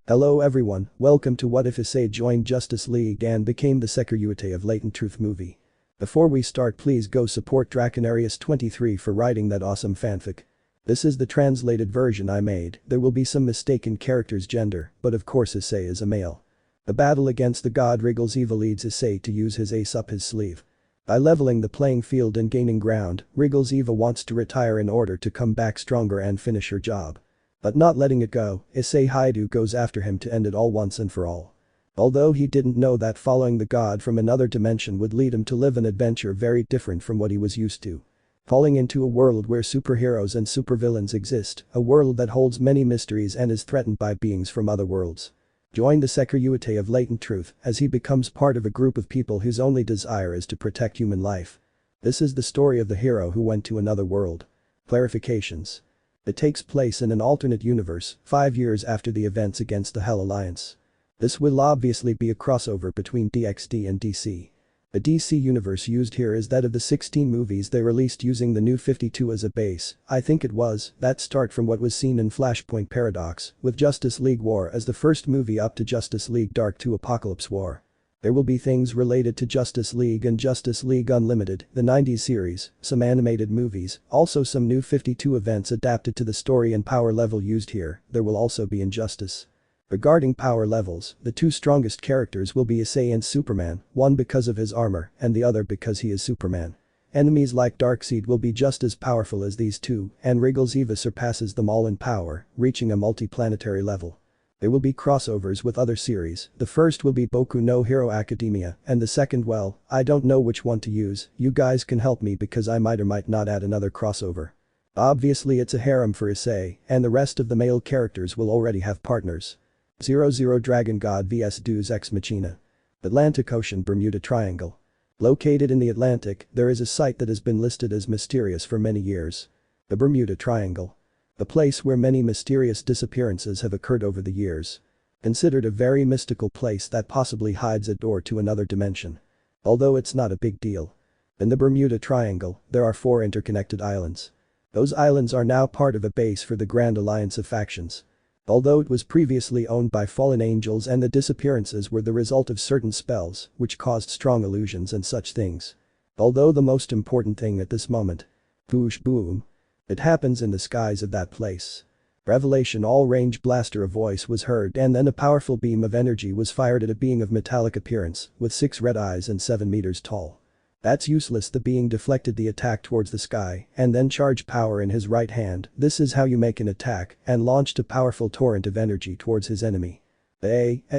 Hello everyone, welcome to What If Issei joined Justice League and became the Sekiryuutei of Latent Truth movie. Before we start, please go support Draconarius23 for writing that awesome fanfic. This is the translated version I made. There will be some mistaken character's gender, but of course Issei is a male. The battle against the god Wriggles-Eva leads Issei to use his ace up his sleeve. By leveling the playing field and gaining ground, Wriggles-Eva wants to retire in order to come back stronger and finish her job. But not letting it go, Issei Haidu goes after him to end it all once and for all. Although he didn't know that following the god from another dimension would lead him to live an adventure very different from what he was used to. Falling into a world where superheroes and supervillains exist, a world that holds many mysteries and is threatened by beings from other worlds. Join the Sekiryuutei of Latent Truth as he becomes part of a group of people whose only desire is to protect human life. This is the story of the hero who went to another world. Clarifications. It takes place in an alternate universe, 5 years after the events against the Hell Alliance. This will obviously be a crossover between DxD and DC. The DC universe used here is that of the 16 movies they released using the New 52 as a base. I think it was that start from what was seen in Flashpoint Paradox, with Justice League War as the first movie up to Justice League Dark 2 Apocalypse War. There will be things related to Justice League and Justice League Unlimited, the 90s series, some animated movies, also some New 52 events adapted to the story and power level used here. There will also be Injustice. Regarding power levels, the two strongest characters will be Issei and Superman, one because of his armor and the other because he is Superman. Enemies like Darkseid will be just as powerful as these two, and Wriggles-Eva surpasses them all in power, reaching a multi-planetary level. There will be crossovers with other series. The first will be Boku no Hero Academia, and the second, well, I don't know which one to use. You guys can help me because I might or might not add another crossover. Obviously it's a harem for Issei, and the rest of the male characters will already have partners. 00 Dragon God vs Deus Ex Machina. Atlantic Ocean Bermuda Triangle. Located in the Atlantic, there is a site that has been listed as mysterious for many years. The Bermuda Triangle. A place where many mysterious disappearances have occurred over the years. Considered a very mystical place that possibly hides a door to another dimension. Although it's not a big deal. In the Bermuda Triangle, there are 4 interconnected islands. Those islands are now part of a base for the Grand Alliance of Factions. Although it was previously owned by fallen angels and the disappearances were the result of certain spells which caused strong illusions and such things. Although the most important thing at this moment. Boosh boom. It happens in the skies of that place. Revelation all-range blaster a voice was heard and then a powerful beam of energy was fired at a being of metallic appearance with 6 red eyes and 7 meters tall. That's useless. The being deflected the attack towards the sky and then charged power in his right hand. This is how you make an attack and launched a powerful torrent of energy towards his enemy. A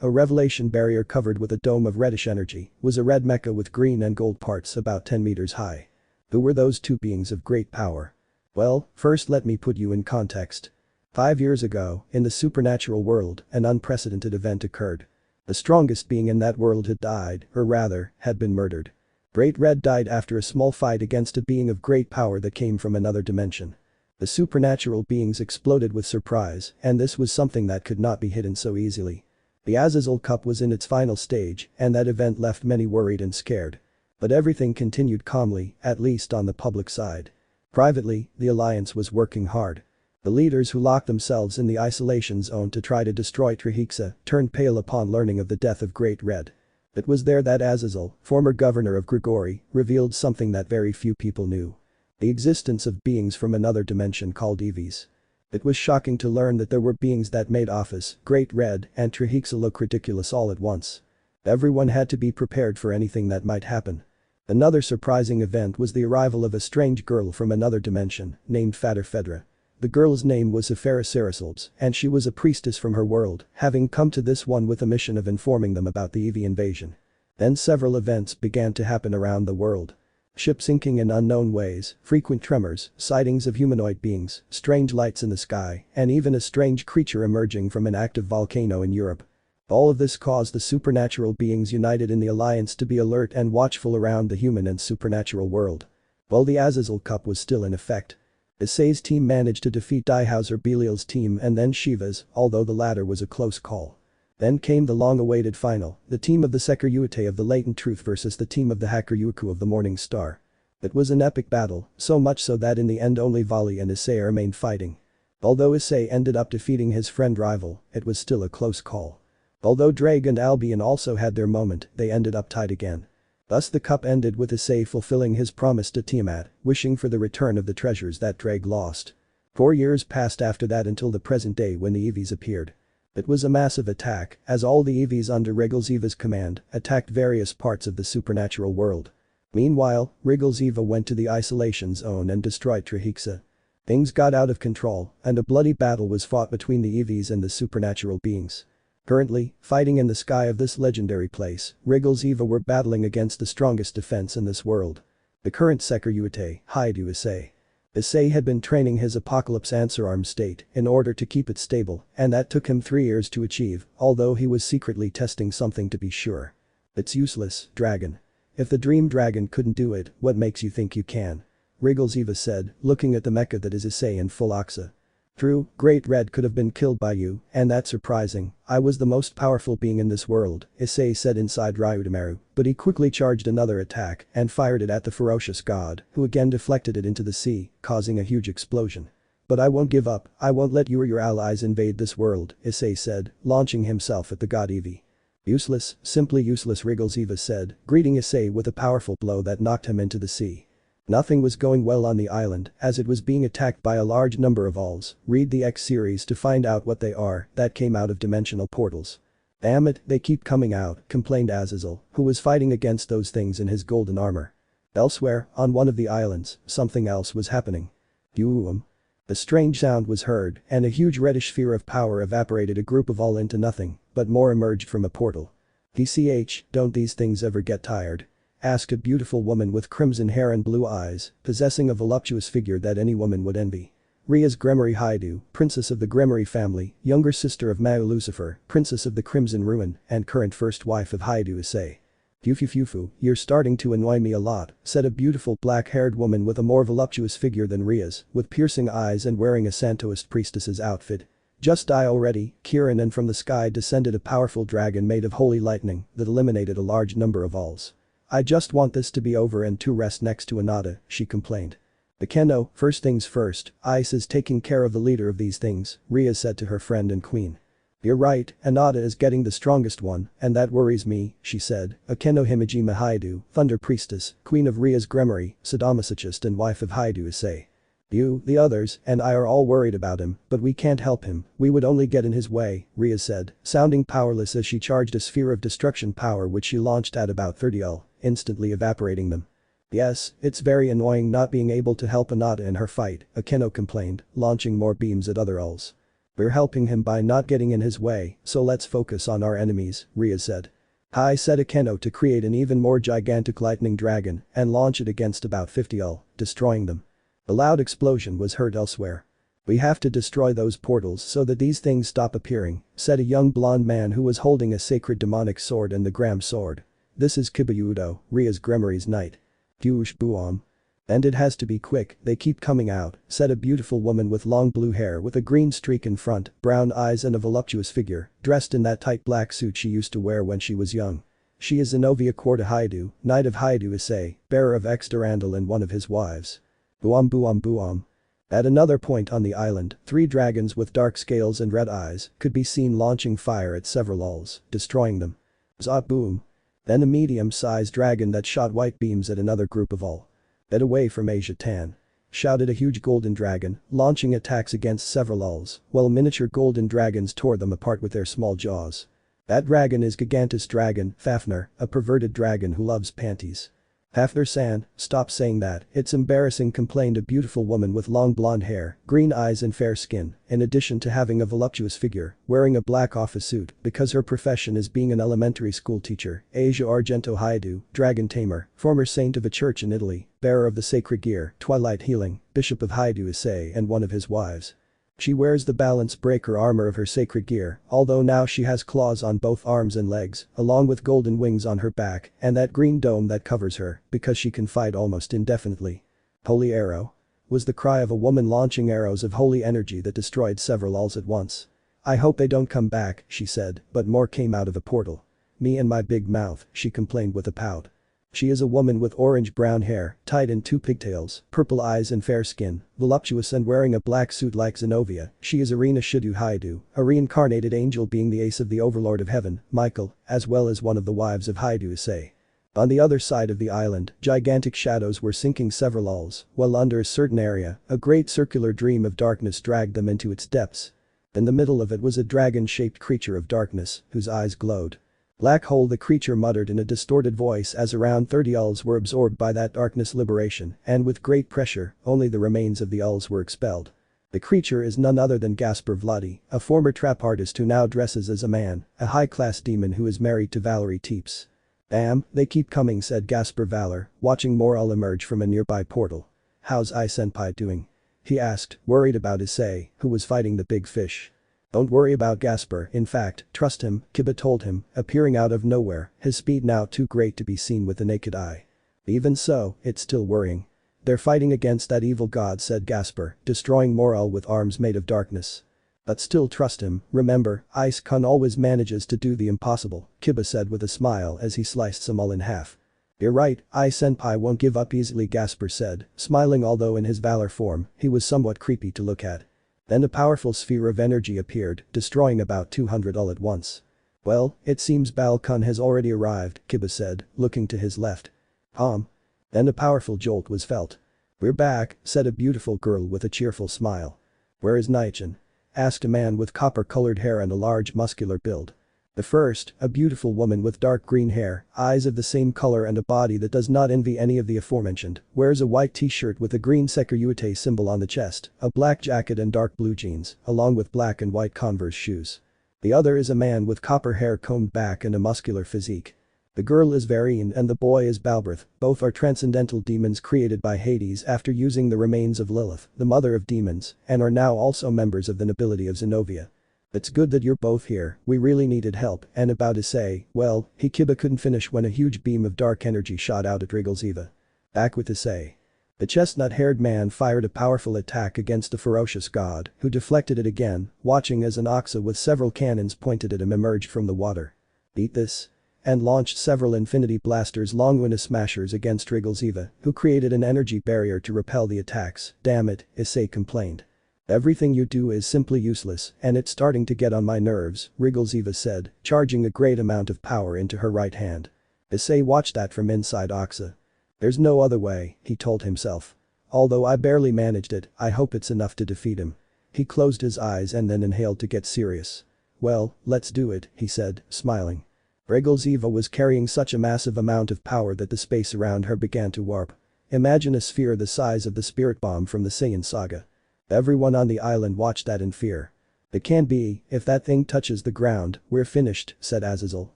revelation barrier covered with a dome of reddish energy was a red mecha with green and gold parts about 10 meters high. Who were those two beings of great power? Well, first let me put you in context. 5 years ago, in the supernatural world, an unprecedented event occurred. The strongest being in that world had died, or rather, had been murdered. Great Red died after a small fight against a being of great power that came from another dimension. The supernatural beings exploded with surprise, and this was something that could not be hidden so easily. The Azazel Cup was in its final stage, and that event left many worried and scared. But everything continued calmly, at least on the public side. Privately, the Alliance was working hard. The leaders who locked themselves in the isolation zone to try to destroy Trihexa turned pale upon learning of the death of Great Red. It was there that Azazel, former governor of Gremory, revealed something that very few people knew. The existence of beings from another dimension called Evies. It was shocking to learn that there were beings that made Office, Great Red, and Trihexa look ridiculous all at once. Everyone had to be prepared for anything that might happen. Another surprising event was the arrival of a strange girl from another dimension, named Fader Fedra. The girl's name was Sephara Sarasolbs, and she was a priestess from her world, having come to this one with a mission of informing them about the Eevee invasion. Then several events began to happen around the world. Ships sinking in unknown ways, frequent tremors, sightings of humanoid beings, strange lights in the sky, and even a strange creature emerging from an active volcano in Europe. All of this caused the supernatural beings united in the Alliance to be alert and watchful around the human and supernatural world. While the Azazel Cup was still in effect. Issei's team managed to defeat Daihauser Belial's team and then Shiva's, although the latter was a close call. Then came the long-awaited final, the team of the Sekiryuutei of the Latent Truth versus the team of the Hakuryuku of the Morning Star. It was an epic battle, so much so that in the end only Vali and Issei remained fighting. Although Issei ended up defeating his friend rival, it was still a close call. Although Drake and Albion also had their moment, they ended up tied again. Thus the cup ended with Issei fulfilling his promise to Tiamat, wishing for the return of the treasures that Drake lost. 4 years passed after that until the present day when the Eevees appeared. It was a massive attack, as all the Eevees under Wriggles-Eva's command attacked various parts of the supernatural world. Meanwhile, Wriggles-Eva went to the isolation zone and destroyed Trihexa. Things got out of control, and a bloody battle was fought between the Eevees and the supernatural beings. Currently, fighting in the sky of this legendary place, Wriggles-Eva were battling against the strongest defense in this world. The current Sekiryuutei, Issei. Issei had been training his Apocalypse Answer Arm state in order to keep it stable, and that took him 3 years to achieve, although he was secretly testing something to be sure. It's useless, dragon. If the dream dragon couldn't do it, what makes you think you can? Wriggles-Eva said, looking at the mecha that is Issei in full Oxa. True, Great Red could have been killed by you, and that's surprising. I was the most powerful being in this world, Issei said inside Ryudomaru, but he quickly charged another attack and fired it at the ferocious god, who again deflected it into the sea, causing a huge explosion. But I won't give up, I won't let you or your allies invade this world, Issei said, launching himself at the god Eevee. Useless, simply useless, Wriggles-Eva said, greeting Issei with a powerful blow that knocked him into the sea. Nothing was going well on the island as it was being attacked by a large number of alls. Read the X series to find out what they are that came out of dimensional portals. Damn it, they keep coming out, complained Azazel, who was fighting against those things in his golden armor. Elsewhere, on one of the islands, something else was happening. Boom. A strange sound was heard and a huge reddish sphere of power evaporated a group of all into nothing, but more emerged from a portal. DCH, don't these things ever get tired? Asked a beautiful woman with crimson hair and blue eyes, possessing a voluptuous figure that any woman would envy. Rias Gremory Haidu, princess of the Gremory family, younger sister of Mao Lucifer, princess of the Crimson Ruin, and current first wife of Haidu Issei. Fufu, you're starting to annoy me a lot, said a beautiful black-haired woman with a more voluptuous figure than Rias, with piercing eyes and wearing a Santoist priestess's outfit. Just die already, Kirin, and from the sky descended a powerful dragon made of holy lightning that eliminated a large number of alls. I just want this to be over and to rest next to Anata, she complained. The Keno, first things first, Ice is taking care of the leader of these things, Rias said to her friend and queen. You're right, Anata is getting the strongest one, and that worries me, she said. Akeno Himejima Haidu, Thunder Priestess, Queen of Rias Gremory, Sadomasochist and wife of Haidu Issei. You, the others, and I are all worried about him, but we can't help him, we would only get in his way, Rias said, sounding powerless as she charged a sphere of destruction power which she launched at about 30 ul, instantly evaporating them. Yes, it's very annoying not being able to help Anata in her fight, Akeno complained, launching more beams at other ulls. We're helping him by not getting in his way, so let's focus on our enemies, Rias said. Hai said Akeno to create an even more gigantic lightning dragon and launch it against about 50 ul, destroying them. A loud explosion was heard elsewhere. We have to destroy those portals so that these things stop appearing, said a young blonde man who was holding a sacred demonic sword and the Gram sword. This is Kibayudo, Rias Gremory's knight. Fush Buam. And it has to be quick, they keep coming out, said a beautiful woman with long blue hair with a green streak in front, brown eyes and a voluptuous figure, dressed in that tight black suit she used to wear when she was young. She is Zenobia Korda Haidu, knight of Haidu Issei, bearer of X Durandal and one of his wives. Buam. At another point on the island, 3 dragons with dark scales and red eyes could be seen launching fire at several ulls, destroying them. Zot boom. Then a medium-sized dragon that shot white beams at another group of ull. Get away from Asia Tan. Shouted a huge golden dragon, launching attacks against several ulls, while miniature golden dragons tore them apart with their small jaws. That dragon is Gigantus Dragon, Fafnir, a perverted dragon who loves panties. Hafner-san, stop saying that, it's embarrassing, complained a beautiful woman with long blonde hair, green eyes and fair skin, in addition to having a voluptuous figure, wearing a black office suit because her profession is being an elementary school teacher. Asia Argento Haidu, dragon tamer, former saint of a church in Italy, bearer of the sacred gear, Twilight Healing, bishop of Haidu Issei and one of his wives. She wears the balance breaker armor of her sacred gear, although now she has claws on both arms and legs, along with golden wings on her back and that green dome that covers her, because she can fight almost indefinitely. Holy arrow. Was the cry of a woman launching arrows of holy energy that destroyed several ulls at once. I hope they don't come back, she said, but more came out of a portal. Me and my big mouth, she complained with a pout. She is a woman with orange-brown hair, tied in 2 pigtails, purple eyes and fair skin, voluptuous and wearing a black suit like Zenobia. She is Irina Shidu Haidu, a reincarnated angel being the ace of the overlord of heaven, Michael, as well as one of the wives of Haidu Issei. On the other side of the island, gigantic shadows were sinking several ulls, while under a certain area, a great circular dream of darkness dragged them into its depths. In the middle of it was a dragon-shaped creature of darkness, whose eyes glowed. Black hole, the creature muttered in a distorted voice as around 30 ulls were absorbed by that darkness liberation, and with great pressure, only the remains of the ulls were expelled. The creature is none other than Gaspar Vladi, a former trap artist who now dresses as a man, a high-class demon who is married to Valerie Teeps. Damn, they keep coming, said Gaspar Valor, watching more ull emerge from a nearby portal. How's Senpai doing? He asked, worried about Issei, who was fighting the big fish. Don't worry about Gaspar, in fact, trust him, Kiba told him, appearing out of nowhere, his speed now too great to be seen with the naked eye. Even so, it's still worrying. They're fighting against that evil god, said Gaspar, destroying Morel with arms made of darkness. But still trust him, remember, Ice-kun always manages to do the impossible, Kiba said with a smile as he sliced some ull in half. You're right, Senpai won't give up easily, Gaspar said, smiling, although in his valor form, he was somewhat creepy to look at. Then a powerful sphere of energy appeared, destroying about 200 ull at once. Well, it seems Balkun has already arrived, Kiba said, looking to his left. Then a powerful jolt was felt. We're back, said a beautiful girl with a cheerful smile. Where is Naichin? Asked a man with copper-colored hair and a large muscular build. The first, a beautiful woman with dark green hair, eyes of the same color and a body that does not envy any of the aforementioned, wears a white t-shirt with a green Sekiryuutei symbol on the chest, a black jacket and dark blue jeans, along with black and white Converse shoes. The other is a man with copper hair combed back and a muscular physique. The girl is Varine and the boy is Balbrith, both are transcendental demons created by Hades after using the remains of Lilith, the mother of demons, and are now also members of the nobility of Zenobia. It's good that you're both here, we really needed help, and about Issei, well, Kiba couldn't finish when a huge beam of dark energy shot out at Riggles-Eva. Back with Issei. The chestnut-haired man fired a powerful attack against the ferocious god, who deflected it again, watching as an oxa with several cannons pointed at him emerged from the water. Beat this? And launched several infinity blasters Longwinna smashers against Riggles-Eva, who created an energy barrier to repel the attacks. Damn it, Issei complained. Everything you do is simply useless and it's starting to get on my nerves, Riggles-Eva said, charging a great amount of power into her right hand. Issei watched that from inside Oxa. There's no other way, he told himself. Although I barely managed it, I hope it's enough to defeat him. He closed his eyes and then inhaled to get serious. Well, let's do it, he said, smiling. Riggles-Eva was carrying such a massive amount of power that the space around her began to warp. Imagine a sphere the size of the spirit bomb from the Saiyan saga. Everyone on the island watched that in fear. It can't be, if that thing touches the ground, we're finished, said Azazel,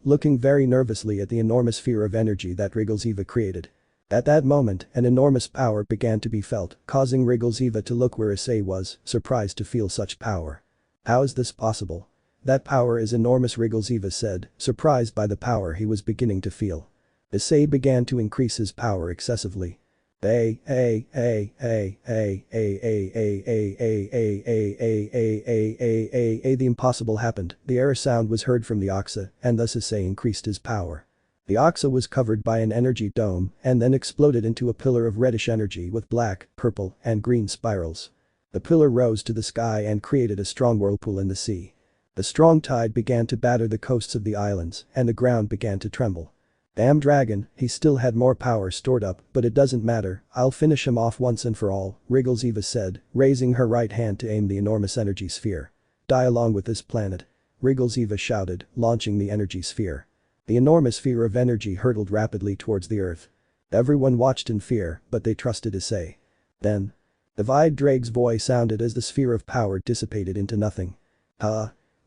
looking very nervously at the enormous sphere of energy that Riggles-Eva created. At that moment, an enormous power began to be felt, causing Riggles-Eva to look where Issei was, surprised to feel such power. How is this possible? That power is enormous, Riggles-Eva said, surprised by the power he was beginning to feel. Issei began to increase his power excessively. The impossible happened, the air sound was heard from the Oxa, and thus Issei increased his power. The Oxa was covered by an energy dome and then exploded into a pillar of reddish energy with black, purple, and green spirals. The pillar rose to the sky and created a strong whirlpool in the sea. The strong tide began to batter the coasts of the islands, and the ground began to tremble. Damn dragon, he still had more power stored up, but it doesn't matter, I'll finish him off once and for all, Riggles-Eva said, raising her right hand to aim the enormous energy sphere. Die along with this planet. Riggles-Eva shouted, launching the energy sphere. The enormous sphere of energy hurtled rapidly towards the earth. Everyone watched in fear, but they trusted Issei. Then. The Vide Drake's voice sounded as the sphere of power dissipated into nothing.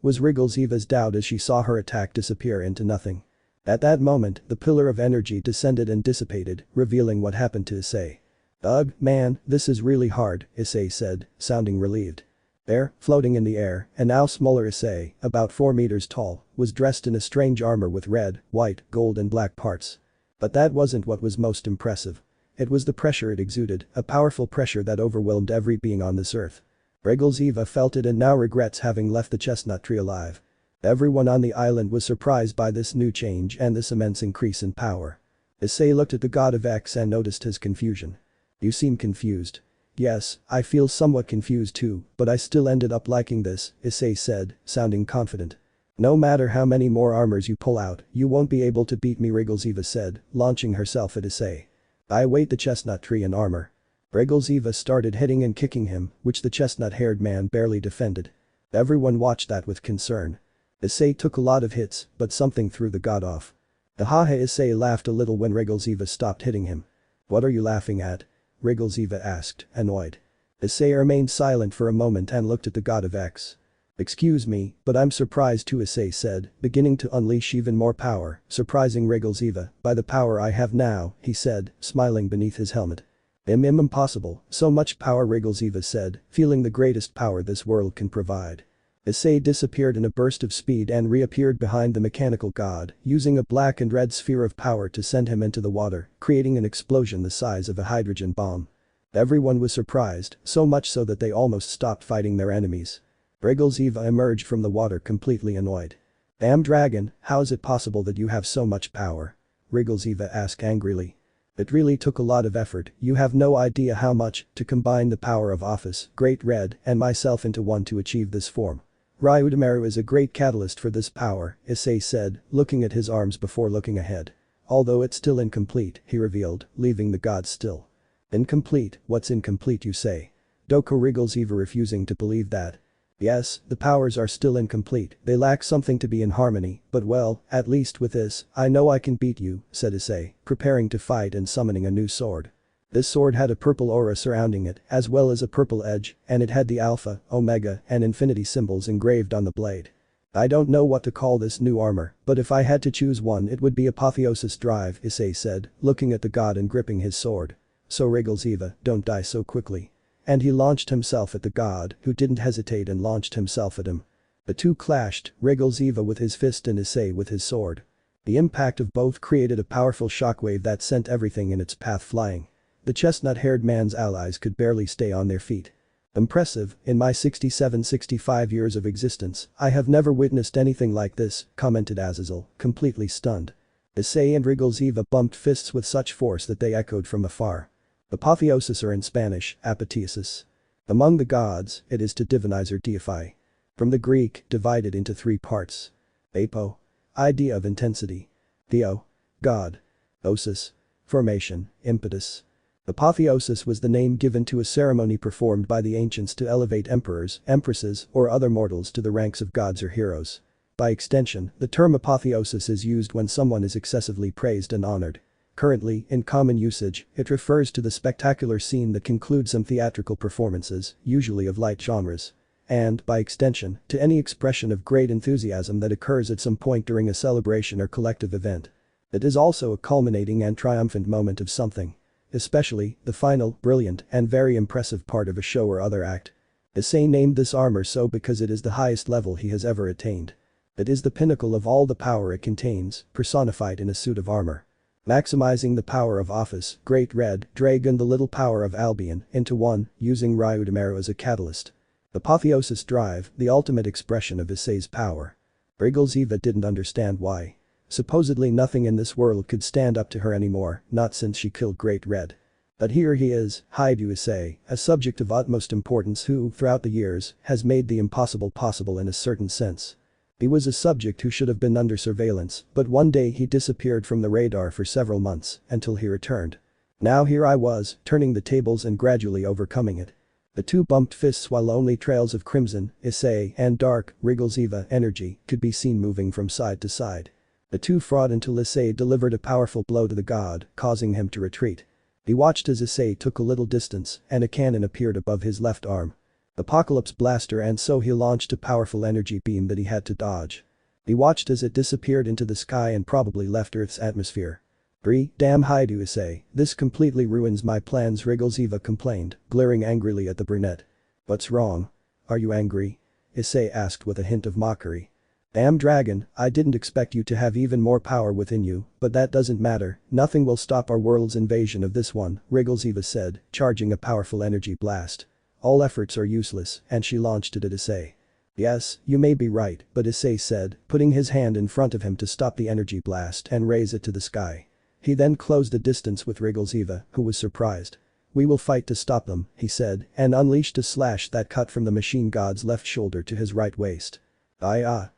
Was Riggles-Eva's doubt as she saw her attack disappear into nothing. At that moment, the pillar of energy descended and dissipated, revealing what happened to Issei. Ugh, man, this is really hard, Issei said, sounding relieved. There, floating in the air, a now smaller Issei, about 4 meters tall, was dressed in a strange armor with red, white, gold and black parts. But that wasn't what was most impressive. It was the pressure it exuded, a powerful pressure that overwhelmed every being on this earth. Riggles-Eva felt it and now regrets having left the chestnut tree alive. Everyone on the island was surprised by this new change and this immense increase in power. Issei looked at the god of X and noticed his confusion. You seem confused. Yes, I feel somewhat confused too, but I still ended up liking this, Issei said, sounding confident. No matter how many more armors you pull out, you won't be able to beat me, Eva said, launching herself at Issei. I await the chestnut tree in armor. Eva started hitting and kicking him, which the chestnut-haired man barely defended. Everyone watched that with concern. Issei took a lot of hits, but something threw the god off. Haha, Issei laughed a little when Eva stopped hitting him. What are you laughing at? Eva asked, annoyed. Issei remained silent for a moment and looked at the god of X. Excuse me, but I'm surprised too, Issei said, beginning to unleash even more power, surprising Eva. By the power I have now, he said, smiling beneath his helmet. Impossible, so much power, Eva said, feeling the greatest power this world can provide. Issei disappeared in a burst of speed and reappeared behind the mechanical god, using a black and red sphere of power to send him into the water, creating an explosion the size of a hydrogen bomb. Everyone was surprised, so much so that they almost stopped fighting their enemies. Eva emerged from the water completely annoyed. Damn dragon, how is it possible that you have so much power? Eva asked angrily. It really took a lot of effort, you have no idea how much, to combine the power of Office, Great Red, and myself into one to achieve this form. Ryudomaru is a great catalyst for this power, Issei said, looking at his arms before looking ahead. Although it's still incomplete, he revealed, leaving the god still. Incomplete, what's incomplete you say? Doku Eva refusing to believe that. Yes, the powers are still incomplete, they lack something to be in harmony, but well, at least with this, I know I can beat you, said Issei, preparing to fight and summoning a new sword. This sword had a purple aura surrounding it, as well as a purple edge, and it had the Alpha, Omega, and Infinity symbols engraved on the blade. I don't know what to call this new armor, but if I had to choose one it would be Apotheosis Drive, Issei said, looking at the god and gripping his sword. So Eva, don't die so quickly. And he launched himself at the god, who didn't hesitate and launched himself at him. The two clashed, Eva with his fist and Issei with his sword. The impact of both created a powerful shockwave that sent everything in its path flying. The chestnut-haired man's allies could barely stay on their feet. Impressive, in my 65 years of existence, I have never witnessed anything like this, commented Azazel, completely stunned. Issei and Eva bumped fists with such force that they echoed from afar. Apotheosis, or in Spanish, apotheosis. Among the gods, it is to divinize or deify. From the Greek, divided into three parts. Apo. Idea of intensity. Theo. God. Osis. Formation, impetus. Apotheosis was the name given to a ceremony performed by the ancients to elevate emperors, empresses, or other mortals to the ranks of gods or heroes. By extension, the term apotheosis is used when someone is excessively praised and honored. Currently, in common usage, it refers to the spectacular scene that concludes some theatrical performances, usually of light genres. And, by extension, to any expression of great enthusiasm that occurs at some point during a celebration or collective event. It is also a culminating and triumphant moment of something. Especially, the final, brilliant, and very impressive part of a show or other act. Issei named this armor so because it is the highest level he has ever attained. It is the pinnacle of all the power it contains, personified in a suit of armor. Maximizing the power of Office, Great Red, Dragon, the little power of Albion, into one, using Ryudomaru as a catalyst. Apotheosis Drive, the ultimate expression of Issei's power. Eva didn't understand why. Supposedly nothing in this world could stand up to her anymore, not since she killed Great Red. But here he is, Issei, a subject of utmost importance who, throughout the years, has made the impossible possible in a certain sense. He was a subject who should have been under surveillance, but one day he disappeared from the radar for several months, until he returned. Now here I was, turning the tables and gradually overcoming it. The two bumped fists while only trails of crimson, Issei, and dark, Eva energy could be seen moving from side to side. The two fought until Issei delivered a powerful blow to the god, causing him to retreat. He watched as Issei took a little distance and a cannon appeared above his left arm. Apocalypse blaster, and so he launched a powerful energy beam that he had to dodge. He watched as it disappeared into the sky and probably left Earth's atmosphere. Damn Issei, this completely ruins my plans, Eva complained, glaring angrily at the brunette. What's wrong? Are you angry? Issei asked with a hint of mockery. Damn dragon, I didn't expect you to have even more power within you, but that doesn't matter, nothing will stop our world's invasion of this one, Eva said, charging a powerful energy blast. All efforts are useless, and she launched it at Issei. Yes, you may be right, but Issei said, putting his hand in front of him to stop the energy blast and raise it to the sky. He then closed the distance with Eva, who was surprised. "We will fight to stop them," he said, and unleashed a slash that cut from the machine god's left shoulder to his right waist. Eva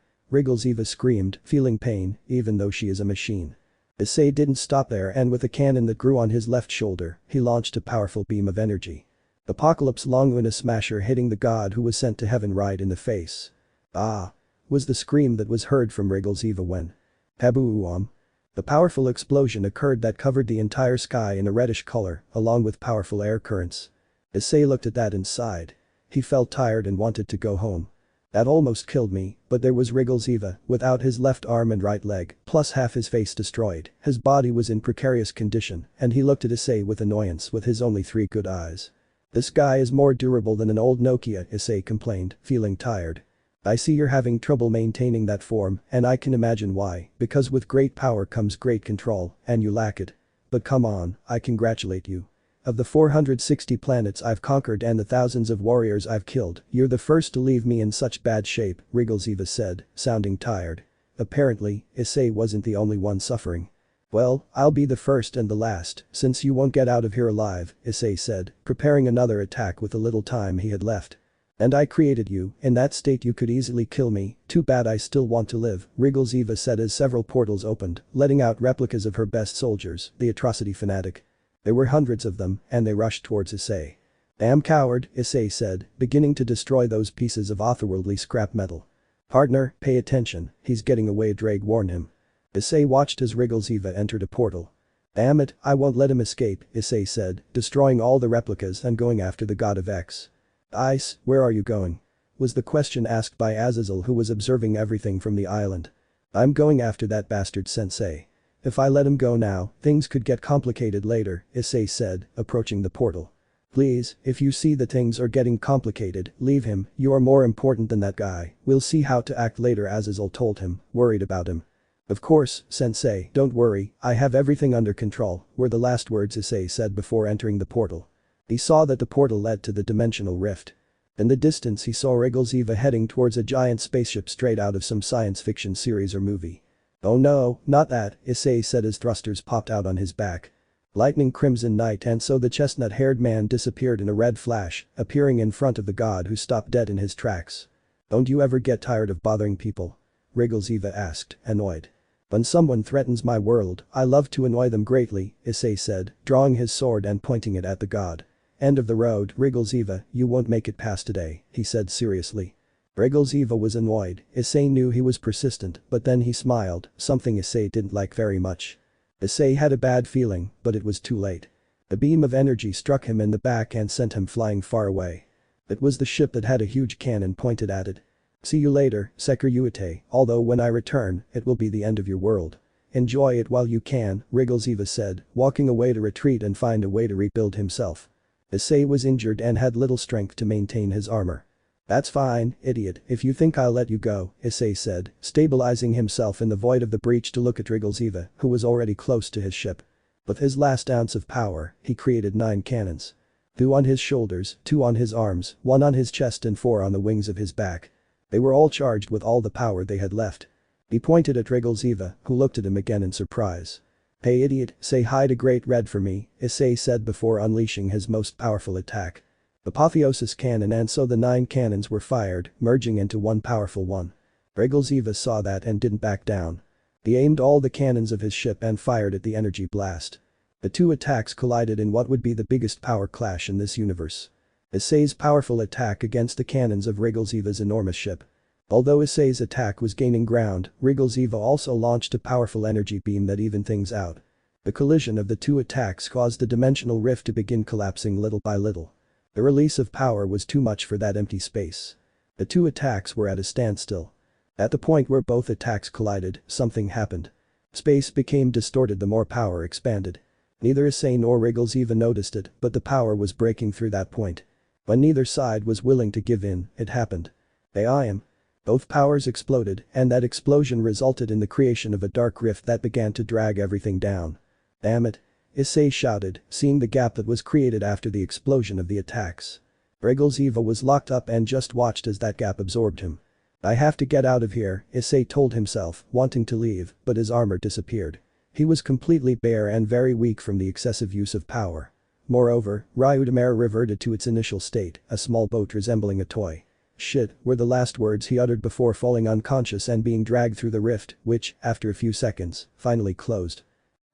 screamed, feeling pain, even though she is a machine. Issei didn't stop there, and with a cannon that grew on his left shoulder, he launched a powerful beam of energy. Apocalypse Longinus smasher hitting the god who was sent to heaven right in the face. Was the scream that was heard from Eva when Pabuuam. The powerful explosion occurred that covered the entire sky in a reddish color, along with powerful air currents. Issei looked at that and sighed. He felt tired and wanted to go home. "That almost killed me," but there was Eva, without his left arm and right leg, plus half his face destroyed. His body was in precarious condition, and he looked at Issei with annoyance with his only 3 good eyes. "This guy is more durable than an old Nokia," Issei complained, feeling tired. "I see you're having trouble maintaining that form, and I can imagine why, because with great power comes great control, and you lack it. But come on, I congratulate you. Of the 460 planets I've conquered and the thousands of warriors I've killed, you're the first to leave me in such bad shape," Eva said, sounding tired. Apparently, Issei wasn't the only one suffering. "Well, I'll be the first and the last, since you won't get out of here alive," Issei said, preparing another attack with the little time he had left. "And I created you, in that state you could easily kill me, too bad I still want to live," Eva said as several portals opened, letting out replicas of her best soldiers, the atrocity fanatic. There were hundreds of them, and they rushed towards Issei. "Damn coward," Issei said, beginning to destroy those pieces of otherworldly scrap metal. "Partner, pay attention, he's getting away," Drake warned him. Issei watched as Eva entered a portal. "Damn it, I won't let him escape," Issei said, destroying all the replicas and going after the god of X. "Ice, where are you going?" was the question asked by Azazel, who was observing everything from the island. "I'm going after that bastard sensei. If I let him go now, things could get complicated later," Issei said, approaching the portal. "Please, if you see that things are getting complicated, leave him, you are more important than that guy, we'll see how to act later," Azazel told him, worried about him. "Of course, sensei, don't worry, I have everything under control," were the last words Issei said before entering the portal. He saw that the portal led to the dimensional rift. In the distance he saw Eva heading towards a giant spaceship straight out of some science fiction series or movie. "Oh no, not that," Issei said as thrusters popped out on his back. Lightning crimson night, and so the chestnut-haired man disappeared in a red flash, appearing in front of the god who stopped dead in his tracks. "Don't you ever get tired of bothering people?" Eva asked, annoyed. "When someone threatens my world, I love to annoy them greatly," Issei said, drawing his sword and pointing it at the god. "End of the road, Eva, you won't make it past today," he said seriously. Eva was annoyed. Issei knew he was persistent, but then he smiled, something Issei didn't like very much. Issei had a bad feeling, but it was too late. A beam of energy struck him in the back and sent him flying far away. It was the ship that had a huge cannon pointed at it. "See you later, Sekiryuutei, although when I return, it will be the end of your world. Enjoy it while you can," Eva said, walking away to retreat and find a way to rebuild himself. Issei was injured and had little strength to maintain his armor. "That's fine, idiot, if you think I'll let you go," Issei said, stabilizing himself in the void of the breach to look at Eva, who was already close to his ship. With his last ounce of power, he created 9 cannons. 2 on his shoulders, 2 on his arms, 1 on his chest and 4 on the wings of his back. They were all charged with all the power they had left. He pointed at Eva, who looked at him again in surprise. "Hey idiot, say hi to Great Red for me," Issei said before unleashing his most powerful attack. Apotheosis cannon, and so the 9 cannons were fired, merging into one powerful one. Eva saw that and didn't back down. He aimed all the cannons of his ship and fired at the energy blast. The 2 attacks collided in what would be the biggest power clash in this universe. Issei's powerful attack against the cannons of Eva's enormous ship. Although Issei's attack was gaining ground, Eva also launched a powerful energy beam that evened things out. The collision of the 2 attacks caused the dimensional rift to begin collapsing little by little. The release of power was too much for that empty space. The 2 attacks were at a standstill. At the point where both attacks collided, something happened. Space became distorted the more power expanded. Neither Issei nor Eva noticed it, but the power was breaking through that point. When neither side was willing to give in, it happened. Am. Both powers exploded, and that explosion resulted in the creation of a dark rift that began to drag everything down. "Damn it," Issei shouted, seeing the gap that was created after the explosion of the attacks. Eva was locked up and just watched as that gap absorbed him. "I have to get out of here," Issei told himself, wanting to leave, but his armor disappeared. He was completely bare and very weak from the excessive use of power. Moreover, Ryudamare reverted to its initial state, a small boat resembling a toy. "Shit," were the last words he uttered before falling unconscious and being dragged through the rift, which, after a few seconds, finally closed.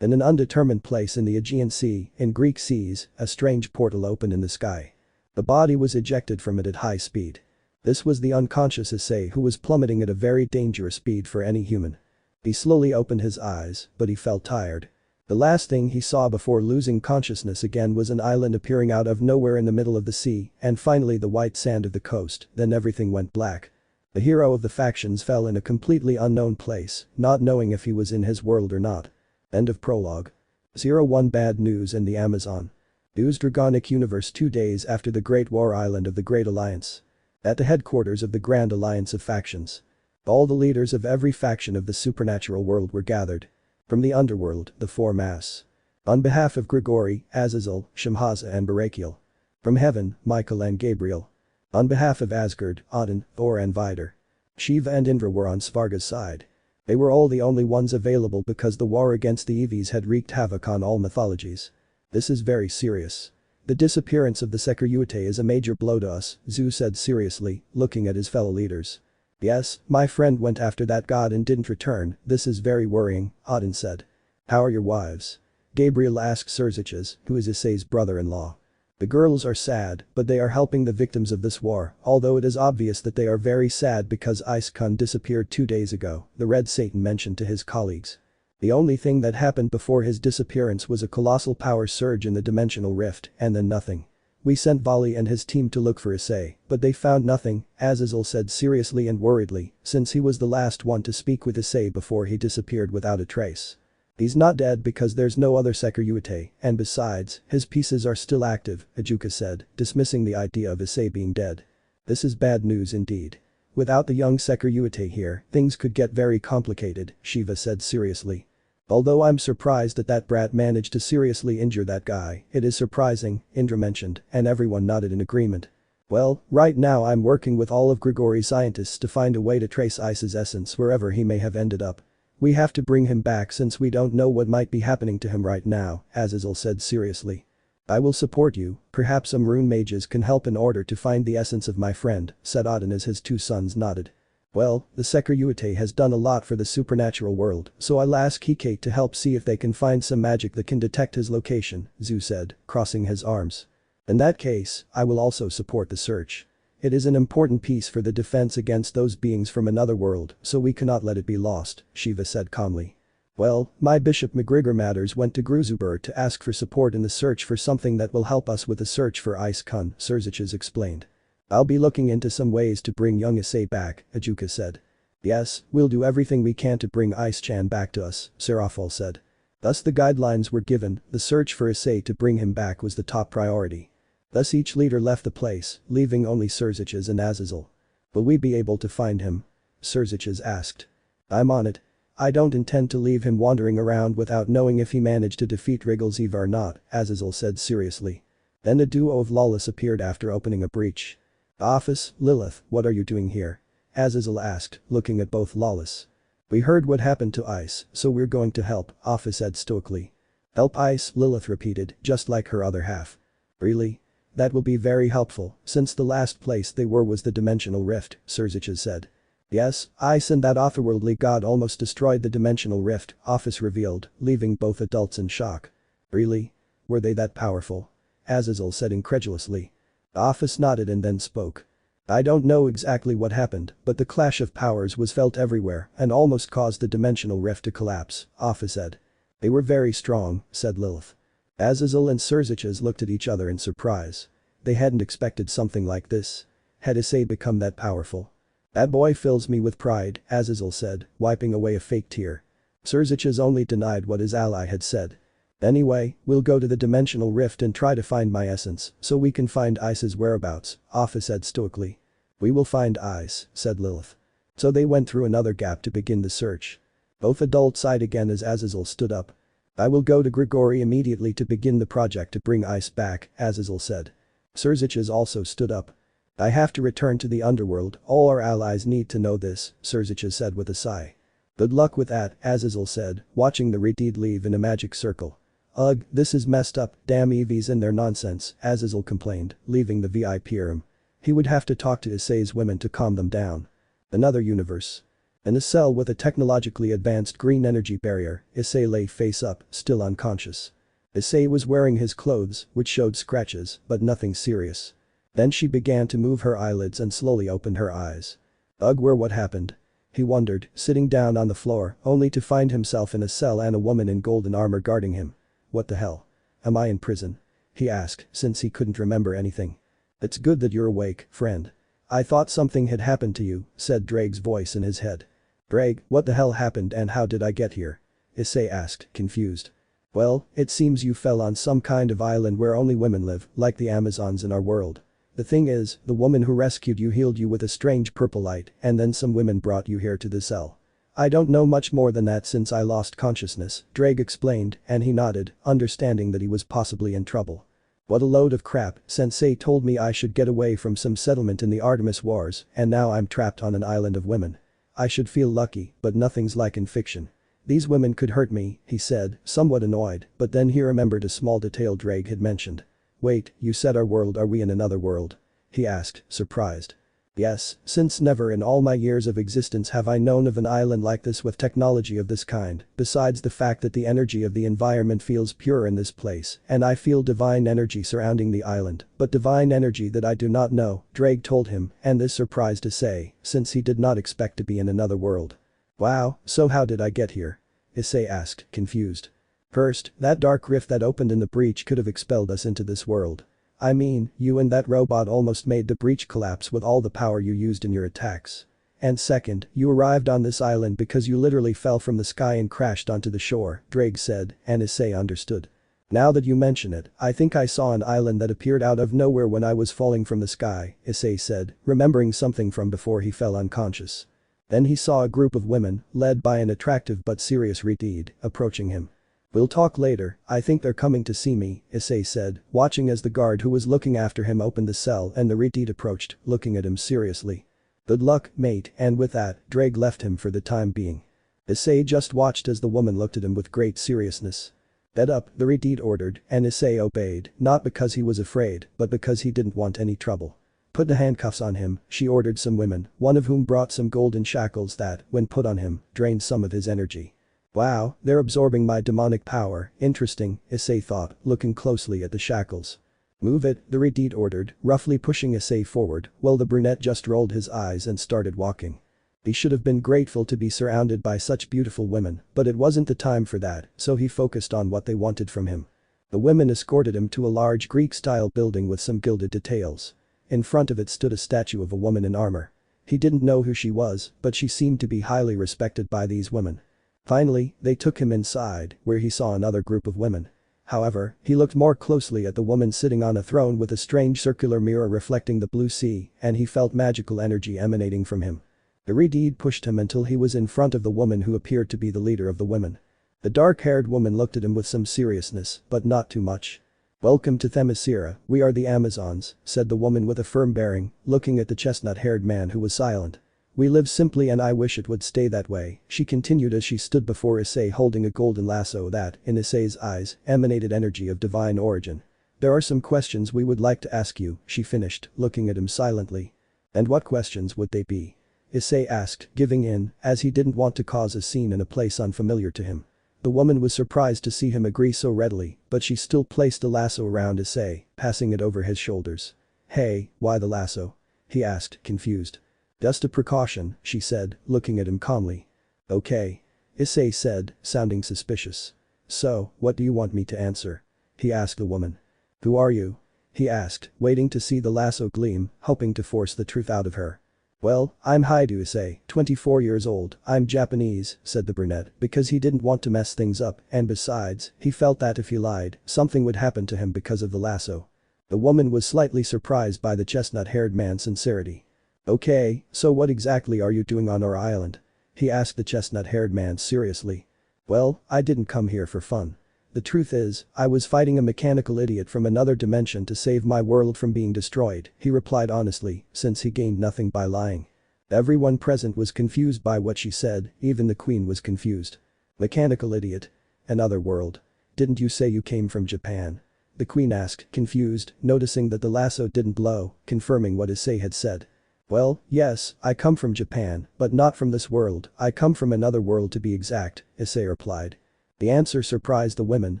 In an undetermined place in the Aegean Sea, in Greek seas, a strange portal opened in the sky. The body was ejected from it at high speed. This was the unconscious Issei who was plummeting at a very dangerous speed for any human. He slowly opened his eyes, but he felt tired. The last thing he saw before losing consciousness again was an island appearing out of nowhere in the middle of the sea, and finally the white sand of the coast, then everything went black. The hero of the factions fell in a completely unknown place, not knowing if he was in his world or not. End of prologue. 01 Bad news in the Amazon. News Dragonic Universe 2 days after the Great War Island of the Great Alliance. At the headquarters of the Grand Alliance of Factions. All the leaders of every faction of the supernatural world were gathered. From the underworld, the four mass. On behalf of Gregory, Azazel, Shemhaza and Barakiel. From heaven, Michael and Gabriel. On behalf of Asgard, Odin, Thor and Vidar. Shiva and Indra were on Svarga's side. They were all the only ones available because the war against the Eevees had wreaked havoc on all mythologies. This is very serious. The disappearance of the Sekiryuutei is a major blow to us, Zeus said seriously, looking at his fellow leaders. Yes, my friend went after that god and didn't return, this is very worrying, Odin said. How are your wives? Gabriel asked Serziches, who is Issei's brother-in-law. The girls are sad, but they are helping the victims of this war, although it is obvious that they are very sad because Issei disappeared 2 days ago, the Red Satan mentioned to his colleagues. The only thing that happened before his disappearance was a colossal power surge in the dimensional rift, and then nothing. We sent Vali and his team to look for Issei, but they found nothing, Azazel said seriously and worriedly, since he was the last one to speak with Issei before he disappeared without a trace. He's not dead because there's no other Sekiryuutei, and besides, his pieces are still active, Ajuka said, dismissing the idea of Issei being dead. This is bad news indeed. Without the young Sekiryuutei here, things could get very complicated, Shiva said seriously. Although I'm surprised that brat managed to seriously injure that guy, it is surprising, Indra mentioned, and everyone nodded in agreement. Well, right now I'm working with all of Gregory's scientists to find a way to trace Issei's essence wherever he may have ended up. We have to bring him back since we don't know what might be happening to him right now, Azazel said seriously. I will support you, perhaps some rune mages can help in order to find the essence of my friend, said Odin as his two sons nodded. Well, the Sekiryuutei has done a lot for the supernatural world, so I'll ask Hikate to help see if they can find some magic that can detect his location, Zeus said, crossing his arms. In that case, I will also support the search. It is an important piece for the defense against those beings from another world, so we cannot let it be lost, Shiva said calmly. Well, my Bishop McGregor Matters went to Gruzubur to ask for support in the search for something that will help us with the search for Issei, Serziches explained. I'll be looking into some ways to bring young Issei back, Ajuka said. Yes, we'll do everything we can to bring Issei back to us, Serafal said. Thus the guidelines were given, the search for Issei to bring him back was the top priority. Thus each leader left the place, leaving only Serziches and Azazel. Will we be able to find him? Serziches asked. I'm on it. I don't intend to leave him wandering around without knowing if he managed to defeat Riggleseve or not, Azazel said seriously. Then a duo of Lawless appeared after opening a breach. Office, Lilith, what are you doing here? Azazel asked, looking at both Lawless. We heard what happened to Ice, so we're going to help, Office said stoically. Help Ice, Lilith repeated, just like her other half. Really? That will be very helpful, since the last place they were was the dimensional rift, Serziches said. Yes, Ice and that otherworldly god almost destroyed the dimensional rift, Office revealed, leaving both adults in shock. Really? Were they that powerful? Azazel said incredulously. Office nodded and then spoke. I don't know exactly what happened, but the clash of powers was felt everywhere and almost caused the dimensional rift to collapse, Office said. They were very strong, said Lilith. Azazel and Serziches looked at each other in surprise. They hadn't expected something like this. Had Issei become that powerful? That boy fills me with pride, Azazel said, wiping away a fake tear. Serziches only denied what his ally had said. Anyway, we'll go to the dimensional rift and try to find my essence, so we can find Ice's whereabouts, Office said stoically. We will find Ice, said Lilith. So they went through another gap to begin the search. Both adults sighed again as Azazel stood up. I will go to Gregory immediately to begin the project to bring Ice back, Azazel said. Serziches also stood up. I have to return to the underworld, all our allies need to know this, Serziches said with a sigh. Good luck with that, Azazel said, watching the Redeed leave in a magic circle. Ugh, this is messed up, damn EVs and their nonsense, Azazel complained, leaving the VIP room. He would have to talk to Issei's women to calm them down. Another universe. In a cell with a technologically advanced green energy barrier, Issei lay face up, still unconscious. Issei was wearing his clothes, which showed scratches, but nothing serious. Then she began to move her eyelids and slowly opened her eyes. Ugh, what happened? He wondered, sitting down on the floor, only to find himself in a cell and a woman in golden armor guarding him. What the hell? Am I in prison? He asked, since he couldn't remember anything. It's good that you're awake, friend. I thought something had happened to you, said Drake's voice in his head. Drake, what the hell happened and how did I get here? Issei asked, confused. Well, it seems you fell on some kind of island where only women live, like the Amazons in our world. The thing is, the woman who rescued you healed you with a strange purple light and then some women brought you here to the cell. I don't know much more than that since I lost consciousness, Drake explained, and he nodded, understanding that he was possibly in trouble. What a load of crap, Sensei told me I should get away from some settlement in the Artemis Wars and now I'm trapped on an island of women. I should feel lucky, but nothing's like in fiction. These women could hurt me, he said, somewhat annoyed, but then he remembered a small detail Drake had mentioned. Wait, you said our world, are we in another world? He asked, surprised. Yes, since never in all my years of existence have I known of an island like this with technology of this kind, besides the fact that the energy of the environment feels pure in this place, and I feel divine energy surrounding the island, but divine energy that I do not know, Drake told him, and this surprised Issei, since he did not expect to be in another world. Wow, so how did I get here? Issei asked, confused. First, that dark rift that opened in the breach could have expelled us into this world. I mean, you and that robot almost made the breach collapse with all the power you used in your attacks. And second, you arrived on this island because you literally fell from the sky and crashed onto the shore, Drake said, and Issei understood. Now that you mention it, I think I saw an island that appeared out of nowhere when I was falling from the sky, Issei said, remembering something from before he fell unconscious. Then he saw a group of women, led by an attractive but serious Redeed, approaching him. We'll talk later, I think they're coming to see me, Issei said, watching as the guard who was looking after him opened the cell and the Redeed approached, looking at him seriously. Good luck, mate, and with that, Drake left him for the time being. Issei just watched as the woman looked at him with great seriousness. Bed up, the Redeed ordered, and Issei obeyed, not because he was afraid, but because he didn't want any trouble. Put the handcuffs on him, she ordered some women, one of whom brought some golden shackles that, when put on him, drained some of his energy. Wow, they're absorbing my demonic power, interesting, Issei thought, looking closely at the shackles. Move it, the Redeed ordered, roughly pushing Issei forward, while the brunette just rolled his eyes and started walking. He should have been grateful to be surrounded by such beautiful women, but it wasn't the time for that, so he focused on what they wanted from him. The women escorted him to a large Greek-style building with some gilded details. In front of it stood a statue of a woman in armor. He didn't know who she was, but she seemed to be highly respected by these women. Finally, they took him inside, where he saw another group of women. However, he looked more closely at the woman sitting on a throne with a strange circular mirror reflecting the blue sea, and he felt magical energy emanating from him. The Redeed pushed him until he was in front of the woman who appeared to be the leader of the women. The dark-haired woman looked at him with some seriousness, but not too much. Welcome to Themyscira, we are the Amazons, said the woman with a firm bearing, looking at the chestnut-haired man who was silent. We live simply and I wish it would stay that way, she continued as she stood before Issei holding a golden lasso that, in Issei's eyes, emanated energy of divine origin. There are some questions we would like to ask you, she finished, looking at him silently. And what questions would they be? Issei asked, giving in, as he didn't want to cause a scene in a place unfamiliar to him. The woman was surprised to see him agree so readily, but she still placed the lasso around Issei, passing it over his shoulders. Hey, why the lasso? He asked, confused. Just a precaution, she said, looking at him calmly. Okay. Issei said, sounding suspicious. So, what do you want me to answer? He asked the woman. Who are you? He asked, waiting to see the lasso gleam, hoping to force the truth out of her. Well, I'm Issei, 24 years old, I'm Japanese, said the brunette, because he didn't want to mess things up, and besides, he felt that if he lied, something would happen to him because of the lasso. The woman was slightly surprised by the chestnut-haired man's sincerity. Okay, so what exactly are you doing on our island? He asked the chestnut-haired man seriously. Well, I didn't come here for fun. The truth is, I was fighting a mechanical idiot from another dimension to save my world from being destroyed, he replied honestly, since he gained nothing by lying. Everyone present was confused by what she said, even the queen was confused. Mechanical idiot. Another world. Didn't you say you came from Japan? The queen asked, confused, noticing that the lasso didn't blow, confirming what Issei had said. Well, yes, I come from Japan, but not from this world, I come from another world to be exact, Issei replied. The answer surprised the women,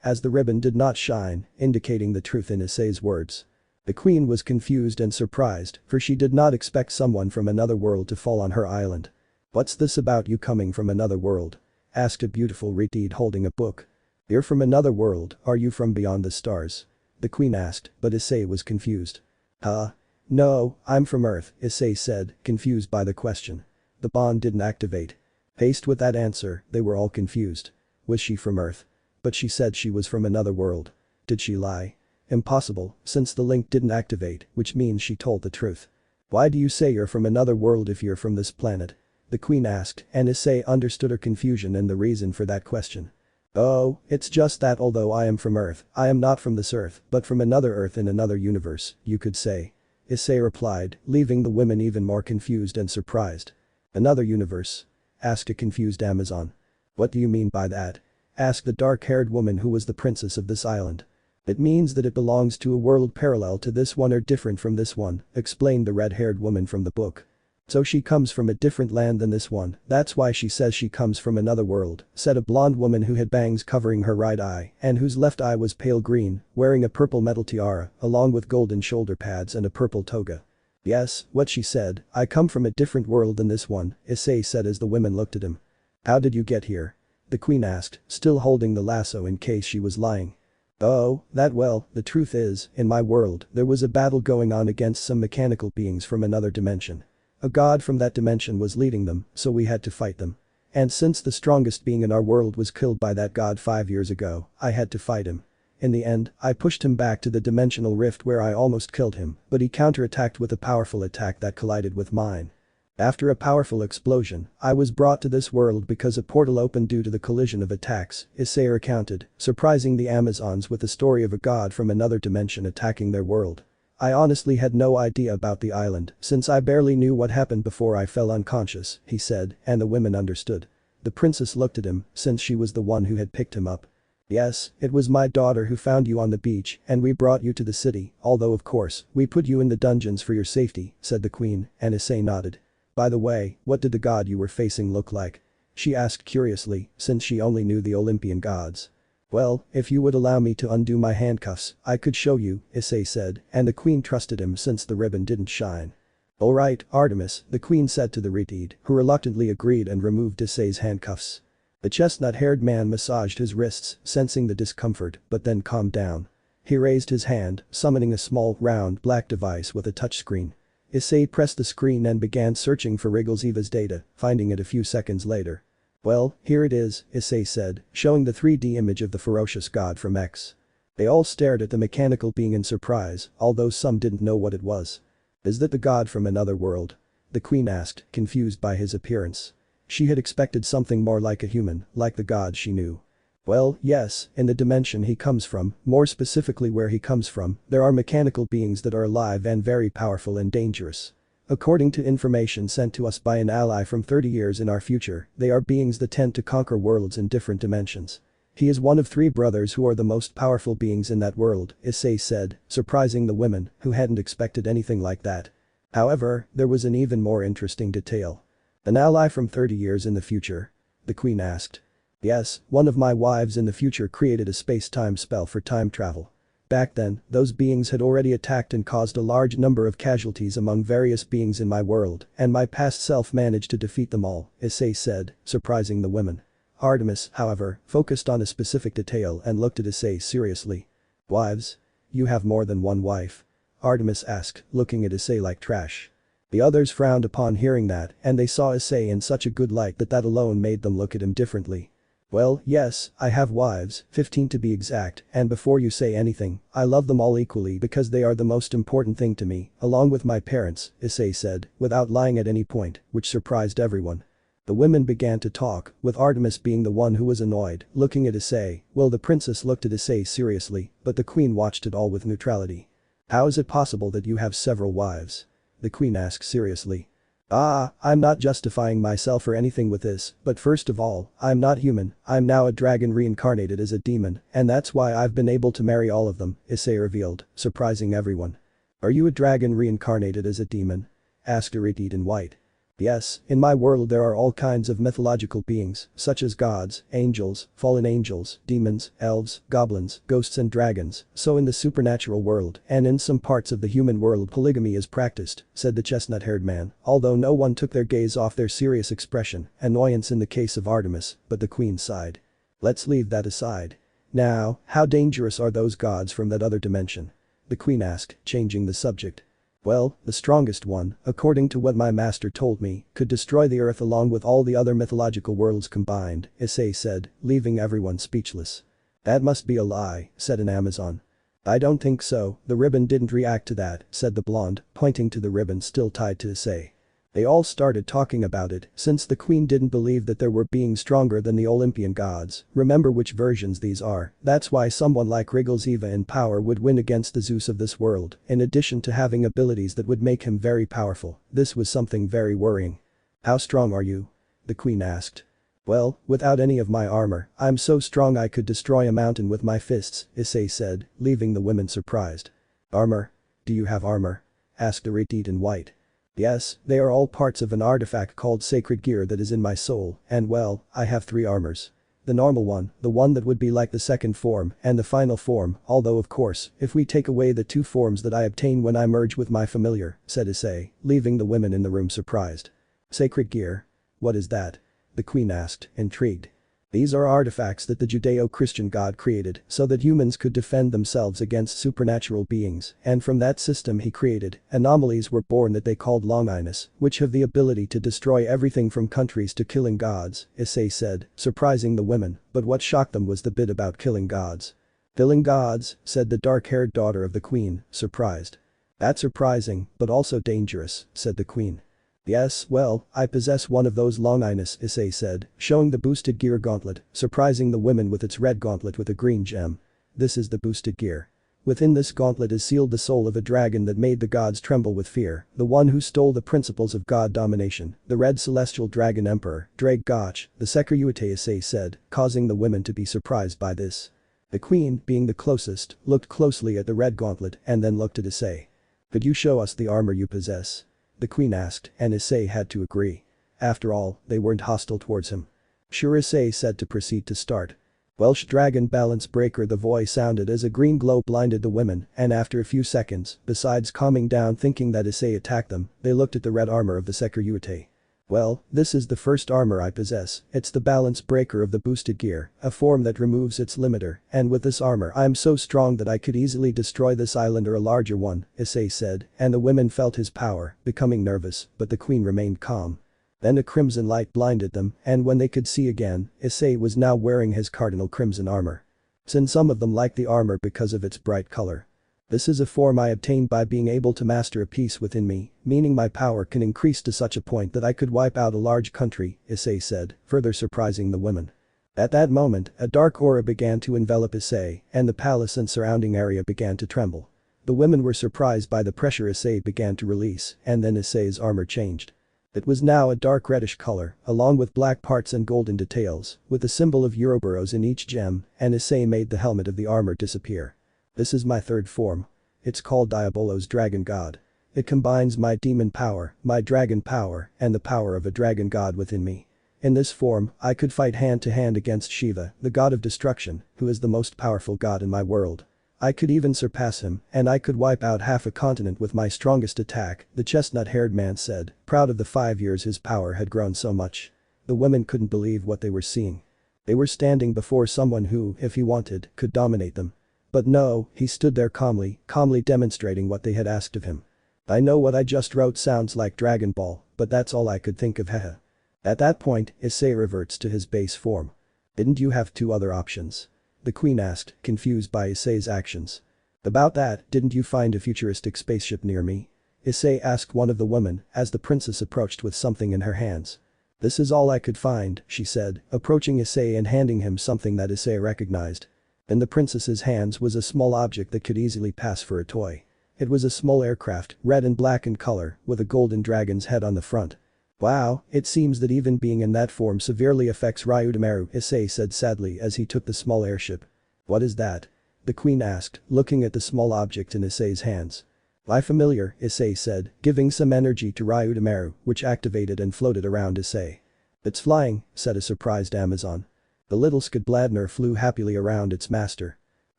as the ribbon did not shine, indicating the truth in Issei's words. The queen was confused and surprised, for she did not expect someone from another world to fall on her island. What's this about you coming from another world? Asked a beautiful redeed holding a book. You're from another world, are you from beyond the stars? The queen asked, but Issei was confused. Huh? No, I'm from Earth, Issei said, confused by the question. The bond didn't activate. Faced with that answer, they were all confused. Was she from Earth? But she said she was from another world. Did she lie? Impossible, since the link didn't activate, which means she told the truth. Why do you say you're from another world if you're from this planet? The queen asked, and Issei understood her confusion and the reason for that question. Oh, it's just that although I am from Earth, I am not from this Earth, but from another Earth in another universe, you could say. Issei replied, leaving the women even more confused and surprised. Another universe? Asked a confused Amazon. What do you mean by that? Asked the dark-haired woman who was the princess of this island. It means that it belongs to a world parallel to this one or different from this one, explained the red-haired woman from the book. So she comes from a different land than this one, that's why she says she comes from another world, said a blonde woman who had bangs covering her right eye and whose left eye was pale green, wearing a purple metal tiara, along with golden shoulder pads and a purple toga. Yes, what she said, I come from a different world than this one, Issei said as the women looked at him. How did you get here? The queen asked, still holding the lasso in case she was lying. Oh, the truth is, in my world, there was a battle going on against some mechanical beings from another dimension. A god from that dimension was leading them, so we had to fight them. And since the strongest being in our world was killed by that god 5 years ago, I had to fight him. In the end, I pushed him back to the dimensional rift where I almost killed him, but he counterattacked with a powerful attack that collided with mine. After a powerful explosion, I was brought to this world because a portal opened due to the collision of attacks, Issei recounted, surprising the Amazons with the story of a god from another dimension attacking their world. I honestly had no idea about the island, since I barely knew what happened before I fell unconscious, he said, and the women understood. The princess looked at him, since she was the one who had picked him up. Yes, it was my daughter who found you on the beach, and we brought you to the city, although of course, we put you in the dungeons for your safety, said the queen, and Issei nodded. By the way, what did the god you were facing look like? She asked curiously, since she only knew the Olympian gods. Well, if you would allow me to undo my handcuffs, I could show you, Issei said, and the queen trusted him since the ribbon didn't shine. Alright, Artemis, the queen said to the redeed, who reluctantly agreed and removed Issei's handcuffs. The chestnut-haired man massaged his wrists, sensing the discomfort, but then calmed down. He raised his hand, summoning a small, round, black device with a touchscreen. Issei pressed the screen and began searching for Wriggles Eva's data, finding it a few seconds later. Well, here it is, Issei said, showing the 3D image of the ferocious god from X. They all stared at the mechanical being in surprise, although some didn't know what it was. Is that the god from another world? The queen asked, confused by his appearance. She had expected something more like a human, like the god she knew. Well, yes, in the dimension he comes from, more specifically where he comes from, there are mechanical beings that are alive and very powerful and dangerous. According to information sent to us by an ally from 30 years in our future, they are beings that tend to conquer worlds in different dimensions. He is one of 3 brothers who are the most powerful beings in that world, Issei said, surprising the women, who hadn't expected anything like that. However, there was an even more interesting detail. An ally from 30 years in the future? The queen asked. Yes, one of my wives in the future created a space-time spell for time travel. Back then, those beings had already attacked and caused a large number of casualties among various beings in my world, and my past self managed to defeat them all, Issei said, surprising the women. Artemis, however, focused on a specific detail and looked at Issei seriously. Wives? You have more than one wife? Artemis asked, looking at Issei like trash. The others frowned upon hearing that, and they saw Issei in such a good light that alone made them look at him differently. Well, yes, I have wives, 15 to be exact, and before you say anything, I love them all equally because they are the most important thing to me, along with my parents, Issei said, without lying at any point, which surprised everyone. The women began to talk, with Artemis being the one who was annoyed, looking at Issei. Well, the princess looked at Issei seriously, but the queen watched it all with neutrality. How is it possible that you have several wives? The queen asked seriously. I'm not justifying myself or anything with this, but first of all, I'm not human, I'm now a dragon reincarnated as a demon, and that's why I've been able to marry all of them, Issei revealed, surprising everyone. Are you a dragon reincarnated as a demon? Asked a Reddit in white. Yes, in my world there are all kinds of mythological beings, such as gods, angels, fallen angels, demons, elves, goblins, ghosts and dragons, so in the supernatural world and in some parts of the human world polygamy is practiced, said the chestnut-haired man, although no one took their gaze off their serious expression, annoyance in the case of Artemis, but the queen sighed. Let's leave that aside. Now, how dangerous are those gods from that other dimension? The queen asked, changing the subject. Well, the strongest one, according to what my master told me, could destroy the earth along with all the other mythological worlds combined, Issei said, leaving everyone speechless. That must be a lie, said an Amazon. I don't think so, the ribbon didn't react to that, said the blonde, pointing to the ribbon still tied to Issei. They all started talking about it, since the queen didn't believe that there were beings stronger than the Olympian gods, remember which versions these are, that's why someone like Wriggles Eva in power would win against the Zeus of this world, in addition to having abilities that would make him very powerful, this was something very worrying. How strong are you? The queen asked. Well, without any of my armor, I'm so strong I could destroy a mountain with my fists, Issei said, leaving the women surprised. Armor? Do you have armor? Asked a Reddit in white. Yes, they are all parts of an artifact called sacred gear that is in my soul, and well, I have 3 armors. The normal one, the one that would be like the second form, and the final form, although of course, if we take away the 2 forms that I obtain when I merge with my familiar, said Issei, leaving the women in the room surprised. Sacred gear? What is that? The queen asked, intrigued. These are artifacts that the Judeo-Christian God created so that humans could defend themselves against supernatural beings, and from that system he created, anomalies were born that they called Longinus, which have the ability to destroy everything from countries to killing gods, Issei said, surprising the women, but what shocked them was the bit about killing gods. Killing gods, said the dark-haired daughter of the queen, surprised. That's surprising, but also dangerous, said the queen. Yes, well, I possess one of those Longinus, Issei said, showing the boosted gear gauntlet, surprising the women with its red gauntlet with a green gem. This is the boosted gear. Within this gauntlet is sealed the soul of a dragon that made the gods tremble with fear, the one who stole the principles of god domination, the red celestial dragon emperor, Drake Gotch, the Sekiryuutei Issei said, causing the women to be surprised by this. The queen, being the closest, looked closely at the red gauntlet and then looked at Issei. Could you show us the armor you possess? The queen asked, and Issei had to agree. After all, they weren't hostile towards him. Sure, Issei said to proceed to start. Welsh dragon balance breaker, the voice sounded as a green glow blinded the women, and after a few seconds, besides calming down thinking that Issei attacked them, they looked at the red armor of the Sekiryuutei. Well, this is the first armor I possess, it's the balance breaker of the boosted gear, a form that removes its limiter, and with this armor I'm so strong that I could easily destroy this island or a larger one, Issei said, and the women felt his power, becoming nervous, but the queen remained calm. Then a crimson light blinded them, and when they could see again, Issei was now wearing his cardinal crimson armor. Since some of them liked the armor because of its bright color. This is a form I obtained by being able to master a piece within me, meaning my power can increase to such a point that I could wipe out a large country, Issei said, further surprising the women. At that moment, a dark aura began to envelop Issei, and the palace and surrounding area began to tremble. The women were surprised by the pressure Issei began to release, and then Issei's armor changed. It was now a dark reddish color, along with black parts and golden details, with the symbol of Ouroboros in each gem, and Issei made the helmet of the armor disappear. This is my third form. It's called Diabolos Dragon God. It combines my demon power, my dragon power, and the power of a dragon god within me. In this form, I could fight hand to hand against Shiva, the god of destruction, who is the most powerful god in my world. I could even surpass him, and I could wipe out half a continent with my strongest attack, the chestnut-haired man said, proud of the 5 years his power had grown so much. The women couldn't believe what they were seeing. They were standing before someone who, if he wanted, could dominate them. But no, he stood there calmly demonstrating what they had asked of him. I know what I just wrote sounds like Dragon Ball, but that's all I could think of, hehe. At that point, Issei reverts to his base form. Didn't you have 2 other options? The queen asked, confused by Issei's actions. About that, didn't you find a futuristic spaceship near me? Issei asked one of the women, as the princess approached with something in her hands. This is all I could find, she said, approaching Issei and handing him something that Issei recognized. In the princess's hands was a small object that could easily pass for a toy. It was a small aircraft, red and black in color, with a golden dragon's head on the front. Wow, it seems that even being in that form severely affects Ryudomaru, Issei said sadly as he took the small airship. What is that? The queen asked, looking at the small object in Issei's hands. "Why familiar," Issei said, giving some energy to Ryudomaru, which activated and floated around Issei. "It's flying," said a surprised Amazon. The little Skadbladner flew happily around its master.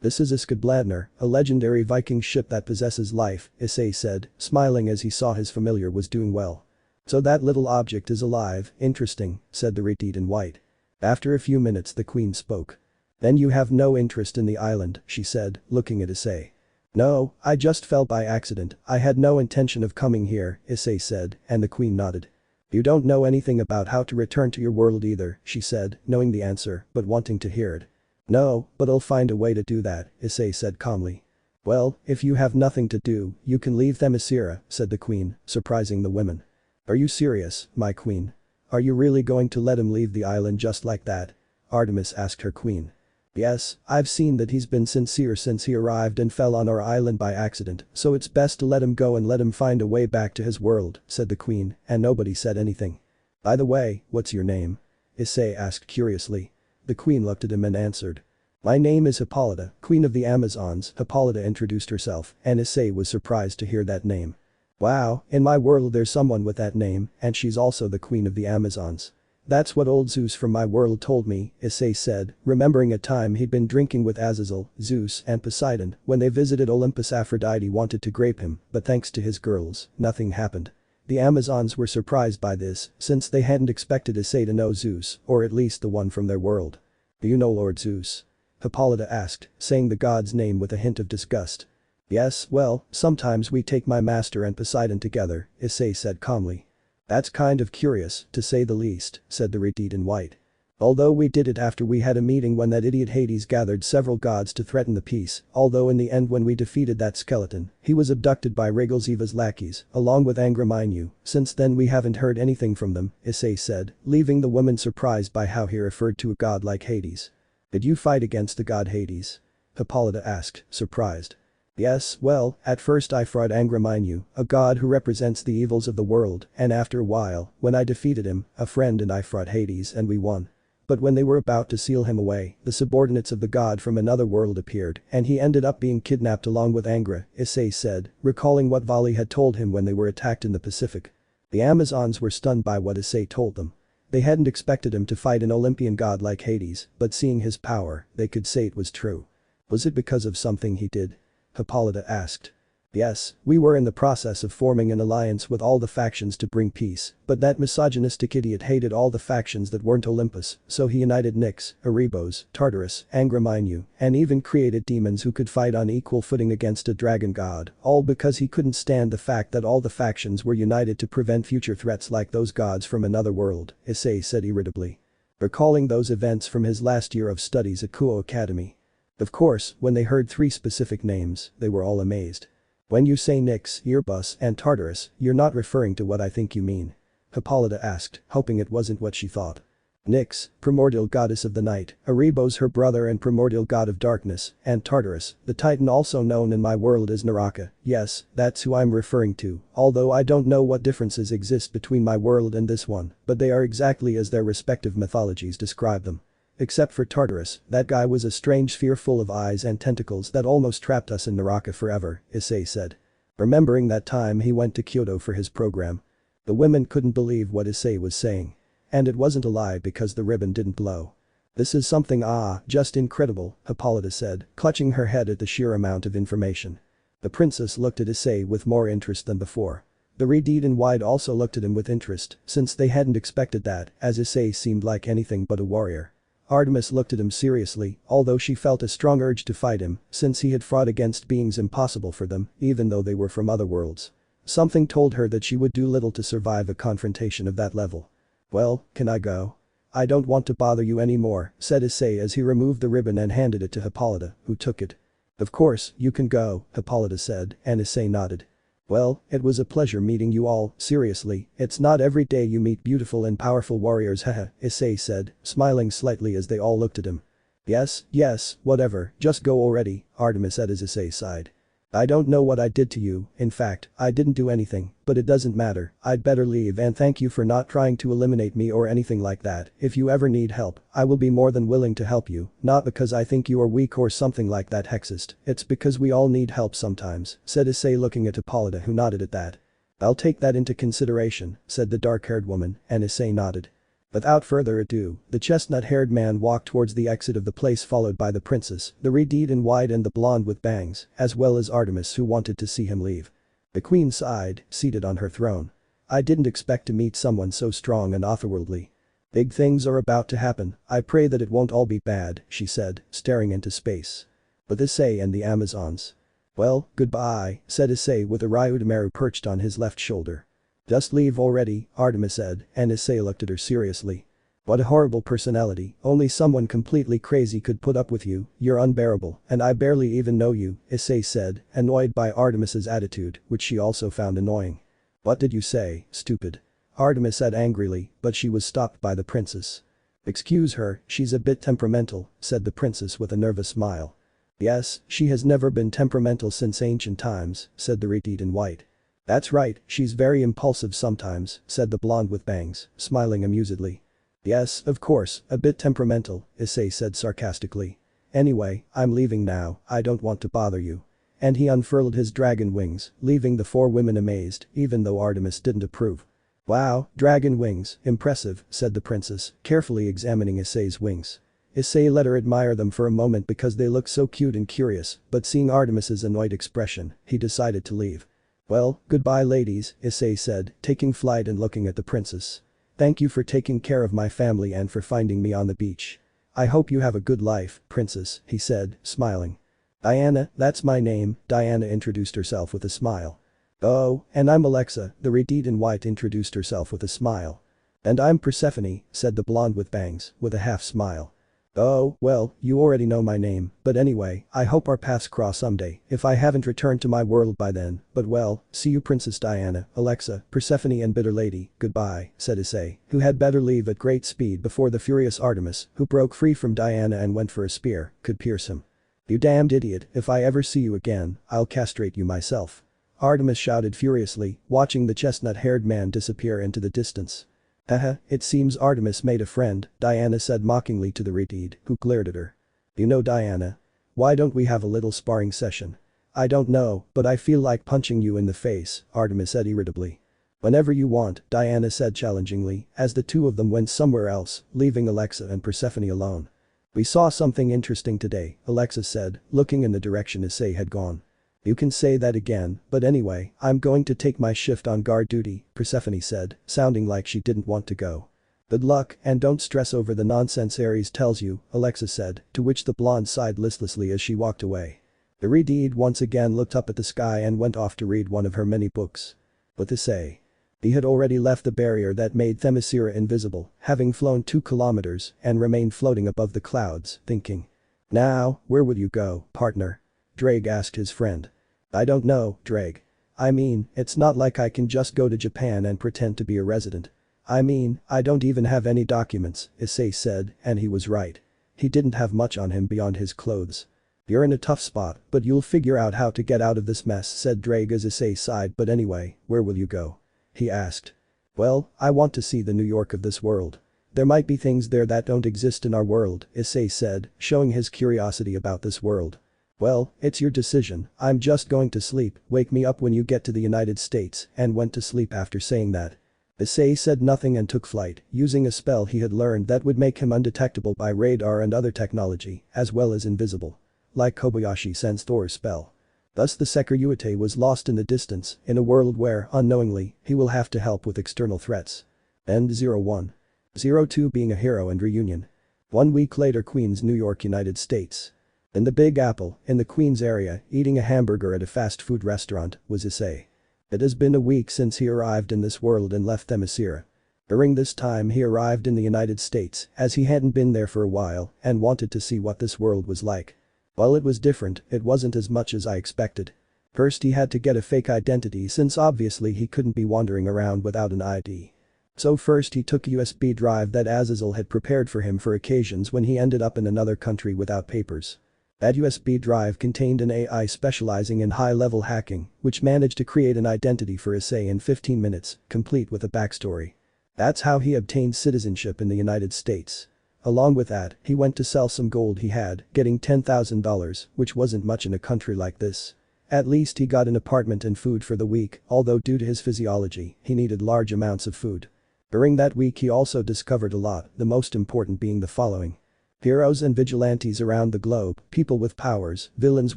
"This is a Skadbladner, a legendary Viking ship that possesses life," Issei said, smiling as he saw his familiar was doing well. "So that little object is alive, interesting," said the Redeed in white. After a few minutes the queen spoke. "Then you have no interest in the island," she said, looking at Issei. "No, I just fell by accident, I had no intention of coming here," Issei said, and the queen nodded. "You don't know anything about how to return to your world either," she said, knowing the answer, but wanting to hear it. "No, but I'll find a way to do that," Issei said calmly. "Well, if you have nothing to do, you can leave Themyscira," said the queen, surprising the women. "Are you serious, my queen? Are you really going to let him leave the island just like that?" Artemis asked her queen. "Yes, I've seen that he's been sincere since he arrived and fell on our island by accident, so it's best to let him go and let him find a way back to his world," said the queen, and nobody said anything. "By the way, what's your name?" Issei asked curiously. The queen looked at him and answered. "My name is Hippolyta, Queen of the Amazons," Hippolyta introduced herself, and Issei was surprised to hear that name. "Wow, in my world there's someone with that name, and she's also the Queen of the Amazons. That's what old Zeus from my world told me," Issei said, remembering a time he'd been drinking with Azazel, Zeus and Poseidon when they visited Olympus. Aphrodite wanted to grape him, but thanks to his girls, nothing happened. The Amazons were surprised by this, since they hadn't expected Issei to know Zeus, or at least the one from their world. "Do you know Lord Zeus?" Hippolyta asked, saying the god's name with a hint of disgust. "Yes, well, sometimes we take my master and Poseidon together," Issei said calmly. "That's kind of curious, to say the least," said the Redeed in white. "Although we did it after we had a meeting when that idiot Hades gathered several gods to threaten the peace, although in the end when we defeated that skeleton, he was abducted by Regalziva's lackeys, along with Angraminyu. Since then we haven't heard anything from them," Issei said, leaving the women surprised by how he referred to a god like Hades. "Did you fight against the god Hades?" Hippolyta asked, surprised. "Yes, well, at first I fought Angraminyu, a god who represents the evils of the world, and after a while, when I defeated him, a friend and I fought Hades and we won. But when they were about to seal him away, the subordinates of the god from another world appeared and he ended up being kidnapped along with Angra," Issei said, recalling what Vali had told him when they were attacked in the Pacific. The Amazons were stunned by what Issei told them. They hadn't expected him to fight an Olympian god like Hades, but seeing his power, they could say it was true. "Was it because of something he did?" Hippolyta asked. "Yes, we were in the process of forming an alliance with all the factions to bring peace, but that misogynistic idiot hated all the factions that weren't Olympus, so he united Nyx, Erebos, Tartarus, Angraminyu, and even created demons who could fight on equal footing against a dragon god, all because he couldn't stand the fact that all the factions were united to prevent future threats like those gods from another world," Issei said irritably. Recalling those events from his last year of studies at Kuo Academy. Of course, when they heard 3 specific names, they were all amazed. "When you say Nyx, Erebus, and Tartarus, you're not referring to what I think you mean?" Hippolyta asked, hoping it wasn't what she thought. "Nyx, primordial goddess of the night, Erebos her brother and primordial god of darkness, and Tartarus, the titan also known in my world as Naraka, yes, that's who I'm referring to, although I don't know what differences exist between my world and this one, but they are exactly as their respective mythologies describe them. Except for Tartarus, that guy was a strange sphere full of eyes and tentacles that almost trapped us in Naraka forever," Issei said. Remembering that time he went to Kyoto for his program. The women couldn't believe what Issei was saying. And it wasn't a lie because the ribbon didn't blow. "This is something just incredible," Hippolyta said, clutching her head at the sheer amount of information. The princess looked at Issei with more interest than before. The Redeed in white also looked at him with interest, since they hadn't expected that, as Issei seemed like anything but a warrior. Artemis looked at him seriously, although she felt a strong urge to fight him, since he had fought against beings impossible for them, even though they were from other worlds. Something told her that she would do little to survive a confrontation of that level. "Well, can I go?" "I don't want to bother you anymore," said Issei as he removed the ribbon and handed it to Hippolyta, who took it. "Of course, you can go," Hippolyta said, and Issei nodded. "Well, it was a pleasure meeting you all, seriously, it's not every day you meet beautiful and powerful warriors haha," Issei said, smiling slightly as they all looked at him. Yes, whatever, just go already," Artemis said as Issei sighed. I don't know what I did to you, in fact, I didn't do anything, but it doesn't matter, I'd better leave and thank you for not trying to eliminate me or anything like that. If you ever need help, I will be more than willing to help you, not because I think you are weak or something like that Hexist, it's because we all need help sometimes, said Issei looking at Hippolyta who nodded at that. I'll take that into consideration, said the dark-haired woman, and Issei nodded. Without further ado, the chestnut-haired man walked towards the exit of the place followed by the princess, the redhead in white and the blonde with bangs, as well as Artemis who wanted to see him leave. The queen sighed, seated on her throne. I didn't expect to meet someone so strong and otherworldly. Big things are about to happen, I pray that it won't all be bad, she said, staring into space. With Issei and the Amazons. Well, goodbye, said Issei with Ryudomaru perched on his left shoulder. Just leave already, Artemis said, and Issei looked at her seriously. What a horrible personality, only someone completely crazy could put up with you, you're unbearable, and I barely even know you, Issei said, annoyed by Artemis's attitude, which she also found annoying. What did you say, stupid? Artemis said angrily, but she was stopped by the princess. Excuse her, she's a bit temperamental, said the princess with a nervous smile. Yes, she has never been temperamental since ancient times, said the redhead in white. That's right, she's very impulsive sometimes, said the blonde with bangs, smiling amusedly. Yes, of course, a bit temperamental, Issei said sarcastically. Anyway, I'm leaving now, I don't want to bother you. And he unfurled his dragon wings, leaving the four women amazed, even though Artemis didn't approve. Wow, dragon wings, impressive, said the princess, carefully examining Issei's wings. Issei let her admire them for a moment because they looked so cute and curious, but seeing Artemis's annoyed expression, he decided to leave. Well, goodbye ladies, Issei said, taking flight and looking at the princess. Thank you for taking care of my family and for finding me on the beach. I hope you have a good life, princess, he said, smiling. Diana, that's my name, Diana introduced herself with a smile. Oh, and I'm Alexa, the redhead in white introduced herself with a smile. And I'm Persephone, said the blonde with bangs, with a half smile. Oh, well, you already know my name, but anyway, I hope our paths cross someday if I haven't returned to my world by then, but well, see you Princess Diana, Alexa, Persephone and Bitter Lady, goodbye, said Issei, who had better leave at great speed before the furious Artemis, who broke free from Diana and went for a spear, could pierce him. You damned idiot, if I ever see you again, I'll castrate you myself. Artemis shouted furiously, watching the chestnut-haired man disappear into the distance. Haha, it seems Artemis made a friend, Diana said mockingly to the redhead, who glared at her. You know Diana. Why don't we have a little sparring session? I don't know, but I feel like punching you in the face, Artemis said irritably. Whenever you want, Diana said challengingly, as the two of them went somewhere else, leaving Alexa and Persephone alone. We saw something interesting today, Alexa said, looking in the direction Issei had gone. You can say that again, but anyway, I'm going to take my shift on guard duty, Persephone said, sounding like she didn't want to go. Good luck and don't stress over the nonsense Ares tells you, Alexa said, to which the blonde sighed listlessly as she walked away. The redhead once again looked up at the sky and went off to read one of her many books. With Issei. He had already left the barrier that made Themyscira invisible, having flown 2 kilometers and remained floating above the clouds, thinking. Now, where would you go, partner? Drake asked his friend. I don't know, Drake. I mean, it's not like I can just go to Japan and pretend to be a resident. I mean, I don't even have any documents, Issei said, and he was right. He didn't have much on him beyond his clothes. You're in a tough spot, but you'll figure out how to get out of this mess, said Drake as Issei sighed. But anyway, where will you go? He asked. Well, I want to see the New York of this world. There might be things there that don't exist in our world, Issei said, showing his curiosity about this world. Well, it's your decision, I'm just going to sleep, wake me up when you get to the United States, and went to sleep after saying that. Issei said nothing and took flight, using a spell he had learned that would make him undetectable by radar and other technology, as well as invisible. Like Kobayashi-sen's Thor's spell. Thus the Sekiryuutei was lost in the distance, in a world where, unknowingly, he will have to help with external threats. End 01. 02 being a hero and reunion. 1 week later Queens, New York, United States. In the Big Apple, in the Queens area, eating a hamburger at a fast food restaurant, was Issei. It has been a week since he arrived in this world and left Themyscira. During this time he arrived in the United States, as he hadn't been there for a while, and wanted to see what this world was like. While it was different, it wasn't as much as I expected. First he had to get a fake identity since obviously he couldn't be wandering around without an ID. So first he took a USB drive that Azazel had prepared for him for occasions when he ended up in another country without papers. That USB drive contained an AI specializing in high-level hacking, which managed to create an identity for Issei in 15 minutes, complete with a backstory. That's how he obtained citizenship in the United States. Along with that, he went to sell some gold he had, getting $10,000, which wasn't much in a country like this. At least he got an apartment and food for the week, although due to his physiology, he needed large amounts of food. During that week he also discovered a lot, the most important being the following. Heroes and vigilantes around the globe, people with powers, villains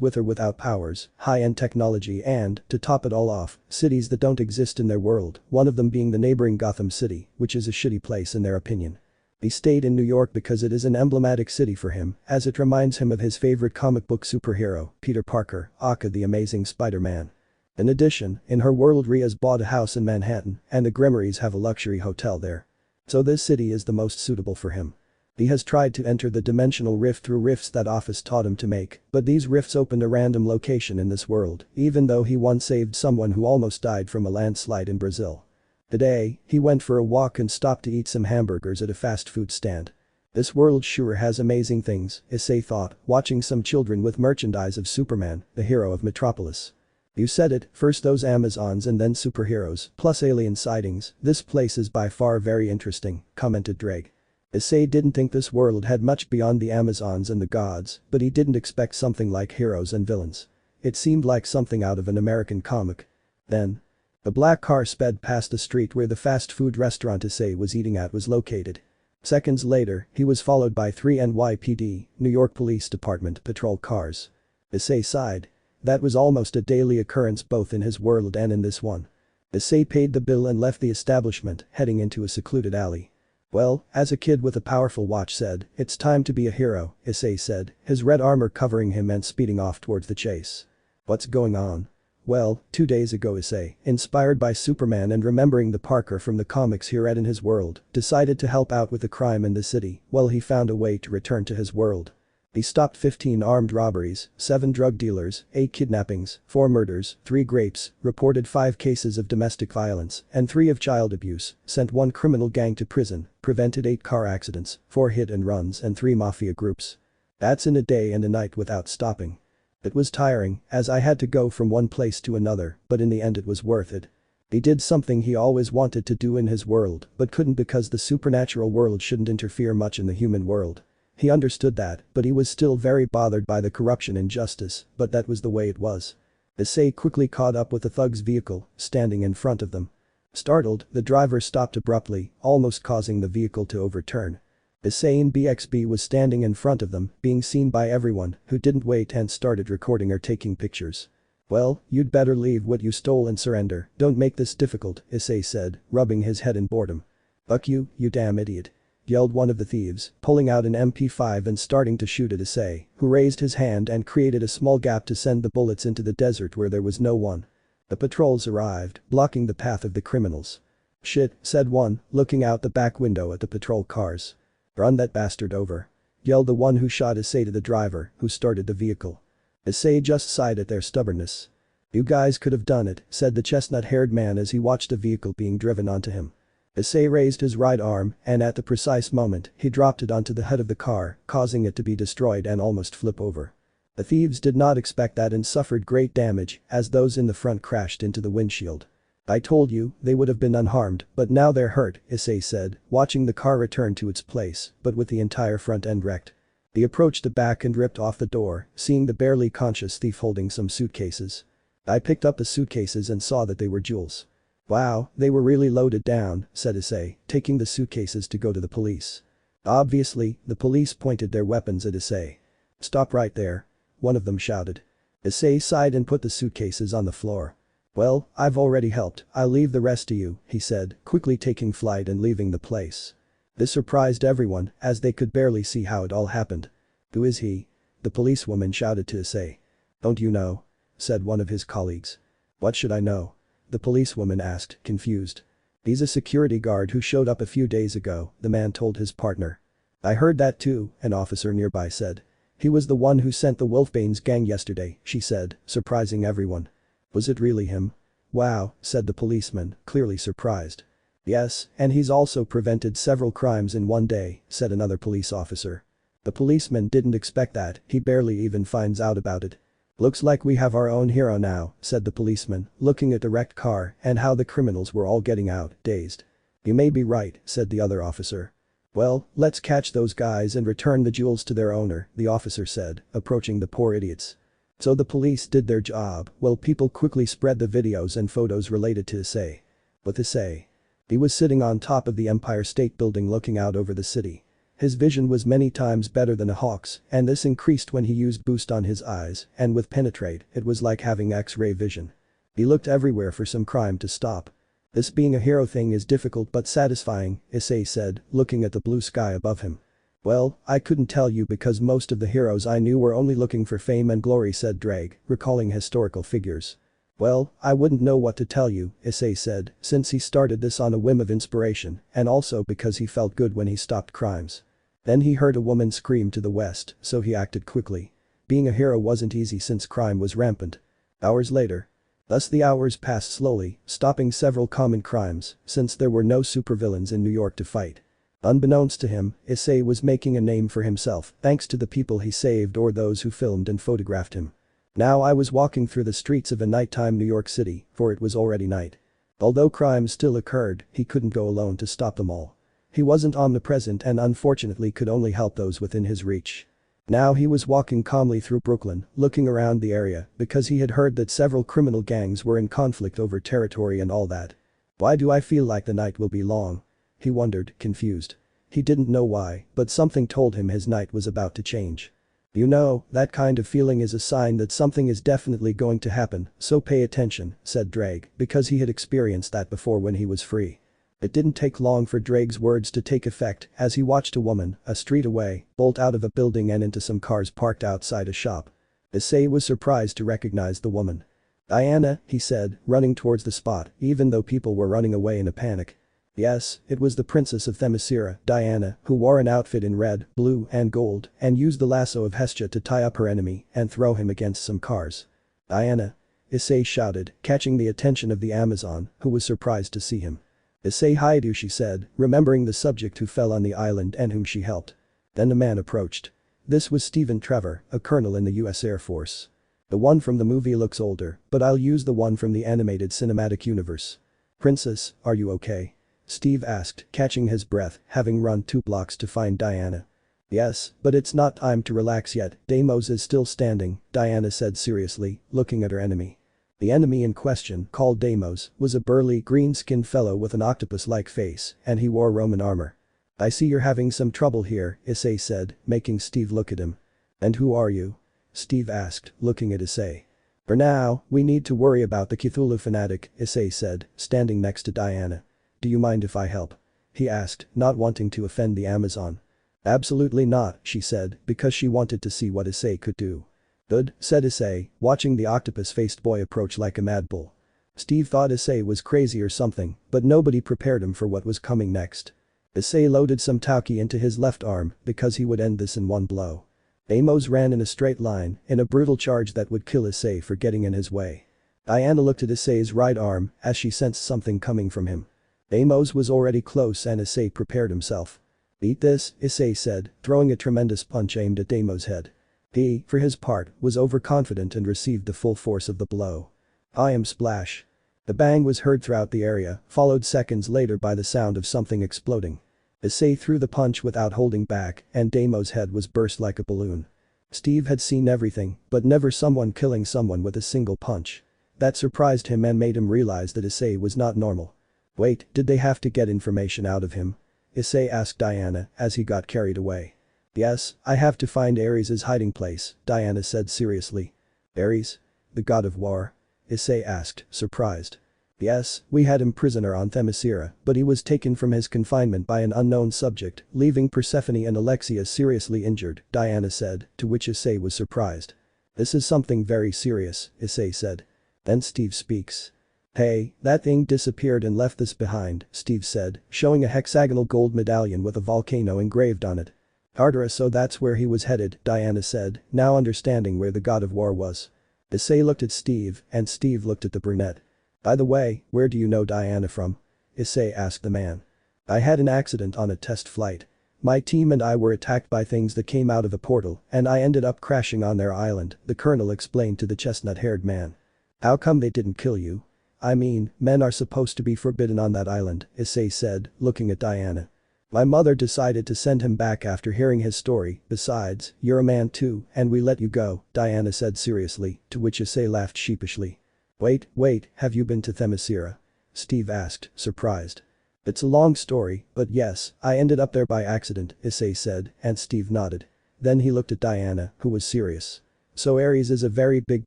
with or without powers, high-end technology and, to top it all off, cities that don't exist in their world, one of them being the neighboring Gotham City, which is a shitty place in their opinion. He stayed in New York because it is an emblematic city for him, as it reminds him of his favorite comic book superhero, Peter Parker, aka the Amazing Spider-Man. In addition, in her world Rias bought a house in Manhattan, and the Gremorys have a luxury hotel there. So this city is the most suitable for him. He has tried to enter the dimensional rift through rifts that Office taught him to make, but these rifts opened a random location in this world, even though he once saved someone who almost died from a landslide in Brazil. Today, he went for a walk and stopped to eat some hamburgers at a fast food stand. This world sure has amazing things, Issei thought, watching some children with merchandise of Superman, the hero of Metropolis. You said it, first those Amazons and then superheroes, plus alien sightings, this place is by far very interesting, commented Drake. Issei didn't think this world had much beyond the Amazons and the gods, but he didn't expect something like heroes and villains. It seemed like something out of an American comic. Then. A black car sped past the street where the fast food restaurant Issei was eating at was located. Seconds later, he was followed by 3 NYPD, New York Police Department patrol cars. Issei sighed. That was almost a daily occurrence both in his world and in this one. Issei paid the bill and left the establishment, heading into a secluded alley. Well, as a kid with a powerful watch said, it's time to be a hero, Issei said, his red armor covering him and speeding off towards the chase. What's going on? Well, 2 days ago Issei, inspired by Superman and remembering the Parker from the comics he read in his world, decided to help out with the crime in the city, well he found a way to return to his world. He stopped 15 armed robberies, 7 drug dealers, 8 kidnappings, 4 murders, 3 rapes, reported 5 cases of domestic violence, and 3 of child abuse, sent 1 criminal gang to prison, prevented 8 car accidents, 4 hit and runs and 3 mafia groups. That's in a day and a night without stopping. It was tiring, as I had to go from one place to another, but in the end it was worth it. He did something he always wanted to do in his world, but couldn't because the supernatural world shouldn't interfere much in the human world. He understood that, but he was still very bothered by the corruption and injustice, but that was the way it was. Issei quickly caught up with the thug's vehicle, standing in front of them. Startled, the driver stopped abruptly, almost causing the vehicle to overturn. Issei in BXB was standing in front of them, being seen by everyone, who didn't wait and started recording or taking pictures. Well, you'd better leave what you stole and surrender, don't make this difficult, Issei said, rubbing his head in boredom. Fuck you, you damn idiot. Yelled one of the thieves, pulling out an MP5 and starting to shoot at Issei, who raised his hand and created a small gap to send the bullets into the desert where there was no one. The patrols arrived, blocking the path of the criminals. Shit, said one, looking out the back window at the patrol cars. Run that bastard over. Yelled the one who shot Issei to the driver, who started the vehicle. Issei just sighed at their stubbornness. You guys could have done it, said the chestnut-haired man as he watched a vehicle being driven onto him. Issei raised his right arm, and at the precise moment, he dropped it onto the head of the car, causing it to be destroyed and almost flip over. The thieves did not expect that and suffered great damage, as those in the front crashed into the windshield. I told you, they would have been unharmed, but now they're hurt, Issei said, watching the car return to its place, but with the entire front end wrecked. He approached the back and ripped off the door, seeing the barely conscious thief holding some suitcases. I picked up the suitcases and saw that they were jewels. Wow, they were really loaded down, said Issei, taking the suitcases to go to the police. Obviously, the police pointed their weapons at Issei. Stop right there. One of them shouted. Issei sighed and put the suitcases on the floor. Well, I've already helped, I'll leave the rest to you, he said, quickly taking flight and leaving the place. This surprised everyone, as they could barely see how it all happened. Who is he? The policewoman shouted to Issei. Don't you know? Said one of his colleagues. What should I know? The policewoman asked, confused. He's a security guard who showed up a few days ago, the man told his partner. I heard that too, an officer nearby said. He was the one who sent the Wolfbane's gang yesterday, she said, surprising everyone. Was it really him? Wow, said the policeman, clearly surprised. Yes, and he's also prevented several crimes in one day, said another police officer. The policeman didn't expect that, he barely even finds out about it. "Looks like we have our own hero now," said the policeman, looking at the wrecked car and how the criminals were all getting out, dazed. "You may be right," said the other officer. "Well, let's catch those guys and return the jewels to their owner," the officer said, approaching the poor idiots. So the police did their job, while people quickly spread the videos and photos related to Issei. With Issei. He was sitting on top of the Empire State Building looking out over the city. His vision was many times better than a hawk's, and this increased when he used boost on his eyes, and with penetrate, it was like having X-ray vision. He looked everywhere for some crime to stop. "This being a hero thing is difficult but satisfying," Issei said, looking at the blue sky above him. "Well, I couldn't tell you because most of the heroes I knew were only looking for fame and glory," said Drake, recalling historical figures. "Well, I wouldn't know what to tell you," Issei said, since he started this on a whim of inspiration, and also because he felt good when he stopped crimes. Then he heard a woman scream to the west, so he acted quickly. Being a hero wasn't easy since crime was rampant. Hours later. Thus the hours passed slowly, stopping several common crimes, since there were no supervillains in New York to fight. Unbeknownst to him, Issei was making a name for himself thanks to the people he saved or those who filmed and photographed him. "Now I was walking through the streets of a nighttime New York City, for it was already night. Although crimes still occurred, he couldn't go alone to stop them all. He wasn't omnipresent and unfortunately could only help those within his reach. Now he was walking calmly through Brooklyn, looking around the area because he had heard that several criminal gangs were in conflict over territory and all that. Why do I feel like the night will be long? He wondered, confused. He didn't know why, but something told him his night was about to change. You know, that kind of feeling is a sign that something is definitely going to happen, so pay attention, said Drake, because he had experienced that before when he was free. It didn't take long for Drake's words to take effect as he watched a woman, a street away, bolt out of a building and into some cars parked outside a shop. Issei was surprised to recognize the woman. "Diana," he said, running towards the spot, even though people were running away in a panic. Yes, it was the princess of Themyscira, Diana, who wore an outfit in red, blue, and gold, and used the lasso of Hestia to tie up her enemy and throw him against some cars. "Diana!" Issei shouted, catching the attention of the Amazon, who was surprised to see him. "Issei Haidu," she said, remembering the subject who fell on the island and whom she helped. Then the man approached. This was Stephen Trevor, a colonel in the US Air Force. The one from the movie looks older, but I'll use the one from the animated cinematic universe. "Princess, are you okay?" Steve asked, catching his breath, having run 2 blocks to find Diana. "Yes, but it's not time to relax yet, Deimos is still standing," Diana said seriously, looking at her enemy. The enemy in question, called Deimos, was a burly, green-skinned fellow with an octopus-like face, and he wore Roman armor. "I see you're having some trouble here," Issei said, making Steve look at him. "And who are you?" Steve asked, looking at Issei. "For now, we need to worry about the Cthulhu fanatic," Issei said, standing next to Diana. "Do you mind if I help?" he asked, not wanting to offend the Amazon. "Absolutely not," she said, because she wanted to see what Issei could do. "Good," said Issei, watching the octopus-faced boy approach like a mad bull. Steve thought Issei was crazy or something, but nobody prepared him for what was coming next. Issei loaded some tauki into his left arm because he would end this in one blow. Deimos ran in a straight line, in a brutal charge that would kill Issei for getting in his way. Diana looked at Issei's right arm as she sensed something coming from him. Deimos was already close and Issei prepared himself. "Eat this," Issei said, throwing a tremendous punch aimed at Deimos' head. He, for his part, was overconfident and received the full force of the blow. "I am splash." The bang was heard throughout the area, followed seconds later by the sound of something exploding. Issei threw the punch without holding back and Deimos' head was burst like a balloon. Steve had seen everything, but never someone killing someone with a single punch. That surprised him and made him realize that Issei was not normal. "Wait, did they have to get information out of him?" Issei asked Diana as he got carried away. "Yes, I have to find Ares' hiding place," Diana said seriously. "Ares? The god of war?" Issei asked, surprised. "Yes, we had him prisoner on Themyscira, but he was taken from his confinement by an unknown subject, leaving Persephone and Alexia seriously injured," Diana said, to which Issei was surprised. "This is something very serious," Issei said. Then Steve speaks. "Hey, that thing disappeared and left this behind," Steve said, showing a hexagonal gold medallion with a volcano engraved on it. "Harder, so that's where he was headed," Diana said, now understanding where the god of war was. Issei looked at Steve and Steve looked at the brunette. "By the way, where do you know Diana from?" Issei asked the man. "I had an accident on a test flight." My team and I were attacked by things that came out of a portal and I ended up crashing on their island, the colonel explained to the chestnut-haired man. How come they didn't kill you? I mean, men are supposed to be forbidden on that island, Issei said, looking at Diana. My mother decided to send him back after hearing his story, besides, you're a man too, and we let you go, Diana said seriously, to which Issei laughed sheepishly. Wait, have you been to Themyscira? Steve asked, surprised. It's a long story, but yes, I ended up there by accident, Issei said, and Steve nodded. Then he looked at Diana, who was serious. So Ares is a very big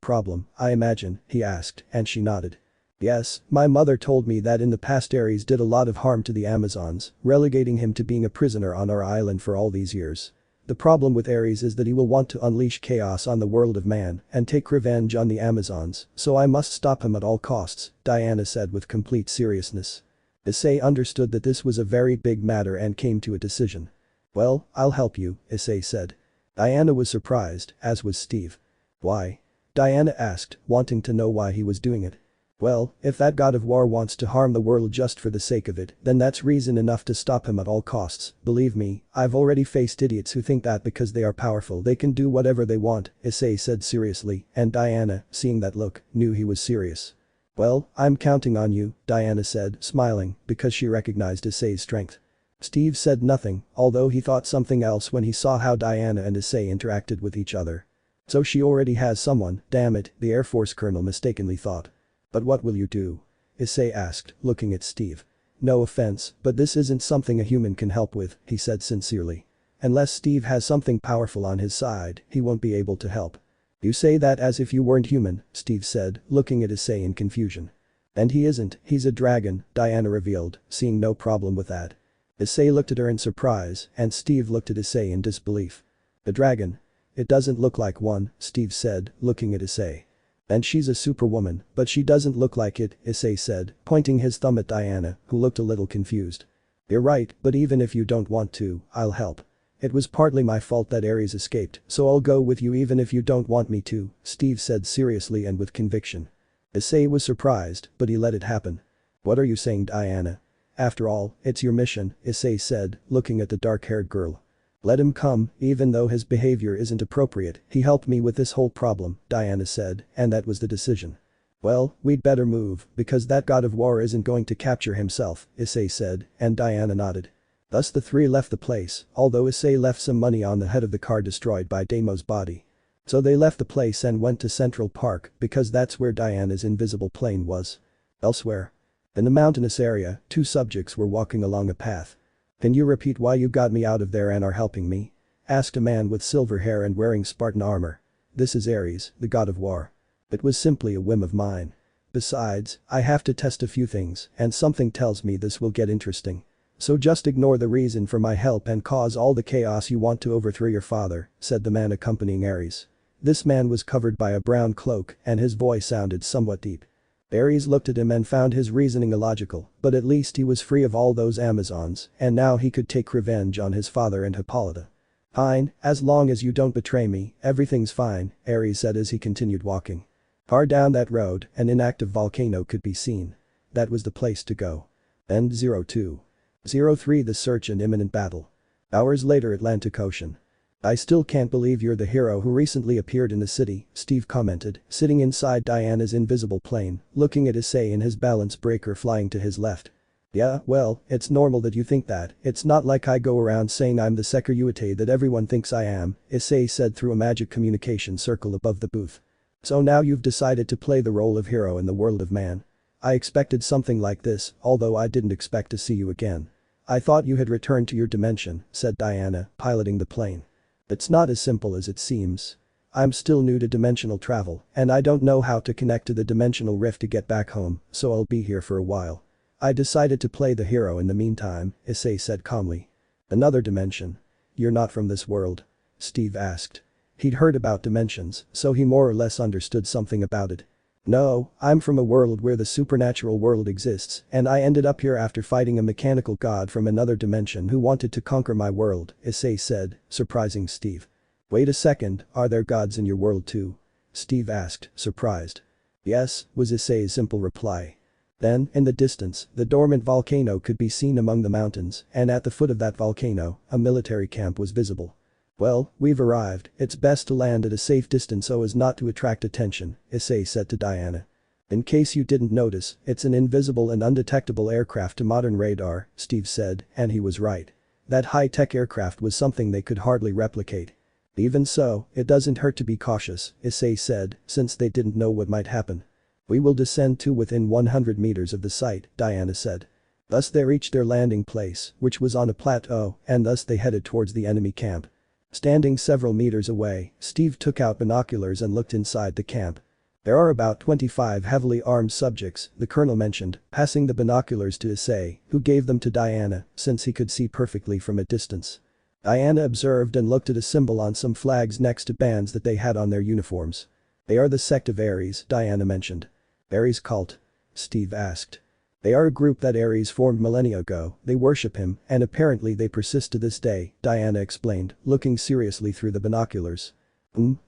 problem, I imagine, he asked, and she nodded. Yes, my mother told me that in the past Ares did a lot of harm to the Amazons, relegating him to being a prisoner on our island for all these years. The problem with Ares is that he will want to unleash chaos on the world of man and take revenge on the Amazons, so I must stop him at all costs, Diana said with complete seriousness. Issei understood that this was a very big matter and came to a decision. Well, I'll help you, Issei said. Diana was surprised, as was Steve. Why? Diana asked, wanting to know why he was doing it. Well, if that god of war wants to harm the world just for the sake of it, then that's reason enough to stop him at all costs, believe me, I've already faced idiots who think that because they are powerful they can do whatever they want, Issei said seriously, and Diana, seeing that look, knew he was serious. Well, I'm counting on you, Diana said, smiling, because she recognized Issei's strength. Steve said nothing, although he thought something else when he saw how Diana and Issei interacted with each other. So she already has someone, damn it, the Air Force colonel mistakenly thought. But what will you do? Issei asked, looking at Steve. No offense, but this isn't something a human can help with, he said sincerely. Unless Steve has something powerful on his side, he won't be able to help. You say that as if you weren't human, Steve said, looking at Issei in confusion. And he isn't, he's a dragon, Diana revealed, seeing no problem with that. Issei looked at her in surprise, and Steve looked at Issei in disbelief. A dragon? It doesn't look like one, Steve said, looking at Issei. And she's a superwoman, but she doesn't look like it, Issei said, pointing his thumb at Diana, who looked a little confused. You're right, but even if you don't want to, I'll help. It was partly my fault that Ares escaped, so I'll go with you even if you don't want me to, Steve said seriously and with conviction. Issei was surprised, but he let it happen. What are you saying, Diana? After all, it's your mission, Issei said, looking at the dark-haired girl. Let him come, even though his behavior isn't appropriate, he helped me with this whole problem, Diana said, and that was the decision. Well, we'd better move, because that god of war isn't going to capture himself, Issei said, and Diana nodded. Thus the three left the place, although Issei left some money on the head of the car destroyed by Damo's body. So they left the place and went to Central Park because that's where Diana's invisible plane was. Elsewhere. In the mountainous area, two subjects were walking along a path. Can you repeat why you got me out of there and are helping me? Asked a man with silver hair and wearing Spartan armor. This is Ares, the god of war. It was simply a whim of mine. Besides, I have to test a few things, and something tells me this will get interesting. So just ignore the reason for my help and cause all the chaos you want to overthrow your father, said the man accompanying Ares. This man was covered by a brown cloak and his voice sounded somewhat deep. Ares looked at him and found his reasoning illogical, but at least he was free of all those Amazons and now he could take revenge on his father and Hippolyta. Fine, as long as you don't betray me, everything's fine, Ares said as he continued walking. Far down that road, an inactive volcano could be seen. That was the place to go. End 02. 03 The search and imminent battle. Hours later, Atlantic Ocean. I still can't believe you're the hero who recently appeared in the city, Steve commented, sitting inside Diana's invisible plane, looking at Issei and his balance breaker flying to his left. Yeah, well, it's normal that you think that, it's not like I go around saying I'm the Sekiryuutei that everyone thinks I am, Issei said through a magic communication circle above the booth. So now you've decided to play the role of hero in the world of man. I expected something like this, although I didn't expect to see you again. I thought you had returned to your dimension, said Diana, piloting the plane. It's not as simple as it seems. I'm still new to dimensional travel, and I don't know how to connect to the dimensional rift to get back home, so I'll be here for a while. I decided to play the hero in the meantime, Issei said calmly. Another dimension? You're not from this world? Steve asked. He'd heard about dimensions, so he more or less understood something about it. No, I'm from a world where the supernatural world exists, and I ended up here after fighting a mechanical god from another dimension who wanted to conquer my world, Issei said, surprising Steve. Wait a second, are there gods in your world too? Steve asked, surprised. Yes, was Issei's simple reply. Then, in the distance, the dormant volcano could be seen among the mountains, and at the foot of that volcano, a military camp was visible. "Well, we've arrived, it's best to land at a safe distance so as not to attract attention," Issei said to Diana. "In case you didn't notice, it's an invisible and undetectable aircraft to modern radar," Steve said, and he was right. That high-tech aircraft was something they could hardly replicate. "Even so, it doesn't hurt to be cautious," Issei said, since they didn't know what might happen. "We will descend to within 100 meters of the site," Diana said. Thus they reached their landing place, which was on a plateau, and thus they headed towards the enemy camp. Standing several meters away, Steve took out binoculars and looked inside the camp. "There are about 25 heavily armed subjects," the colonel mentioned, passing the binoculars to Issei, who gave them to Diana since he could see perfectly from a distance. Diana observed and looked at a symbol on some flags next to bands that they had on their uniforms. "They are the sect of Ares," Diana mentioned. "Ares cult?" Steve asked. "They are a group that Ares formed millennia ago, they worship him, and apparently they persist to this day," Diana explained, looking seriously through the binoculars.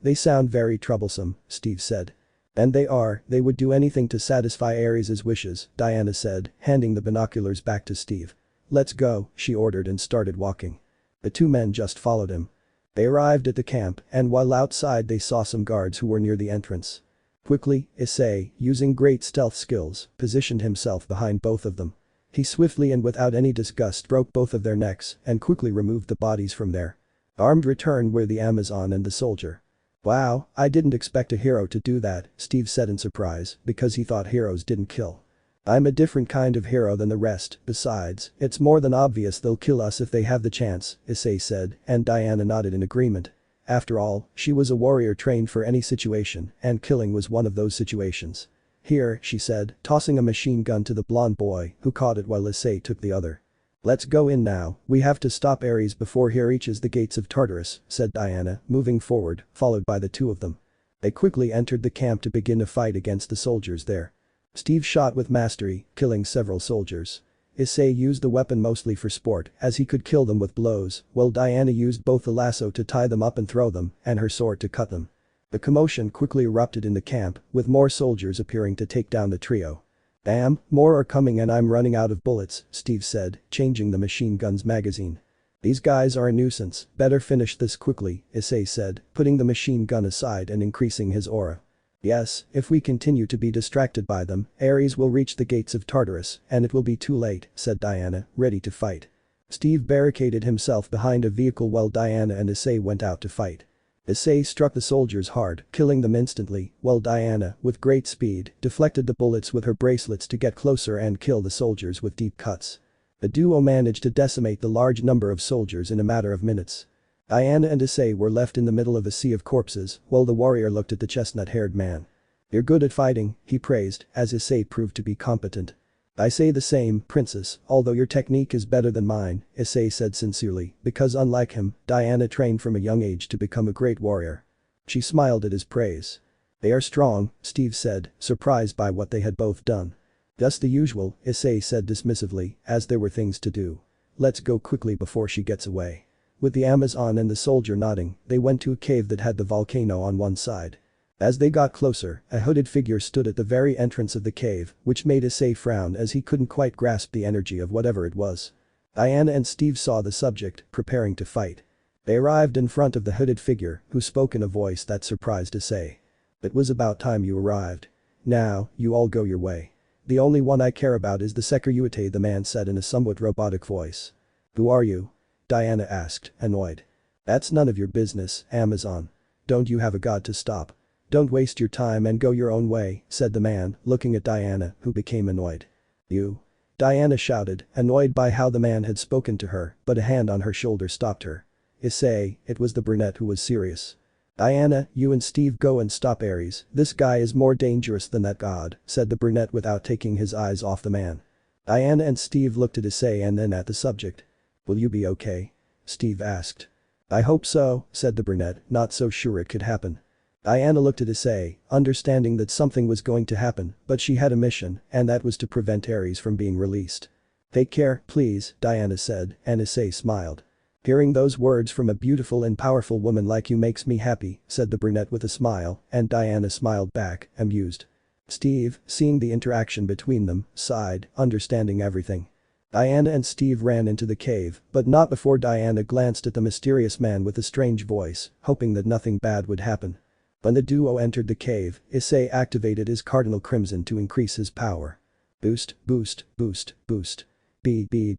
They sound very troublesome," Steve said. "And they would do anything to satisfy Ares's wishes," Diana said, handing the binoculars back to Steve. "Let's go," she ordered and started walking. The two men just followed him. They arrived at the camp, and while outside they saw some guards who were near the entrance. Quickly, Issei, using great stealth skills, positioned himself behind both of them. He swiftly and without any disgust broke both of their necks and quickly removed the bodies from there. Armed returned were the Amazon and the soldier. "Wow, I didn't expect a hero to do that," Steve said in surprise, because he thought heroes didn't kill. "I'm a different kind of hero than the rest, besides, it's more than obvious they'll kill us if they have the chance," Issei said, and Diana nodded in agreement. After all, she was a warrior trained for any situation, and killing was one of those situations. "Here," she said, tossing a machine gun to the blonde boy, who caught it while Issei took the other. "Let's go in now, we have to stop Ares before he reaches the gates of Tartarus," said Diana, moving forward, followed by the two of them. They quickly entered the camp to begin a fight against the soldiers there. Steve shot with mastery, killing several soldiers. Issei used the weapon mostly for sport, as he could kill them with blows, while Diana used both the lasso to tie them up and throw them, and her sword to cut them. The commotion quickly erupted in the camp, with more soldiers appearing to take down the trio. "Damn, more are coming and I'm running out of bullets," Steve said, changing the machine gun's magazine. "These guys are a nuisance, better finish this quickly," Issei said, putting the machine gun aside and increasing his aura. "Yes, if we continue to be distracted by them, Ares will reach the gates of Tartarus, and it will be too late," said Diana, ready to fight. Steve barricaded himself behind a vehicle while Diana and Issei went out to fight. Issei struck the soldiers hard, killing them instantly, while Diana, with great speed, deflected the bullets with her bracelets to get closer and kill the soldiers with deep cuts. The duo managed to decimate the large number of soldiers in a matter of minutes. Diana and Issei were left in the middle of a sea of corpses, while the warrior looked at the chestnut-haired man. "You're good at fighting," he praised, as Issei proved to be competent. "I say the same, princess, although your technique is better than mine," Issei said sincerely, because unlike him, Diana trained from a young age to become a great warrior. She smiled at his praise. "They are strong," Steve said, surprised by what they had both done. "Just the usual," Issei said dismissively, as there were things to do. "Let's go quickly before she gets away." With the Amazon and the soldier nodding, they went to a cave that had the volcano on one side. As they got closer, a hooded figure stood at the very entrance of the cave, which made Issei frown as he couldn't quite grasp the energy of whatever it was. Diana and Steve saw the subject, preparing to fight. They arrived in front of the hooded figure, who spoke in a voice that surprised Issei. "It was about time you arrived. Now, you all go your way. The only one I care about is the Sekiryuutei," the man said in a somewhat robotic voice. "Who are you?" Diana asked, annoyed. "That's none of your business, Amazon. Don't you have a god to stop? Don't waste your time and go your own way," said the man, looking at Diana, who became annoyed. "You?" Diana shouted, annoyed by how the man had spoken to her, but a hand on her shoulder stopped her. "Issei," it was the brunette who was serious. "Diana, you and Steve go and stop Ares, this guy is more dangerous than that god," said the brunette without taking his eyes off the man. Diana and Steve looked at Issei and then at the subject. "Will you be okay?" Steve asked. "I hope so," said the brunette, not so sure it could happen. Diana looked at Issei, understanding that something was going to happen, but she had a mission, and that was to prevent Ares from being released. "Take care, please," Diana said, and Issei smiled. "Hearing those words from a beautiful and powerful woman like you makes me happy," said the brunette with a smile, and Diana smiled back, amused. Steve, seeing the interaction between them, sighed, understanding everything. Diana and Steve ran into the cave, but not before Diana glanced at the mysterious man with the strange voice, hoping that nothing bad would happen. When the duo entered the cave, Issei activated his Cardinal Crimson to increase his power. Boost, boost, boost, boost. Issei's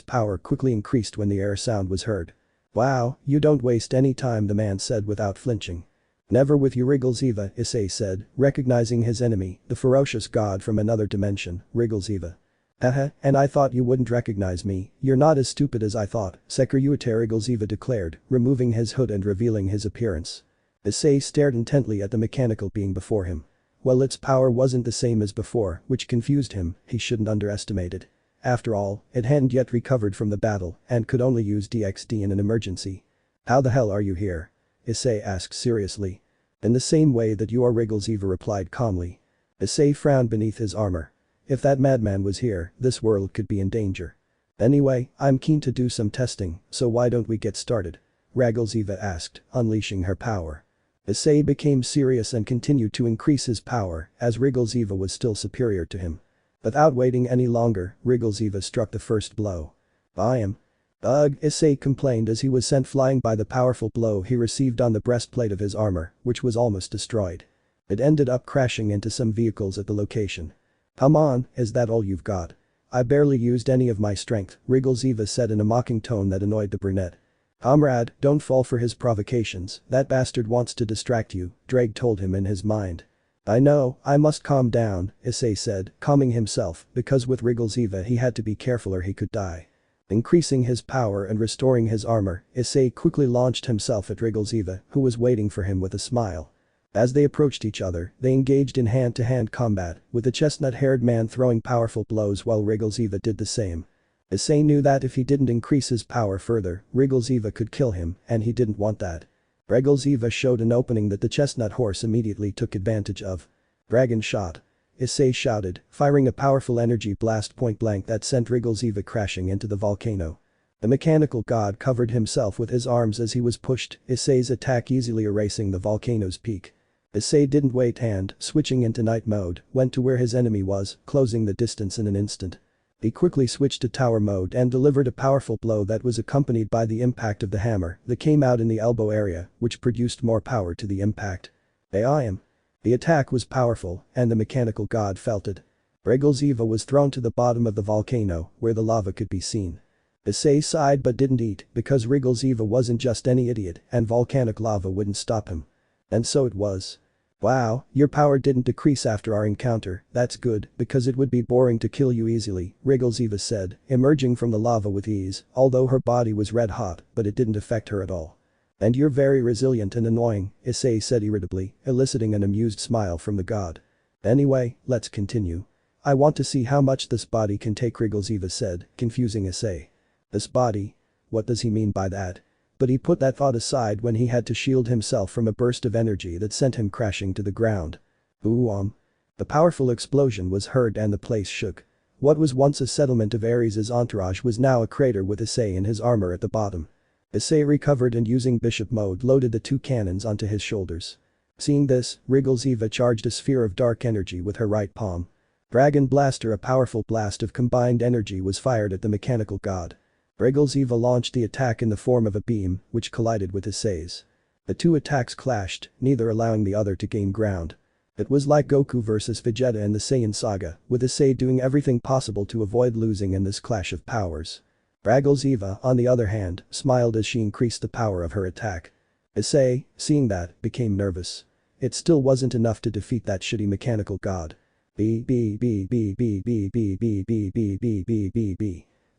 power quickly increased when the air sound was heard. Wow, you don't waste any time, the man said without flinching. Never with you, Eva, Issei said, recognizing his enemy, the ferocious god from another dimension, Eva. Haha, and I thought you wouldn't recognize me, you're not as stupid as I thought, Sekiryuutei Eva declared, removing his hood and revealing his appearance. Issei stared intently at the mechanical being before him. Well, its power wasn't the same as before, which confused him, he shouldn't underestimate it. After all, it hadn't yet recovered from the battle and could only use DXD in an emergency. How the hell are you here? Issei asked seriously. In the same way that you are, Eva replied calmly. Issei frowned beneath his armor. If that madman was here, this world could be in danger. Anyway, I'm keen to do some testing, so why don't we get started? Eva asked, unleashing her power. Issei became serious and continued to increase his power, as Eva was still superior to him. Without waiting any longer, Eva struck the first blow. I am. Ugh, Issei complained as he was sent flying by the powerful blow he received on the breastplate of his armor, which was almost destroyed. It ended up crashing into some vehicles at the location. Come on, is that all you've got? I barely used any of my strength, Eva said in a mocking tone that annoyed the brunette. Comrade, don't fall for his provocations, that bastard wants to distract you, Drake told him in his mind. I know, I must calm down, Issei said, calming himself, because with Eva he had to be careful or he could die. Increasing his power and restoring his armor, Issei quickly launched himself at Eva, who was waiting for him with a smile. As they approached each other, they engaged in hand-to-hand combat, with the chestnut-haired man throwing powerful blows while Eva did the same. Issei knew that if he didn't increase his power further, Eva could kill him, and he didn't want that. Eva showed an opening that the chestnut horse immediately took advantage of. Dragon shot. Issei shouted, firing a powerful energy blast point-blank that sent Eva crashing into the volcano. The mechanical god covered himself with his arms as he was pushed, Issei's attack easily erasing the volcano's peak. Issei didn't wait and, switching into night mode, went to where his enemy was, closing the distance in an instant. He quickly switched to tower mode and delivered a powerful blow that was accompanied by the impact of the hammer that came out in the elbow area, which produced more power to the impact. I am. The attack was powerful, and the mechanical god felt it. Eva was thrown to the bottom of the volcano, where the lava could be seen. Issei sighed but didn't eat, because Eva wasn't just any idiot, and volcanic lava wouldn't stop him. And so it was. Wow, your power didn't decrease after our encounter, that's good, because it would be boring to kill you easily, Eva said, emerging from the lava with ease, although her body was red hot, but it didn't affect her at all. And you're very resilient and annoying, Issei said irritably, eliciting an amused smile from the god. Anyway, let's continue. I want to see how much this body can take, Eva said, confusing Issei. This body? What does he mean by that? But he put that thought aside when he had to shield himself from a burst of energy that sent him crashing to the ground. Ooh. The powerful explosion was heard and the place shook. What was once a settlement of Ares' entourage was now a crater with Issei in his armor at the bottom. Issei recovered and using bishop mode loaded the two cannons onto his shoulders. Seeing this, Eva charged a sphere of dark energy with her right palm. Dragon Blaster, a powerful blast of combined energy, was fired at the mechanical god. Eva launched the attack in the form of a beam, which collided with Issei's. The two attacks clashed, neither allowing the other to gain ground. It was like Goku versus Vegeta in the Saiyan saga, with Issei doing everything possible to avoid losing in this clash of powers. Eva, on the other hand, smiled as she increased the power of her attack. Issei, seeing that, became nervous. It still wasn't enough to defeat that shitty mechanical god.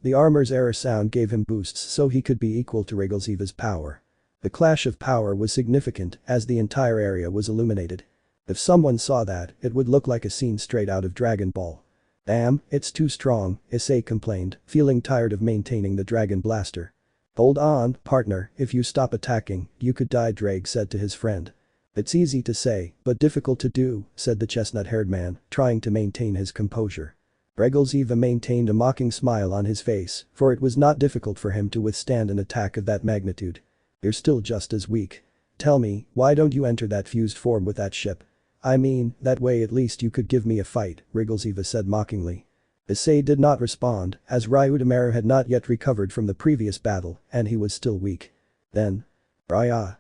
The armor's error sound gave him boosts so he could be equal to Eva's power. The clash of power was significant as the entire area was illuminated. If someone saw that, it would look like a scene straight out of Dragon Ball. Damn, it's too strong, Issei complained, feeling tired of maintaining the Dragon Blaster. Hold on, partner, if you stop attacking, you could die, Drake said to his friend. It's easy to say, but difficult to do, said the chestnut-haired man, trying to maintain his composure. Eva maintained a mocking smile on his face, for it was not difficult for him to withstand an attack of that magnitude. You're still just as weak. Tell me, why don't you enter that fused form with that ship? I mean, that way at least you could give me a fight, Roxas said mockingly. Issei did not respond, as Ryudomaru had not yet recovered from the previous battle, and he was still weak. Then. Raya.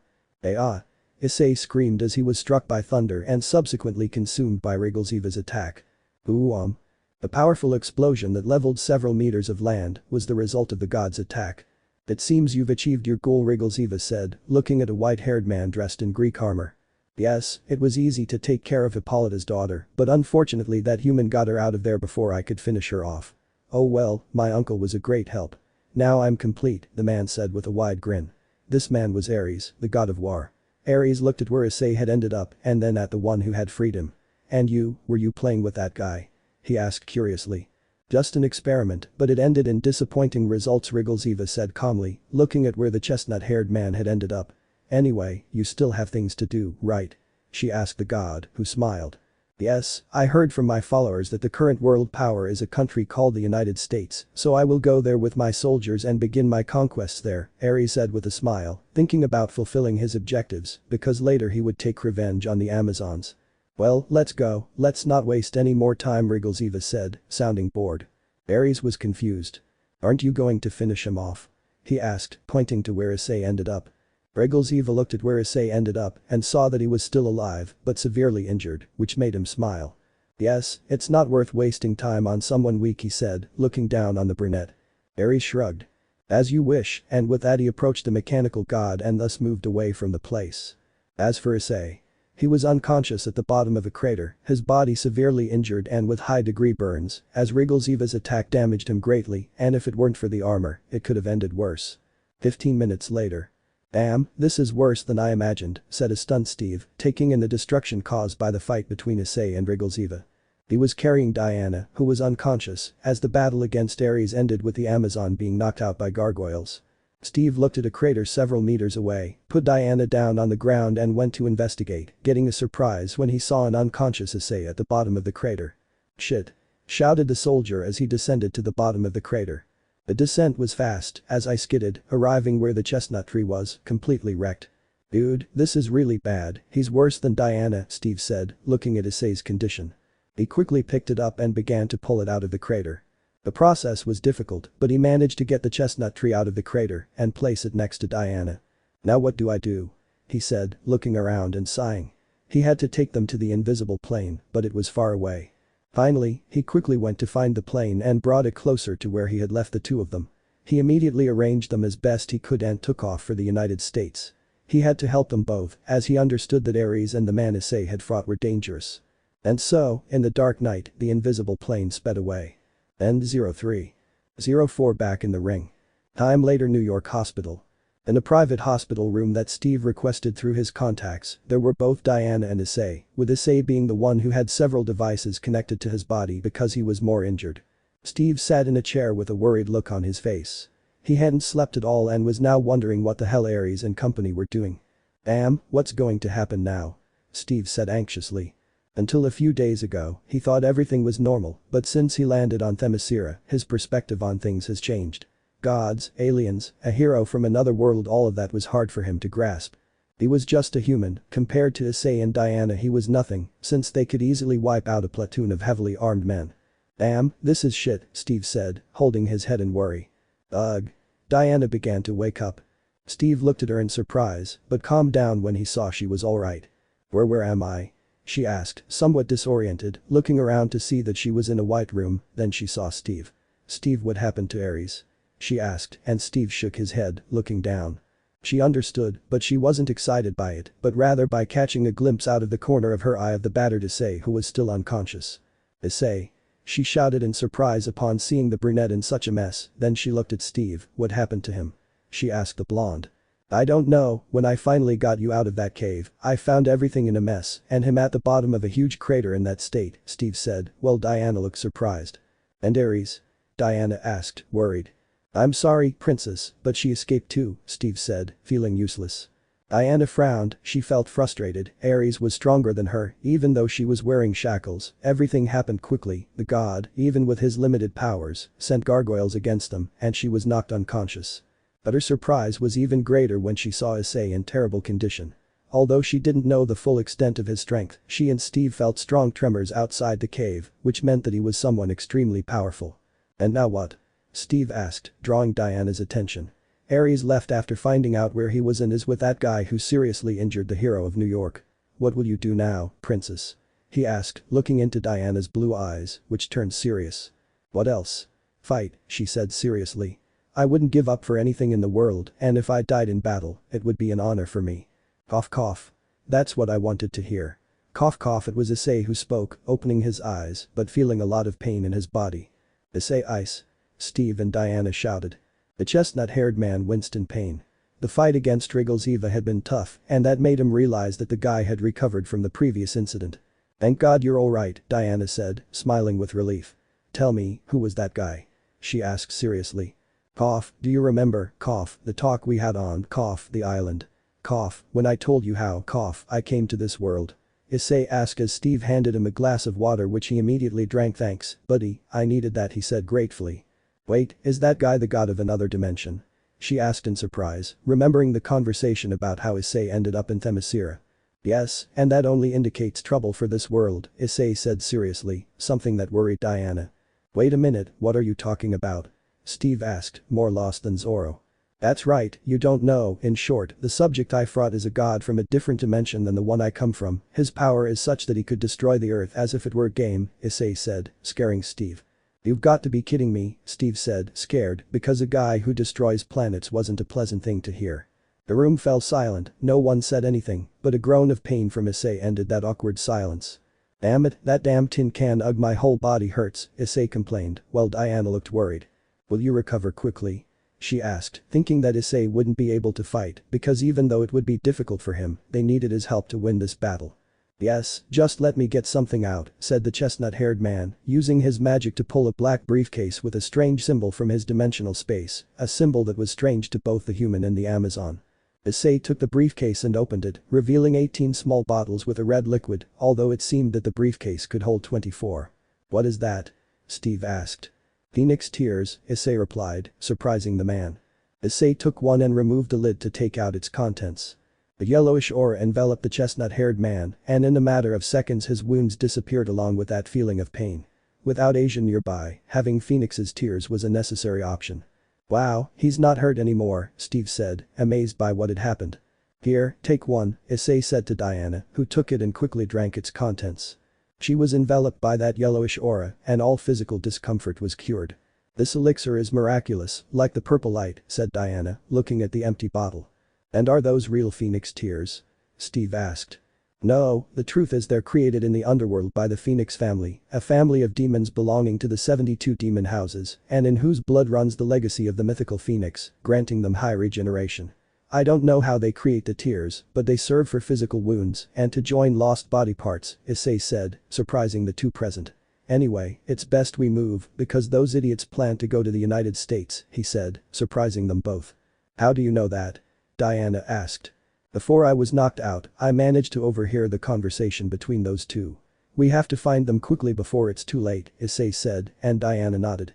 Issei screamed as he was struck by thunder and subsequently consumed by Roxas' attack. Boom. A powerful explosion that leveled several meters of land was the result of the god's attack. It seems you've achieved your goal, Roxas said, looking at a white-haired man dressed in Greek armor. Yes, it was easy to take care of Hippolyta's daughter, but unfortunately that human got her out of there before I could finish her off. Oh well, my uncle was a great help. Now I'm complete, the man said with a wide grin. This man was Ares, the god of war. Ares looked at where Issei had ended up and then at the one who had freed him. And you, were you playing with that guy? He asked curiously. Just an experiment, but it ended in disappointing results, Roxas said calmly, looking at where the chestnut-haired man had ended up. Anyway, you still have things to do, right? She asked the god, who smiled. Yes, I heard from my followers that the current world power is a country called the United States, so I will go there with my soldiers and begin my conquests there, Ares said with a smile, thinking about fulfilling his objectives, because later he would take revenge on the Amazons. Well, let's go, let's not waste any more time, Roxas said, sounding bored. Ares was confused. Aren't you going to finish him off? He asked, pointing to where Issei ended up. Roxas looked at where Issei ended up and saw that he was still alive but severely injured, which made him smile. Yes, it's not worth wasting time on someone weak, he said, looking down on the brunette. Ares shrugged. As you wish, and with that he approached the mechanical god and thus moved away from the place. As for Issei. He was unconscious at the bottom of a crater, his body severely injured and with high-degree burns, as Roxas' attack damaged him greatly and if it weren't for the armor, it could have ended worse. 15 minutes later. Damn, this is worse than I imagined, said a stunned Steve, taking in the destruction caused by the fight between Issei and Roxas. He was carrying Diana, who was unconscious, as the battle against Ares ended with the Amazon being knocked out by gargoyles. Steve looked at a crater several meters away, put Diana down on the ground and went to investigate, getting a surprise when he saw an unconscious Issei at the bottom of the crater. Shit. Shouted the soldier as he descended to the bottom of the crater. The descent was fast, as I skidded, arriving where the chestnut tree was, completely wrecked. Dude, this is really bad, he's worse than Diana, Steve said, looking at Issei's condition. He quickly picked it up and began to pull it out of the crater. The process was difficult, but he managed to get the chestnut tree out of the crater and place it next to Diana. Now what do I do? He said, looking around and sighing. He had to take them to the invisible plane, but it was far away. Finally, he quickly went to find the plane and brought it closer to where he had left the two of them. He immediately arranged them as best he could and took off for the United States. He had to help them both, as he understood that Ares and the man Issei had fought were dangerous. And so, in the dark night, the invisible plane sped away. End 0304 back in the ring. Time later, New York hospital. In a private hospital room that Steve requested through his contacts, there were both Diana and Issei, with Issei being the one who had several devices connected to his body because he was more injured. Steve sat in a chair with a worried look on his face. He hadn't slept at all and was now wondering what the hell Ares and company were doing. Damn, what's going to happen now? Steve said anxiously. Until a few days ago, he thought everything was normal, but since he landed on Themyscira, his perspective on things has changed. Gods, aliens, a hero from another world, all of that was hard for him to grasp. He was just a human, compared to Issei and Diana he was nothing, since they could easily wipe out a platoon of heavily armed men. Damn, this is shit, Steve said, holding his head in worry. Ugh. Diana began to wake up. Steve looked at her in surprise, but calmed down when he saw she was alright. Where am I? She asked, somewhat disoriented, looking around to see that she was in a white room, then she saw Steve. Steve, what happened to Ares? She asked, and Steve shook his head, looking down. She understood, but she wasn't excited by it, but rather by catching a glimpse out of the corner of her eye of the battered Issei who was still unconscious. Issei. She shouted in surprise upon seeing the brunette in such a mess, then she looked at Steve, what happened to him? She asked the blonde. I don't know, when I finally got you out of that cave, I found everything in a mess and him at the bottom of a huge crater in that state, Steve said, while Diana looked surprised. And Ares? Diana asked, worried. I'm sorry, princess, but she escaped too, Steve said, feeling useless. Diana frowned, she felt frustrated, Ares was stronger than her, even though she was wearing shackles, everything happened quickly, the god, even with his limited powers, sent gargoyles against them, and she was knocked unconscious. But her surprise was even greater when she saw Issei in terrible condition. Although she didn't know the full extent of his strength, she and Steve felt strong tremors outside the cave, which meant that he was someone extremely powerful. And now what? Steve asked, drawing Diana's attention. Ares left after finding out where he was and is with that guy who seriously injured the hero of New York. What will you do now, princess? He asked, looking into Diana's blue eyes, which turned serious. What else? Fight, she said seriously. I wouldn't give up for anything in the world, and if I died in battle, it would be an honor for me. Cough cough. That's what I wanted to hear. Cough cough. It was Issei who spoke, opening his eyes but feeling a lot of pain in his body. Issei ice. Steve and Diana shouted. The chestnut-haired man winced in pain. The fight against Wriggles Eva had been tough and that made him realize that the guy had recovered from the previous incident. Thank God you're alright, Diana said, smiling with relief. Tell me, who was that guy? She asked seriously. Cough, do you remember, cough, the talk we had on, cough, the island? Cough, when I told you how, cough, I came to this world. Issei asked as Steve handed him a glass of water which he immediately drank. Thanks, buddy, I needed that, he said gratefully. Wait, is that guy the god of another dimension? She asked in surprise, remembering the conversation about how Issei ended up in Themyscira. Yes, and that only indicates trouble for this world, Issei said seriously, something that worried Diana. Wait a minute, what are you talking about? Steve asked, more lost than Zorro. That's right, you don't know. In short, the subject I fought is a god from a different dimension than the one I come from. His power is such that he could destroy the earth as if it were a game, Issei said, scaring Steve. You've got to be kidding me, Steve said, scared, because a guy who destroys planets wasn't a pleasant thing to hear. The room fell silent, no one said anything, but a groan of pain from Issei ended that awkward silence. Damn it, that damn tin can, ugh, my whole body hurts, Issei complained, while Diana looked worried. Will you recover quickly? She asked, thinking that Issei wouldn't be able to fight because even though it would be difficult for him, they needed his help to win this battle. Yes, just let me get something out, said the chestnut-haired man, using his magic to pull a black briefcase with a strange symbol from his dimensional space, a symbol that was strange to both the human and the Amazon. Issei took the briefcase and opened it, revealing 18 small bottles with a red liquid, although it seemed that the briefcase could hold 24. What is that? Steve asked. Phoenix tears, Issei replied, surprising the man. Issei took one and removed the lid to take out its contents. A yellowish aura enveloped the chestnut-haired man, and in a matter of seconds his wounds disappeared along with that feeling of pain. Without Asia nearby, having Phoenix's tears was a necessary option. Wow, he's not hurt anymore, Steve said, amazed by what had happened. Here, take one, Issei said to Diana, who took it and quickly drank its contents. She was enveloped by that yellowish aura and all physical discomfort was cured. This elixir is miraculous, like the purple light, said Diana, looking at the empty bottle. And are those real Phoenix tears? Steve asked. No, the truth is they're created in the underworld by the Phoenix family, a family of demons belonging to the 72 demon houses and in whose blood runs the legacy of the mythical Phoenix, granting them high regeneration. I don't know how they create the tears, but they serve for physical wounds and to join lost body parts, Issei said, surprising the two present. Anyway, it's best we move because those idiots plan to go to the United States, he said, surprising them both. How do you know that? Diana asked. Before I was knocked out, I managed to overhear the conversation between those two. We have to find them quickly before it's too late, Issei said, and Diana nodded.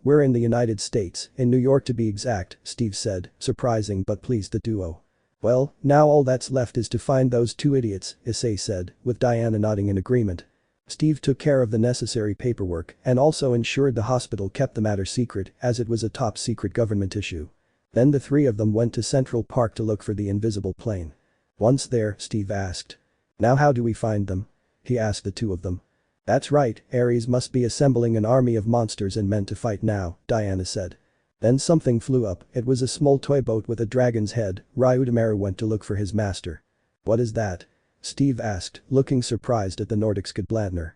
We're in the United States, in New York to be exact, Steve said, surprising but pleased the duo. Well, now all that's left is to find those two idiots, Issei said, with Diana nodding in agreement. Steve took care of the necessary paperwork and also ensured the hospital kept the matter secret as it was a top-secret government issue. Then the three of them went to Central Park to look for the invisible plane. Once there, Steve asked. Now how do we find them? He asked the two of them. That's right, Ares must be assembling an army of monsters and men to fight now, Diana said. Then something flew up, it was a small toy boat with a dragon's head. Ryudomaru went to look for his master. What is that? Steve asked, looking surprised at the Nordic Skidbladner.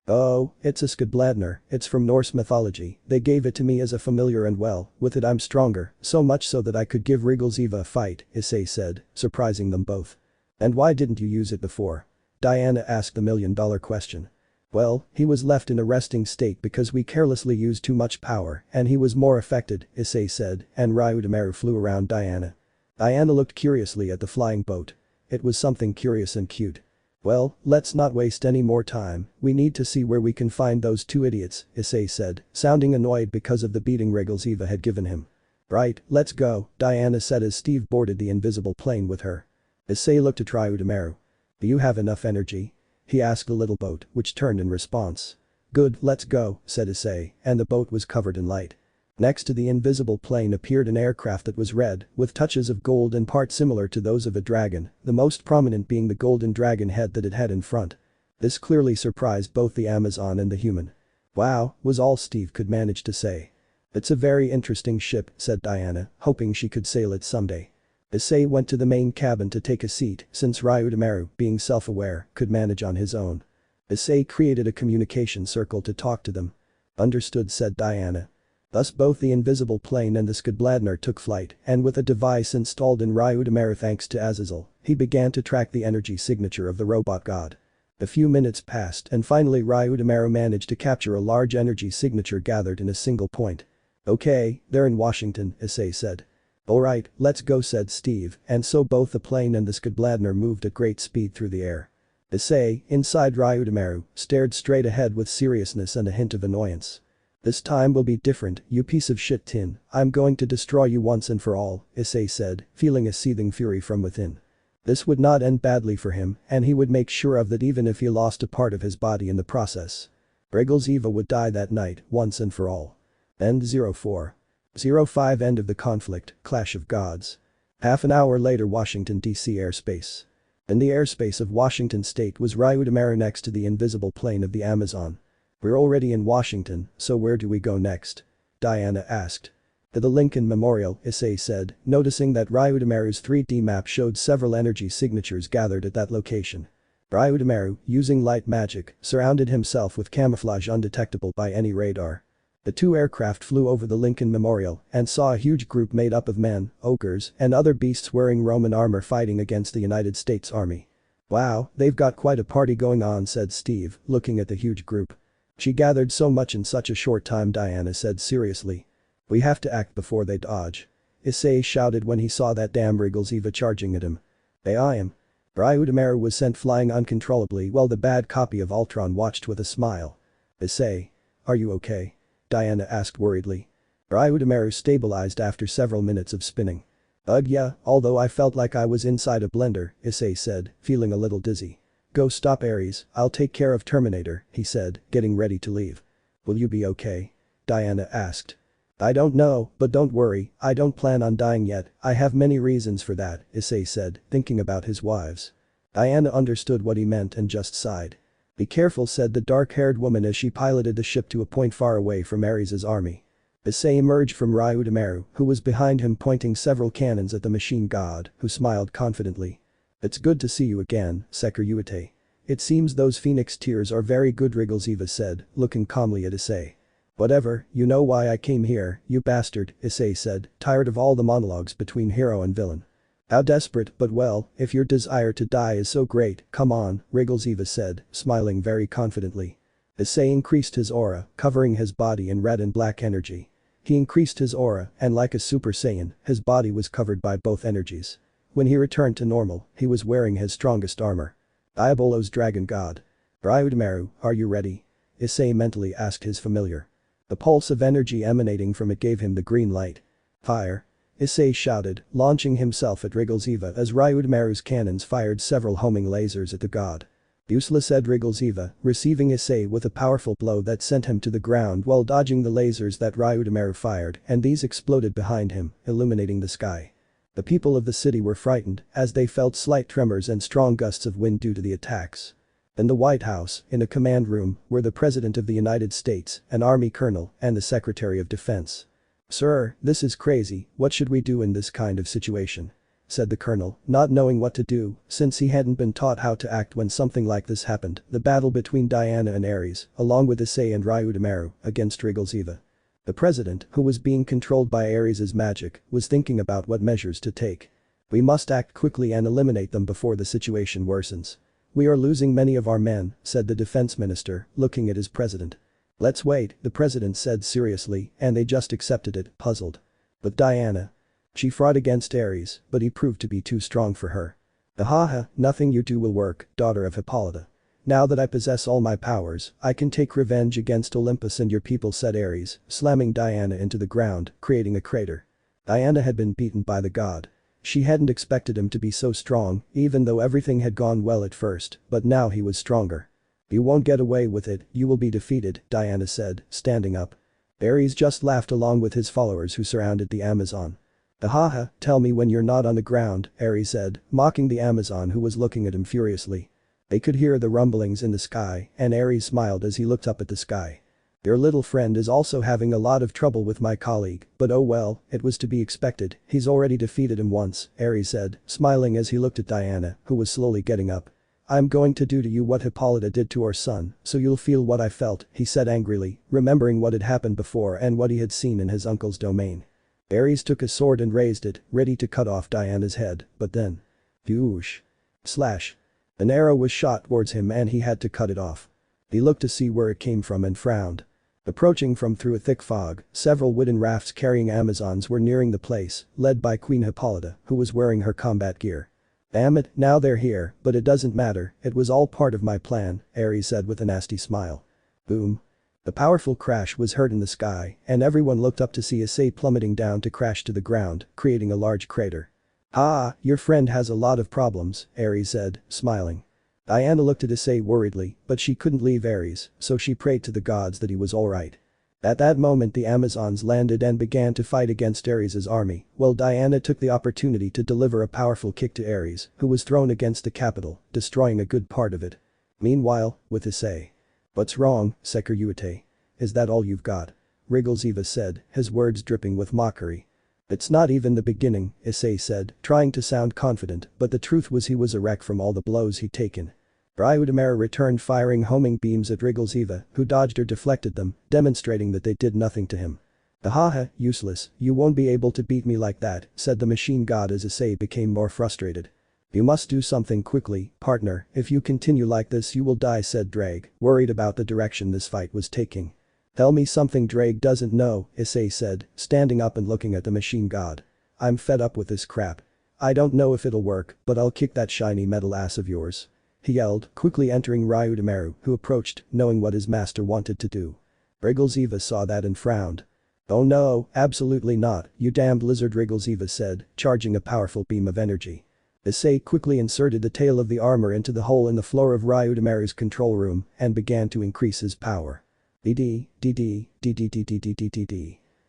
Oh, it's a Skidbladner, it's from Norse mythology, they gave it to me as a familiar and well, with it I'm stronger, so much so that I could give Wriggles Eva a fight, Issei said, surprising them both. And why didn't you use it before? Diana asked the million-dollar question. Well, he was left in a resting state because we carelessly used too much power and he was more affected, Issei said, and Ryudomaru flew around Diana. Diana looked curiously at the flying boat. It was something curious and cute. Well, let's not waste any more time, we need to see where we can find those two idiots, Issei said, sounding annoyed because of the beating Wriggles Eva had given him. Right, let's go, Diana said as Steve boarded the invisible plane with her. Issei looked at Ryudameru. "Do you have enough energy?" he asked the little boat, which turned in response. "Good, let's go," said Issei, and the boat was covered in light. Next to the invisible plane appeared an aircraft that was red, with touches of gold and parts similar to those of a dragon, the most prominent being the golden dragon head that it had in front. This clearly surprised both the Amazon and the human. "Wow," was all Steve could manage to say. "It's a very interesting ship," said Diana, hoping she could sail it someday. Issei went to the main cabin to take a seat since Ryudameru, being self-aware, could manage on his own. Issei created a communication circle to talk to them. "Understood," said Diana. Thus both the invisible plane and the Skadbladner took flight, and with a device installed in Ryudameru thanks to Azazel, he began to track the energy signature of the robot god. A few minutes passed and finally Ryudameru managed to capture a large energy signature gathered in a single point. "Okay, they're in Washington," Issei said. "Alright, let's go," said Steve, and so both the plane and the Skadbladner moved at great speed through the air. Issei, inside Ryudameru, stared straight ahead with seriousness and a hint of annoyance. "This time will be different, you piece of shit tin, I'm going to destroy you once and for all," Issei said, feeling a seething fury from within. This would not end badly for him, and he would make sure of that even if he lost a part of his body in the process. Wriggles Eva would die that night, once and for all. End 04:05 End of the conflict, Clash of Gods. Half an hour later, Washington, D.C. airspace. In the airspace of Washington state was Ryudameru next to the invisible plane of the Amazon. "We're already in Washington, so where do we go next?" Diana asked. "To the Lincoln Memorial," Issei said, noticing that Ryudameru's 3D map showed several energy signatures gathered at that location. Ryudameru, using light magic, surrounded himself with camouflage undetectable by any radar. The two aircraft flew over the Lincoln Memorial and saw a huge group made up of men, ogres, and other beasts wearing Roman armor fighting against the United States Army. "Wow, they've got quite a party going on," said Steve, looking at the huge group. "She gathered so much in such a short time," Diana said seriously. "We have to act before they dodge," Issei shouted when he saw that damn Wriggles Eva charging at him. "They eye him." Ryudameru was sent flying uncontrollably while the bad copy of Ultron watched with a smile. "Issei. Are you okay?" Diana asked worriedly. Ryudameru stabilized after several minutes of spinning. "Ugh, yeah, although I felt like I was inside a blender," Issei said, feeling a little dizzy. "Go stop Ares, I'll take care of Terminator," he said, getting ready to leave. "Will you be okay?" Diana asked. "I don't know, but don't worry, I don't plan on dying yet, I have many reasons for that," Issei said, thinking about his wives. Diana understood what he meant and just sighed. "Be careful," said the dark-haired woman as she piloted the ship to a point far away from Ares' army. Issei emerged from Ryudameru, who was behind him pointing several cannons at the machine god, who smiled confidently. "It's good to see you again, Sekiryuutei. It seems those phoenix tears are very good," Wriggles Eva said, looking calmly at Issei. "Whatever, you know why I came here, you bastard," Issei said, tired of all the monologues between hero and villain. "How desperate, but well, if your desire to die is so great, come on," Wriggles Eva said, smiling very confidently. Issei increased his aura, covering his body in red and black energy. He increased his aura, and like a Super Saiyan, his body was covered by both energies. When he returned to normal, he was wearing his strongest armor. Diabolos Dragon God. "Ryudameru, are you ready?" Issei mentally asked his familiar. The pulse of energy emanating from it gave him the green light. "Fire!" Issei shouted, launching himself at Wriggles Eva as Ryudameru's cannons fired several homing lasers at the god. "Useless," said Wriggles Eva, receiving Issei with a powerful blow that sent him to the ground while dodging the lasers that Ryudameru fired, and these exploded behind him, illuminating the sky. The people of the city were frightened as they felt slight tremors and strong gusts of wind due to the attacks. In the White House, in a command room, were the President of the United States, an Army Colonel, and the Secretary of Defense. "Sir, this is crazy, what should we do in this kind of situation?" said the Colonel, not knowing what to do, since he hadn't been taught how to act when something like this happened. The battle between Diana and Ares, along with Issei and Ryudameru, against Wriggles Eva. The President, who was being controlled by Ares' magic, was thinking about what measures to take. "We must act quickly and eliminate them before the situation worsens. We are losing many of our men," said the defense minister, looking at his president. "Let's wait," the president said seriously, and they just accepted it, puzzled. But Diana. She fought against Ares, but he proved to be too strong for her. "Ahaha, nothing you do will work, daughter of Hippolyta. Now that I possess all my powers, I can take revenge against Olympus and your people," said Ares, slamming Diana into the ground, creating a crater. Diana had been beaten by the god. She hadn't expected him to be so strong, even though everything had gone well at first, but now he was stronger. "You won't get away with it, you will be defeated," Diana said, standing up. Ares just laughed along with his followers who surrounded the Amazon. "Ahaha, tell me when you're not on the ground," Ares said, mocking the Amazon who was looking at him furiously. They could hear the rumblings in the sky, and Ares smiled as he looked up at the sky. "Your little friend is also having a lot of trouble with my colleague, but oh well, it was to be expected, he's already defeated him once," Ares said, smiling as he looked at Diana, who was slowly getting up. "I'm going to do to you what Hippolyta did to our son, so you'll feel what I felt," he said angrily, remembering what had happened before and what he had seen in his uncle's domain. Ares took his sword and raised it, ready to cut off Diana's head, but then. Whoosh. Slash. An arrow was shot towards him and he had to cut it off. He looked to see where it came from and frowned. Approaching from through a thick fog, several wooden rafts carrying Amazons were nearing the place, led by Queen Hippolyta, who was wearing her combat gear. "Damn it, now they're here, but it doesn't matter, it was all part of my plan," Ares said with a nasty smile. Boom. A powerful crash was heard in the sky, and everyone looked up to see Issei plummeting down to crash to the ground, creating a large crater. "Ah, your friend has a lot of problems," Ares said, smiling. Diana looked at Issei worriedly, but she couldn't leave Ares, so she prayed to the gods that he was alright. At that moment the Amazons landed and began to fight against Ares' army, while Diana took the opportunity to deliver a powerful kick to Ares, who was thrown against the capital, destroying a good part of it. Meanwhile, with Issei. "What's wrong, Sekiryuutei? Is that all you've got?" Rias said, his words dripping with mockery. "It's not even the beginning," Issei said, trying to sound confident, but the truth was he was a wreck from all the blows he'd taken. Hajimete returned firing homing beams at Rias, who dodged or deflected them, demonstrating that they did nothing to him. "Ahaha, useless, you won't be able to beat me like that," said the machine god as Issei became more frustrated. "You must do something quickly, partner, if you continue like this you will die," said Drake, worried about the direction this fight was taking. "Tell me something Drake doesn't know," Issei said, standing up and looking at the machine god. "I'm fed up with this crap. I don't know if it'll work, but I'll kick that shiny metal ass of yours," he yelled, quickly entering Ryudameru, who approached, knowing what his master wanted to do. Rias saw that and frowned. "Oh no, absolutely not, you damned lizard," Rias said, charging a powerful beam of energy. Issei quickly inserted the tail of the armor into the hole in the floor of Ryudameru's control room and began to increase his power.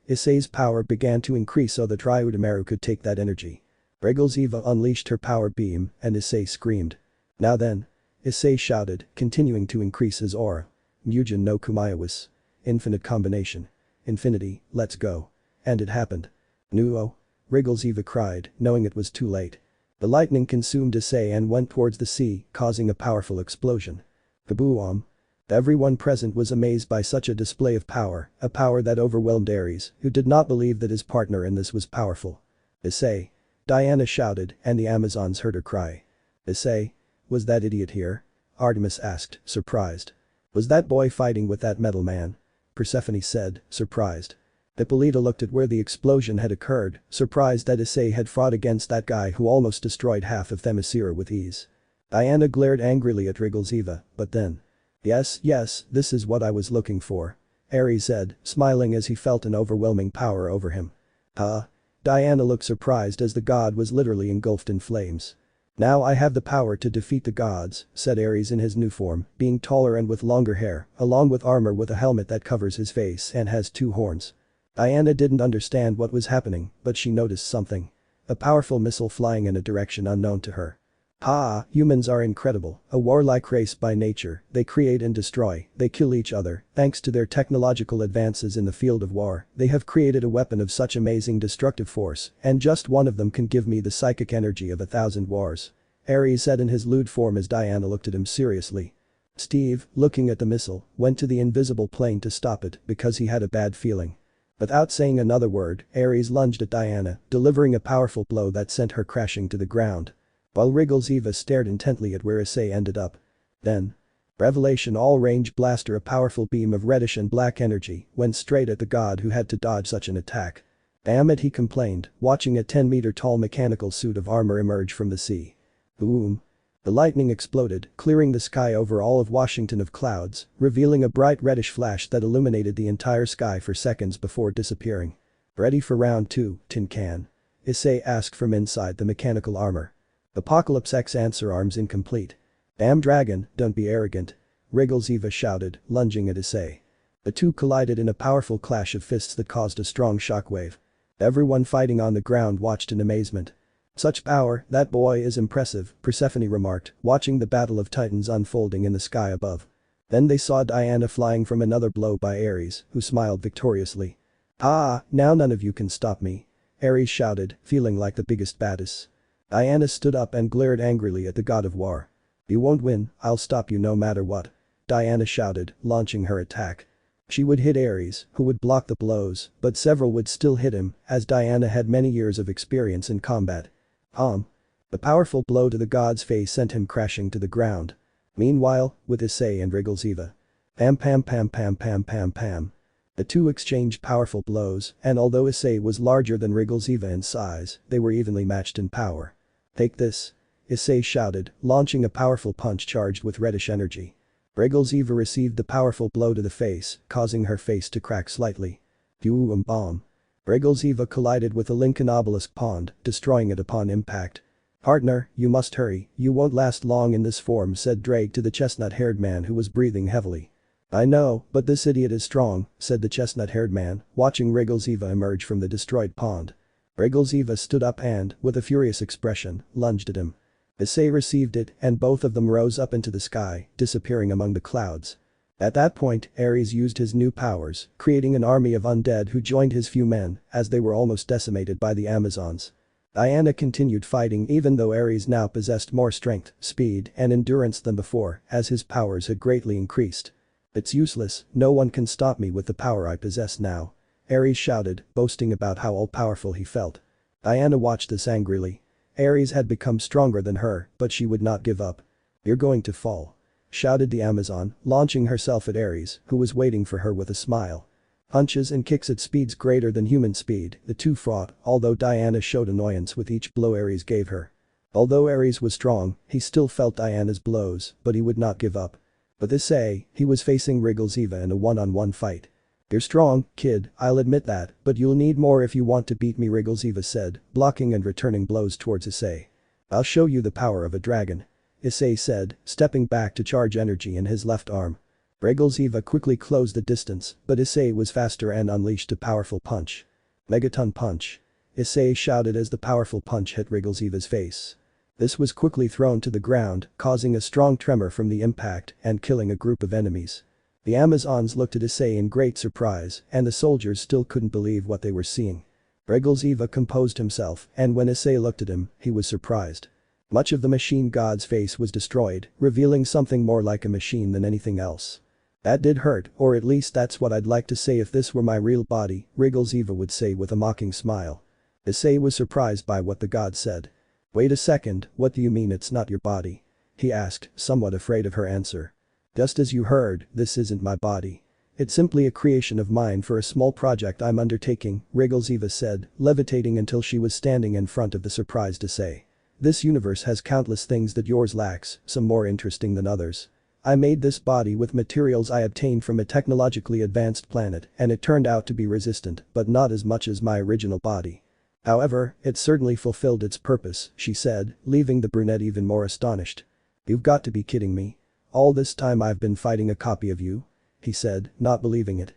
Issei's power began to increase so that Ryudameru could take that energy. Rias unleashed her power beam and Issei screamed. "Now then," Issei shouted, continuing to increase his aura. "Mugen no Kumayawas. Infinite combination. Infinity, let's go." And it happened. "Nuo." Rias cried, knowing it was too late. The lightning consumed Issei and went towards the sea, causing a powerful explosion. Kaboom. Everyone present was amazed by such a display of power, a power that overwhelmed Ares, who did not believe that his partner in this was powerful. "Issei." Diana shouted, and the Amazons heard her cry. "Issei? Was that idiot here?" Artemis asked, surprised. "Was that boy fighting with that metal man?" Persephone said, surprised. Hippolyta looked at where the explosion had occurred, surprised that Issei had fought against that guy who almost destroyed half of Themyscira with ease. Diana glared angrily at Rias, but then. Yes, this is what I was looking for," Ares said, smiling as he felt an overwhelming power over him. "Huh?" Diana looked surprised as the god was literally engulfed in flames. "Now I have the power to defeat the gods," said Ares in his new form, being taller and with longer hair, along with armor with a helmet that covers his face and has 2 horns. Diana didn't understand what was happening, but she noticed something. A powerful missile flying in a direction unknown to her. "Ha, humans are incredible, a warlike race by nature, they create and destroy, they kill each other, thanks to their technological advances in the field of war, they have created a weapon of such amazing destructive force, and just one of them can give me the psychic energy of 1,000 wars," Ares said in his lewd form as Diana looked at him seriously. Steve, looking at the missile, went to the invisible plane to stop it because he had a bad feeling. Without saying another word, Ares lunged at Diana, delivering a powerful blow that sent her crashing to the ground. While Rias stared intently at where Issei ended up. Then. Revelation all-range blaster, a powerful beam of reddish and black energy, went straight at the god who had to dodge such an attack. "Damn it," he complained, watching a 10-meter-tall mechanical suit of armor emerge from the sea. Boom. The lightning exploded, clearing the sky over all of Washington of clouds, revealing a bright reddish flash that illuminated the entire sky for seconds before disappearing. "Ready for round 2, Tin Can?" Issei asked from inside the mechanical armor. Apocalypse X answer arms incomplete. Damn dragon, don't be arrogant. Eva shouted, lunging at Issei. The two collided in a powerful clash of fists that caused a strong shockwave. Everyone fighting on the ground watched in amazement. Such power, that boy is impressive, Persephone remarked, watching the battle of titans unfolding in the sky above. Then they saw Diana flying from another blow by Ares, who smiled victoriously. Ah, now none of you can stop me. Ares shouted, feeling like the biggest badass. Diana stood up and glared angrily at the god of war. You won't win, I'll stop you no matter what. Diana shouted, launching her attack. She would hit Ares, who would block the blows, but several would still hit him, as Diana had many years of experience in combat. The powerful blow to the god's face sent him crashing to the ground. Meanwhile, with Issei and Eva. Pam pam pam pam pam pam pam. The two exchanged powerful blows, and although Issei was larger than Eva in size, they were evenly matched in power. Take this. Issei shouted, launching a powerful punch charged with reddish energy. Eva received the powerful blow to the face, causing her face to crack slightly. Bomb. Eva collided with a Lincoln obelisk pond, destroying it upon impact. Partner, you must hurry, you won't last long in this form, said Drake to the chestnut-haired man who was breathing heavily. I know, but this idiot is strong, said the chestnut-haired man, watching Eva emerge from the destroyed pond. Eva stood up and, with a furious expression, lunged at him. Issei received it and both of them rose up into the sky, disappearing among the clouds. At that point, Ares used his new powers, creating an army of undead who joined his few men, as they were almost decimated by the Amazons. Diana continued fighting even though Ares now possessed more strength, speed, and endurance than before, as his powers had greatly increased. It's useless, no one can stop me with the power I possess now. Ares shouted, boasting about how all-powerful he felt. Diana watched this angrily. Ares had become stronger than her, but she would not give up. You're going to fall. Shouted the Amazon, launching herself at Ares, who was waiting for her with a smile. Punches and kicks at speeds greater than human speed, the two fought, although Diana showed annoyance with each blow Ares gave her. Although Ares was strong, he still felt Diana's blows, but he would not give up. With Issei, he was facing Eva in a one-on-one fight. You're strong, kid, I'll admit that, but you'll need more if you want to beat me, Eva said, blocking and returning blows towards Issei. I'll show you the power of a dragon. Issei said, stepping back to charge energy in his left arm. Eva quickly closed the distance, but Issei was faster and unleashed a powerful punch. Megaton punch. Issei shouted as the powerful punch hit Eva's face. This was quickly thrown to the ground, causing a strong tremor from the impact and killing a group of enemies. The Amazons looked at Issei in great surprise, and the soldiers still couldn't believe what they were seeing. Eva composed himself, and when Issei looked at him, he was surprised. Much of the machine god's face was destroyed, revealing something more like a machine than anything else. That did hurt, or at least that's what I'd like to say if this were my real body, Eva would say with a mocking smile. Issei was surprised by what the god said. Wait a second, what do you mean it's not your body? He asked, somewhat afraid of her answer. Just as you heard, this isn't my body. It's simply a creation of mine for a small project I'm undertaking, Eva said, levitating until she was standing in front of the surprised Issei. This universe has countless things that yours lacks, some more interesting than others. I made this body with materials I obtained from a technologically advanced planet and it turned out to be resistant, but not as much as my original body. However, it certainly fulfilled its purpose, she said, leaving the brunette even more astonished. You've got to be kidding me. All this time I've been fighting a copy of you? He said, not believing it.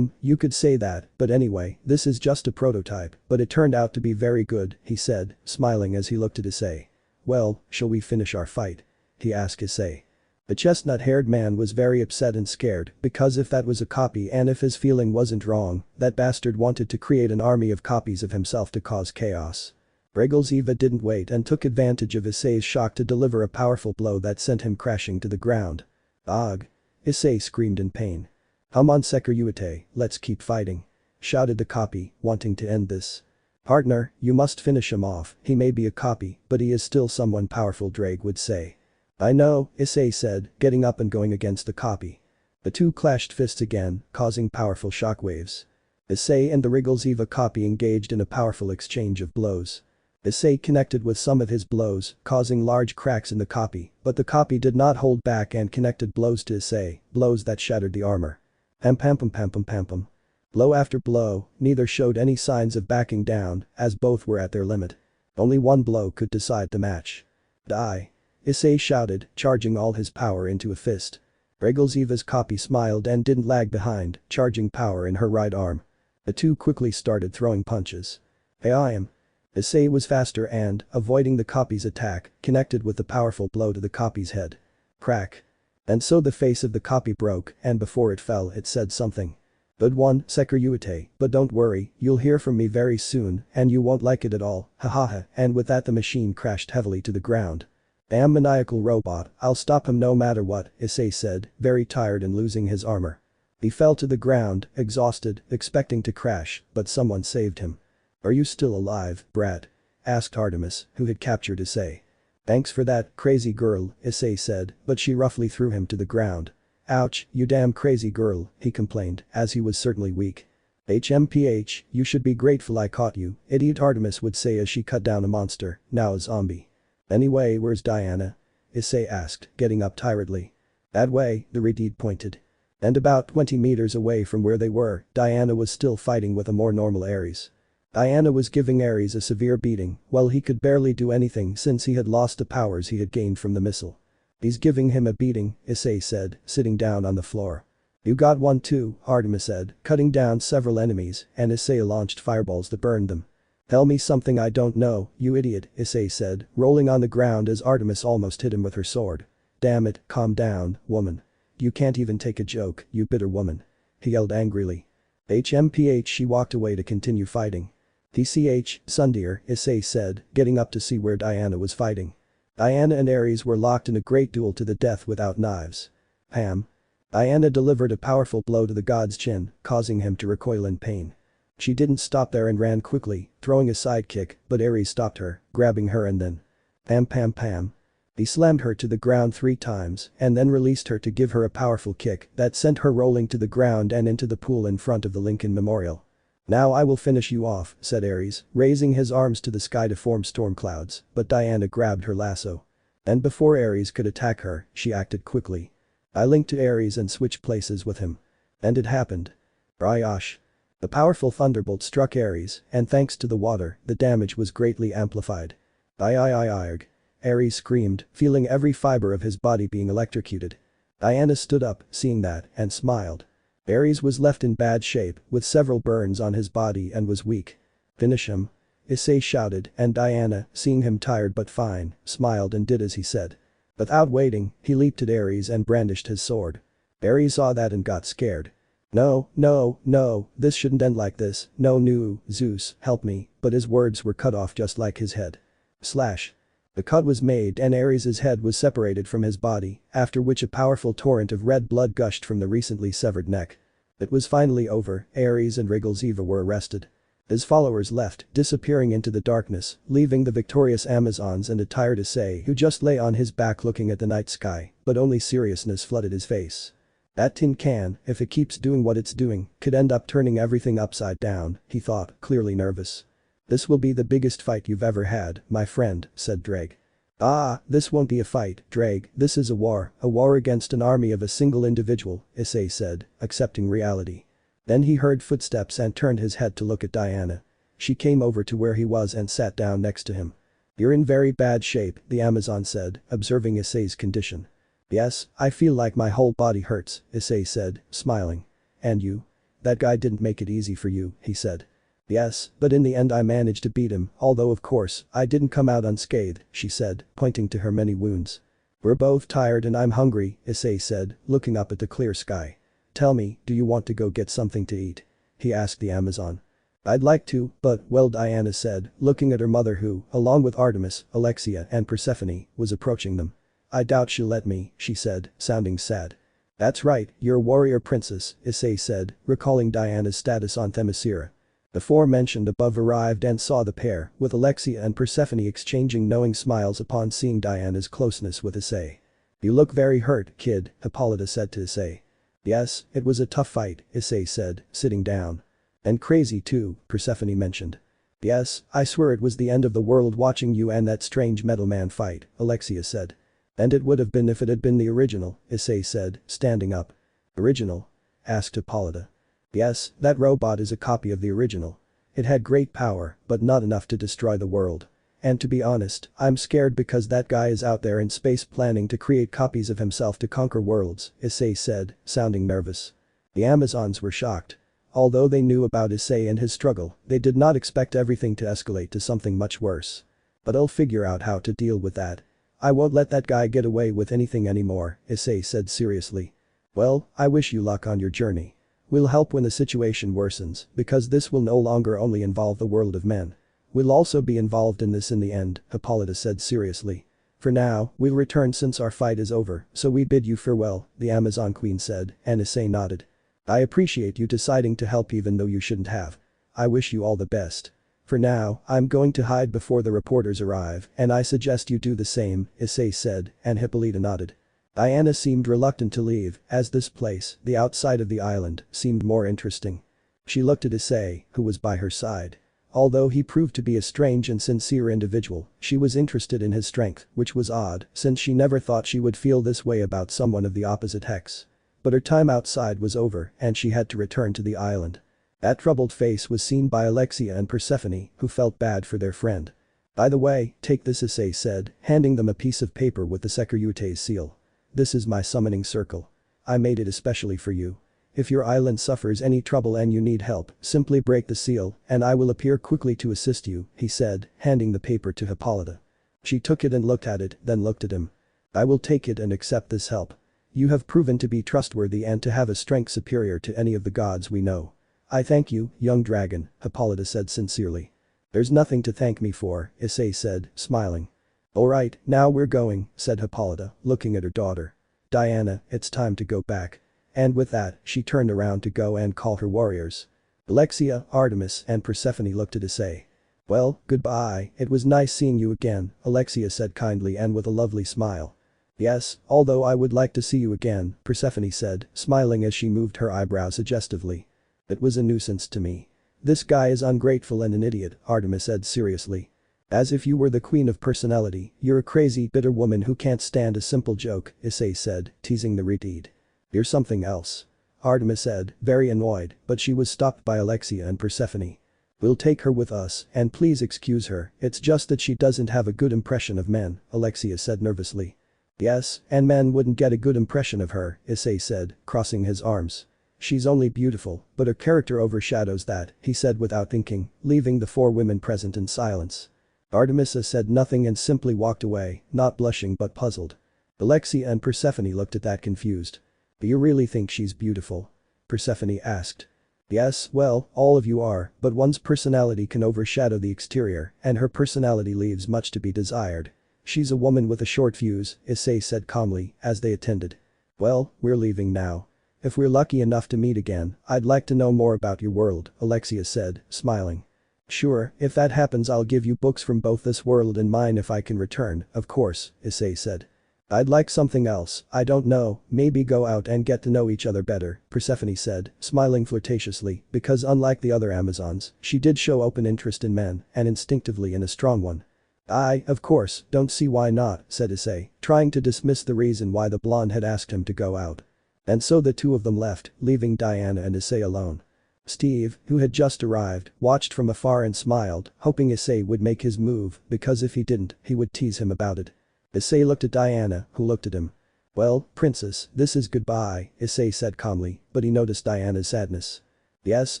You could say that, but anyway, this is just a prototype, but it turned out to be very good, he said, smiling as he looked at Issei. Well, shall we finish our fight? He asked Issei. The chestnut-haired man was very upset and scared because if that was a copy and if his feeling wasn't wrong, that bastard wanted to create an army of copies of himself to cause chaos. Eva didn't wait and took advantage of Issei's shock to deliver a powerful blow that sent him crashing to the ground. Ugh! Issei screamed in pain. Come on Sekiryuutei, let's keep fighting. Shouted the copy, wanting to end this. Partner, you must finish him off, he may be a copy, but he is still someone powerful, Drake would say. I know, Issei said, getting up and going against the copy. The two clashed fists again, causing powerful shockwaves. Issei and the Eva copy engaged in a powerful exchange of blows. Issei connected with some of his blows, causing large cracks in the copy, but the copy did not hold back and connected blows to Issei, blows that shattered the armor. Pam pam pam pam pam pam pam. Blow after blow, neither showed any signs of backing down, as both were at their limit. Only one blow could decide the match. Die. Issei shouted, charging all his power into a fist. Regalzeva's copy smiled and didn't lag behind, charging power in her right arm. The two quickly started throwing punches. I am. Issei was faster and, avoiding the copy's attack, connected with the powerful blow to the copy's head. Crack. And so the face of the copy broke, and before it fell it said something. Good one, Sekiryuutei, but don't worry, you'll hear from me very soon, and you won't like it at all, hahaha, and with that the machine crashed heavily to the ground. Damn maniacal robot, I'll stop him no matter what, Issei said, very tired and losing his armor. He fell to the ground, exhausted, expecting to crash, but someone saved him. Are you still alive, brat? Asked Artemis, who had captured Issei. Thanks for that, crazy girl, Issei said, but she roughly threw him to the ground. Ouch, you damn crazy girl, he complained, as he was certainly weak. HMPH, you should be grateful I caught you, idiot, Artemis would say as she cut down a monster, now a zombie. Anyway, where's Diana? Issei asked, getting up tiredly. That way, the Redeed pointed. And about 20 meters away from where they were, Diana was still fighting with a more normal Ares. Diana was giving Ares a severe beating, while he could barely do anything since he had lost the powers he had gained from the missile. He's giving him a beating, Issei said, sitting down on the floor. You got one too, Artemis said, cutting down several enemies, and Issei launched fireballs that burned them. Tell me something I don't know, you idiot, Issei said, rolling on the ground as Artemis almost hit him with her sword. Damn it, calm down, woman. You can't even take a joke, you bitter woman. He yelled angrily. HMPH, she walked away to continue fighting. TCH, Sundeer, Issei said, getting up to see where Diana was fighting. Diana and Ares were locked in a great duel to the death without knives. Pam. Diana delivered a powerful blow to the god's chin, causing him to recoil in pain. She didn't stop there and ran quickly, throwing a sidekick, but Ares stopped her, grabbing her and then. Pam pam pam. He slammed her to the ground 3 times and then released her to give her a powerful kick that sent her rolling to the ground and into the pool in front of the Lincoln Memorial. Now I will finish you off, said Ares, raising his arms to the sky to form storm clouds, but Diana grabbed her lasso. And before Ares could attack her, she acted quickly. I linked to Ares and switched places with him. And it happened. Rias. The powerful thunderbolt struck Ares, and thanks to the water, the damage was greatly amplified. Arg. Ares screamed, feeling every fiber of his body being electrocuted. Diana stood up, seeing that, and smiled. Ares was left in bad shape, with several burns on his body and was weak. Finish him. Issei shouted, and Diana, seeing him tired but fine, smiled and did as he said. Without waiting, he leaped at Ares and brandished his sword. Ares saw that and got scared. No, no, no, this shouldn't end like this, no, Zeus, help me, but his words were cut off just like his head. Slash. The cut was made and Ares' head was separated from his body, after which a powerful torrent of red blood gushed from the recently severed neck. It was finally over, Ares and Regalzeva were arrested. His followers left, disappearing into the darkness, leaving the victorious Amazons and a tired Issei who just lay on his back looking at the night sky, but only seriousness flooded his face. That tin can, if it keeps doing what it's doing, could end up turning everything upside down, he thought, clearly nervous. This will be the biggest fight you've ever had, my friend, said Drake. Ah, this won't be a fight, Drake, this is a war against an army of a single individual, Issei said, accepting reality. Then he heard footsteps and turned his head to look at Diana. She came over to where he was and sat down next to him. You're in very bad shape, the Amazon said, observing Issei's condition. Yes, I feel like my whole body hurts, Issei said, smiling. And you? That guy didn't make it easy for you, he said. Yes, but in the end I managed to beat him, although of course, I didn't come out unscathed, she said, pointing to her many wounds. We're both tired and I'm hungry, Issei said, looking up at the clear sky. Tell me, do you want to go get something to eat? He asked the Amazon. I'd like to, but, well, Diana said, looking at her mother who, along with Artemis, Alexia and Persephone, was approaching them. I doubt she'll let me, she said, sounding sad. That's right, you're a warrior princess, Issei said, recalling Diana's status on Themyscira. The aforementioned above arrived and saw the pair, with Alexia and Persephone exchanging knowing smiles upon seeing Diana's closeness with Issei. You look very hurt, kid, Hippolyta said to Issei. Yes, it was a tough fight, Issei said, sitting down. And crazy too, Persephone mentioned. Yes, I swear it was the end of the world watching you and that strange metal man fight, Alexia said. And it would have been if it had been the original, Issei said, standing up. Original? Asked Hippolyta. Yes, that robot is a copy of the original. It had great power, but not enough to destroy the world. And to be honest, I'm scared because that guy is out there in space planning to create copies of himself to conquer worlds, Issei said, sounding nervous. The Amazons were shocked. Although they knew about Issei and his struggle, they did not expect everything to escalate to something much worse. But I'll figure out how to deal with that. I won't let that guy get away with anything anymore, Issei said seriously. Well, I wish you luck on your journey. We'll help when the situation worsens, because this will no longer only involve the world of men. We'll also be involved in this in the end, Hippolyta said seriously. For now, we'll return since our fight is over, so we bid you farewell, the Amazon Queen said, and Issei nodded. I appreciate you deciding to help even though you shouldn't have. I wish you all the best. For now, I'm going to hide before the reporters arrive, and I suggest you do the same, Issei said, and Hippolyta nodded. Diana seemed reluctant to leave, as this place, the outside of the island, seemed more interesting. She looked at Issei, who was by her side. Although he proved to be a strange and sincere individual, she was interested in his strength, which was odd, since she never thought she would feel this way about someone of the opposite sex. But her time outside was over, and she had to return to the island. That troubled face was seen by Alexia and Persephone, who felt bad for their friend. By the way, take this, Issei said, handing them a piece of paper with the Sekiryuutei's seal. This is my summoning circle. I made it especially for you. If your island suffers any trouble and you need help, simply break the seal, and I will appear quickly to assist you, he said, handing the paper to Hippolyta. She took it and looked at it, then looked at him. I will take it and accept this help. You have proven to be trustworthy and to have a strength superior to any of the gods we know. I thank you, young dragon, Hippolyta said sincerely. There's nothing to thank me for, Issei said, smiling. Alright, now we're going, said Hippolyta, looking at her daughter. Diana, it's time to go back. And with that, she turned around to go and call her warriors. Alexia, Artemis, and Persephone looked at Issei. Well, goodbye, it was nice seeing you again, Alexia said kindly and with a lovely smile. Yes, although I would like to see you again, Persephone said, smiling as she moved her eyebrows suggestively. It was a nuisance to me. This guy is ungrateful and an idiot, Artemis said seriously. As if you were the queen of personality, you're a crazy, bitter woman who can't stand a simple joke, Issei said, teasing the retard. You're something else. Artemis said, very annoyed, but she was stopped by Alexia and Persephone. We'll take her with us, and please excuse her, it's just that she doesn't have a good impression of men, Alexia said nervously. Yes, and men wouldn't get a good impression of her, Issei said, crossing his arms. She's only beautiful, but her character overshadows that, he said without thinking, leaving the four women present in silence. Artemisa said nothing and simply walked away, not blushing but puzzled. Alexia and Persephone looked at that confused. Do you really think she's beautiful? Persephone asked. Yes, well, all of you are, but one's personality can overshadow the exterior, and her personality leaves much to be desired. She's a woman with a short fuse, Issei said calmly, as they attended. Well, we're leaving now. If we're lucky enough to meet again, I'd like to know more about your world, Alexia said, smiling. Sure, if that happens I'll give you books from both this world and mine if I can return, of course, Issei said. I'd like something else, I don't know, maybe go out and get to know each other better, Persephone said, smiling flirtatiously, because unlike the other Amazons, she did show open interest in men, and instinctively in a strong one. I, of course, don't see why not, said Issei, trying to dismiss the reason why the blonde had asked him to go out. And so the two of them left, leaving Diana and Issei alone. Steve, who had just arrived, watched from afar and smiled, hoping Issei would make his move, because if he didn't, he would tease him about it. Issei looked at Diana, who looked at him. Well, princess, this is goodbye, Issei said calmly, but he noticed Diana's sadness. Yes,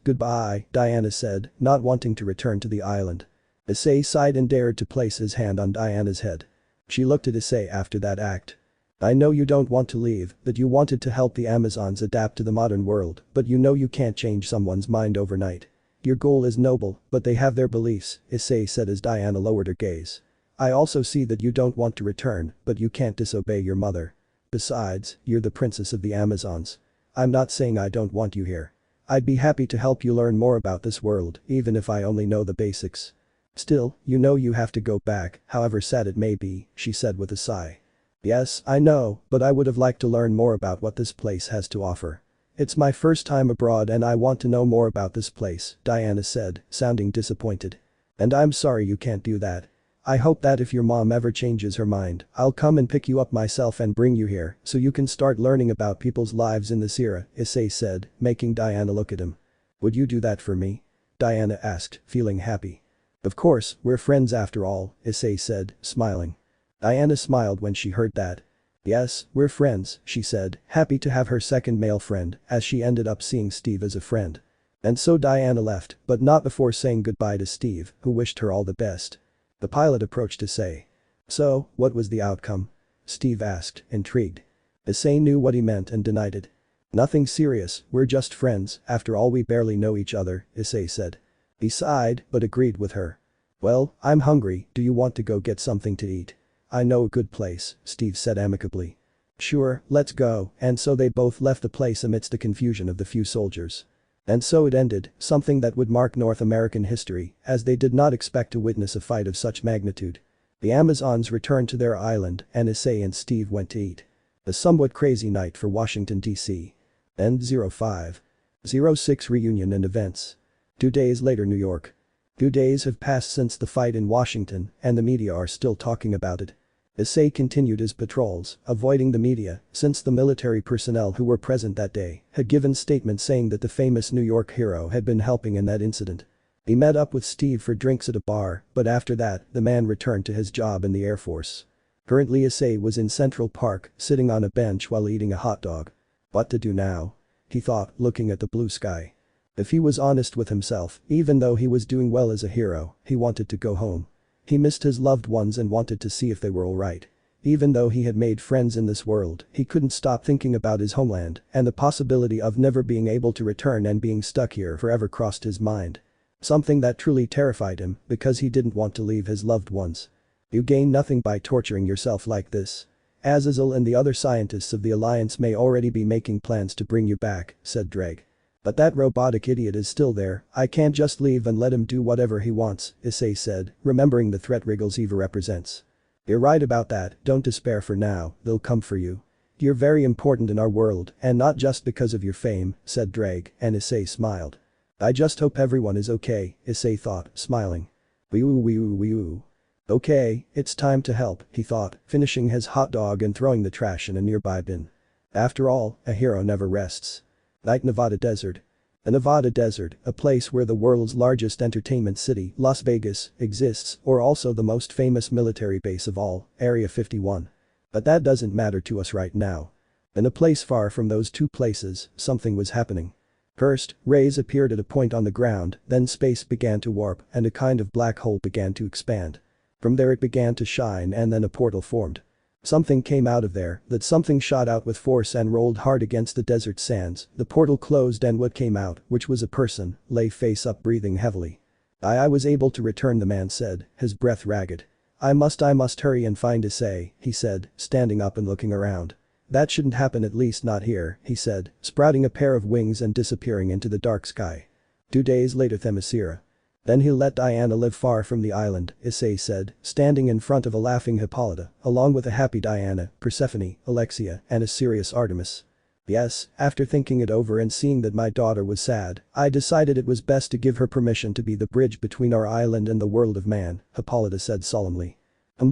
goodbye, Diana said, not wanting to return to the island. Issei sighed and dared to place his hand on Diana's head. She looked at Issei after that act. I know you don't want to leave, that you wanted to help the Amazons adapt to the modern world, but you know you can't change someone's mind overnight. Your goal is noble, but they have their beliefs, Issei said as Diana lowered her gaze. I also see that you don't want to return, but you can't disobey your mother. Besides, you're the princess of the Amazons. I'm not saying I don't want you here. I'd be happy to help you learn more about this world, even if I only know the basics. Still, you know you have to go back, however sad it may be, she said with a sigh. Yes, I know, but I would have liked to learn more about what this place has to offer. It's my first time abroad and I want to know more about this place, Diana said, sounding disappointed. And I'm sorry you can't do that. I hope that if your mom ever changes her mind, I'll come and pick you up myself and bring you here so you can start learning about people's lives in this era," Issei said, making Diana look at him. "Would you do that for me?" Diana asked, feeling happy. "Of course, we're friends after all," Issei said, smiling. Diana smiled when she heard that. "Yes, we're friends," she said, happy to have her second male friend, as she ended up seeing Steve as a friend. And so Diana left, but not before saying goodbye to Steve, who wished her all the best. The pilot approached Issei. "So, what was the outcome?" Steve asked, intrigued. Issei knew what he meant and denied it. "Nothing serious, we're just friends, after all we barely know each other," Issei said. He sighed, but agreed with her. "Well, I'm hungry, do you want to go get something to eat?" "I know a good place," Steve said amicably. "Sure, let's go," and so they both left the place amidst the confusion of the few soldiers. And so it ended, something that would mark North American history, as they did not expect to witness a fight of such magnitude. The Amazons returned to their island and Issei and Steve went to eat. A somewhat crazy night for Washington, D.C. End 05/06 Reunion and Events. 2 days later, New York. 2 days have passed since the fight in Washington and the media are still talking about it. Issei continued his patrols, avoiding the media, since the military personnel who were present that day had given statements saying that the famous New York hero had been helping in that incident. He met up with Steve for drinks at a bar, but after that, the man returned to his job in the Air Force. Currently Issei was in Central Park, sitting on a bench while eating a hot dog. What to do now? He thought, looking at the blue sky. If he was honest with himself, even though he was doing well as a hero, he wanted to go home. He missed his loved ones and wanted to see if they were alright. Even though he had made friends in this world, he couldn't stop thinking about his homeland, and the possibility of never being able to return and being stuck here forever crossed his mind. Something that truly terrified him, because he didn't want to leave his loved ones. You gain nothing by torturing yourself like this. Azazel and the other scientists of the Alliance may already be making plans to bring you back, said Dreg. But that robotic idiot is still there, I can't just leave and let him do whatever he wants, Issei said, remembering the threat Wriggles Eva represents. You're right about that, don't despair for now, they'll come for you. You're very important in our world, and not just because of your fame, said Dreg, and Issei smiled. I just hope everyone is okay, Issei thought, smiling. Wee-oo. Okay, it's time to help, he thought, finishing his hot dog and throwing the trash in a nearby bin. After all, a hero never rests. Night Nevada Desert. The Nevada Desert, a place where the world's largest entertainment city, Las Vegas, exists, or also the most famous military base of all, Area 51. But that doesn't matter to us right now. In a place far from those two places, something was happening. First, rays appeared at a point on the ground, then space began to warp and a kind of black hole began to expand. From there it began to shine and then a portal formed. Something came out of there, that something shot out with force and rolled hard against the desert sands, the portal closed and what came out, which was a person, lay face up breathing heavily. I was able to return, the man said, his breath ragged. I must hurry and find Issei, he said, standing up and looking around. That shouldn't happen, at least not here, he said, sprouting a pair of wings and disappearing into the dark sky. 2 days later, Themyscira. Then he'll let Diana live far from the island, Issei said, standing in front of a laughing Hippolyta, along with a happy Diana, Persephone, Alexia, and a serious Artemis. Yes, after thinking it over and seeing that my daughter was sad, I decided it was best to give her permission to be the bridge between our island and the world of man, Hippolyta said solemnly.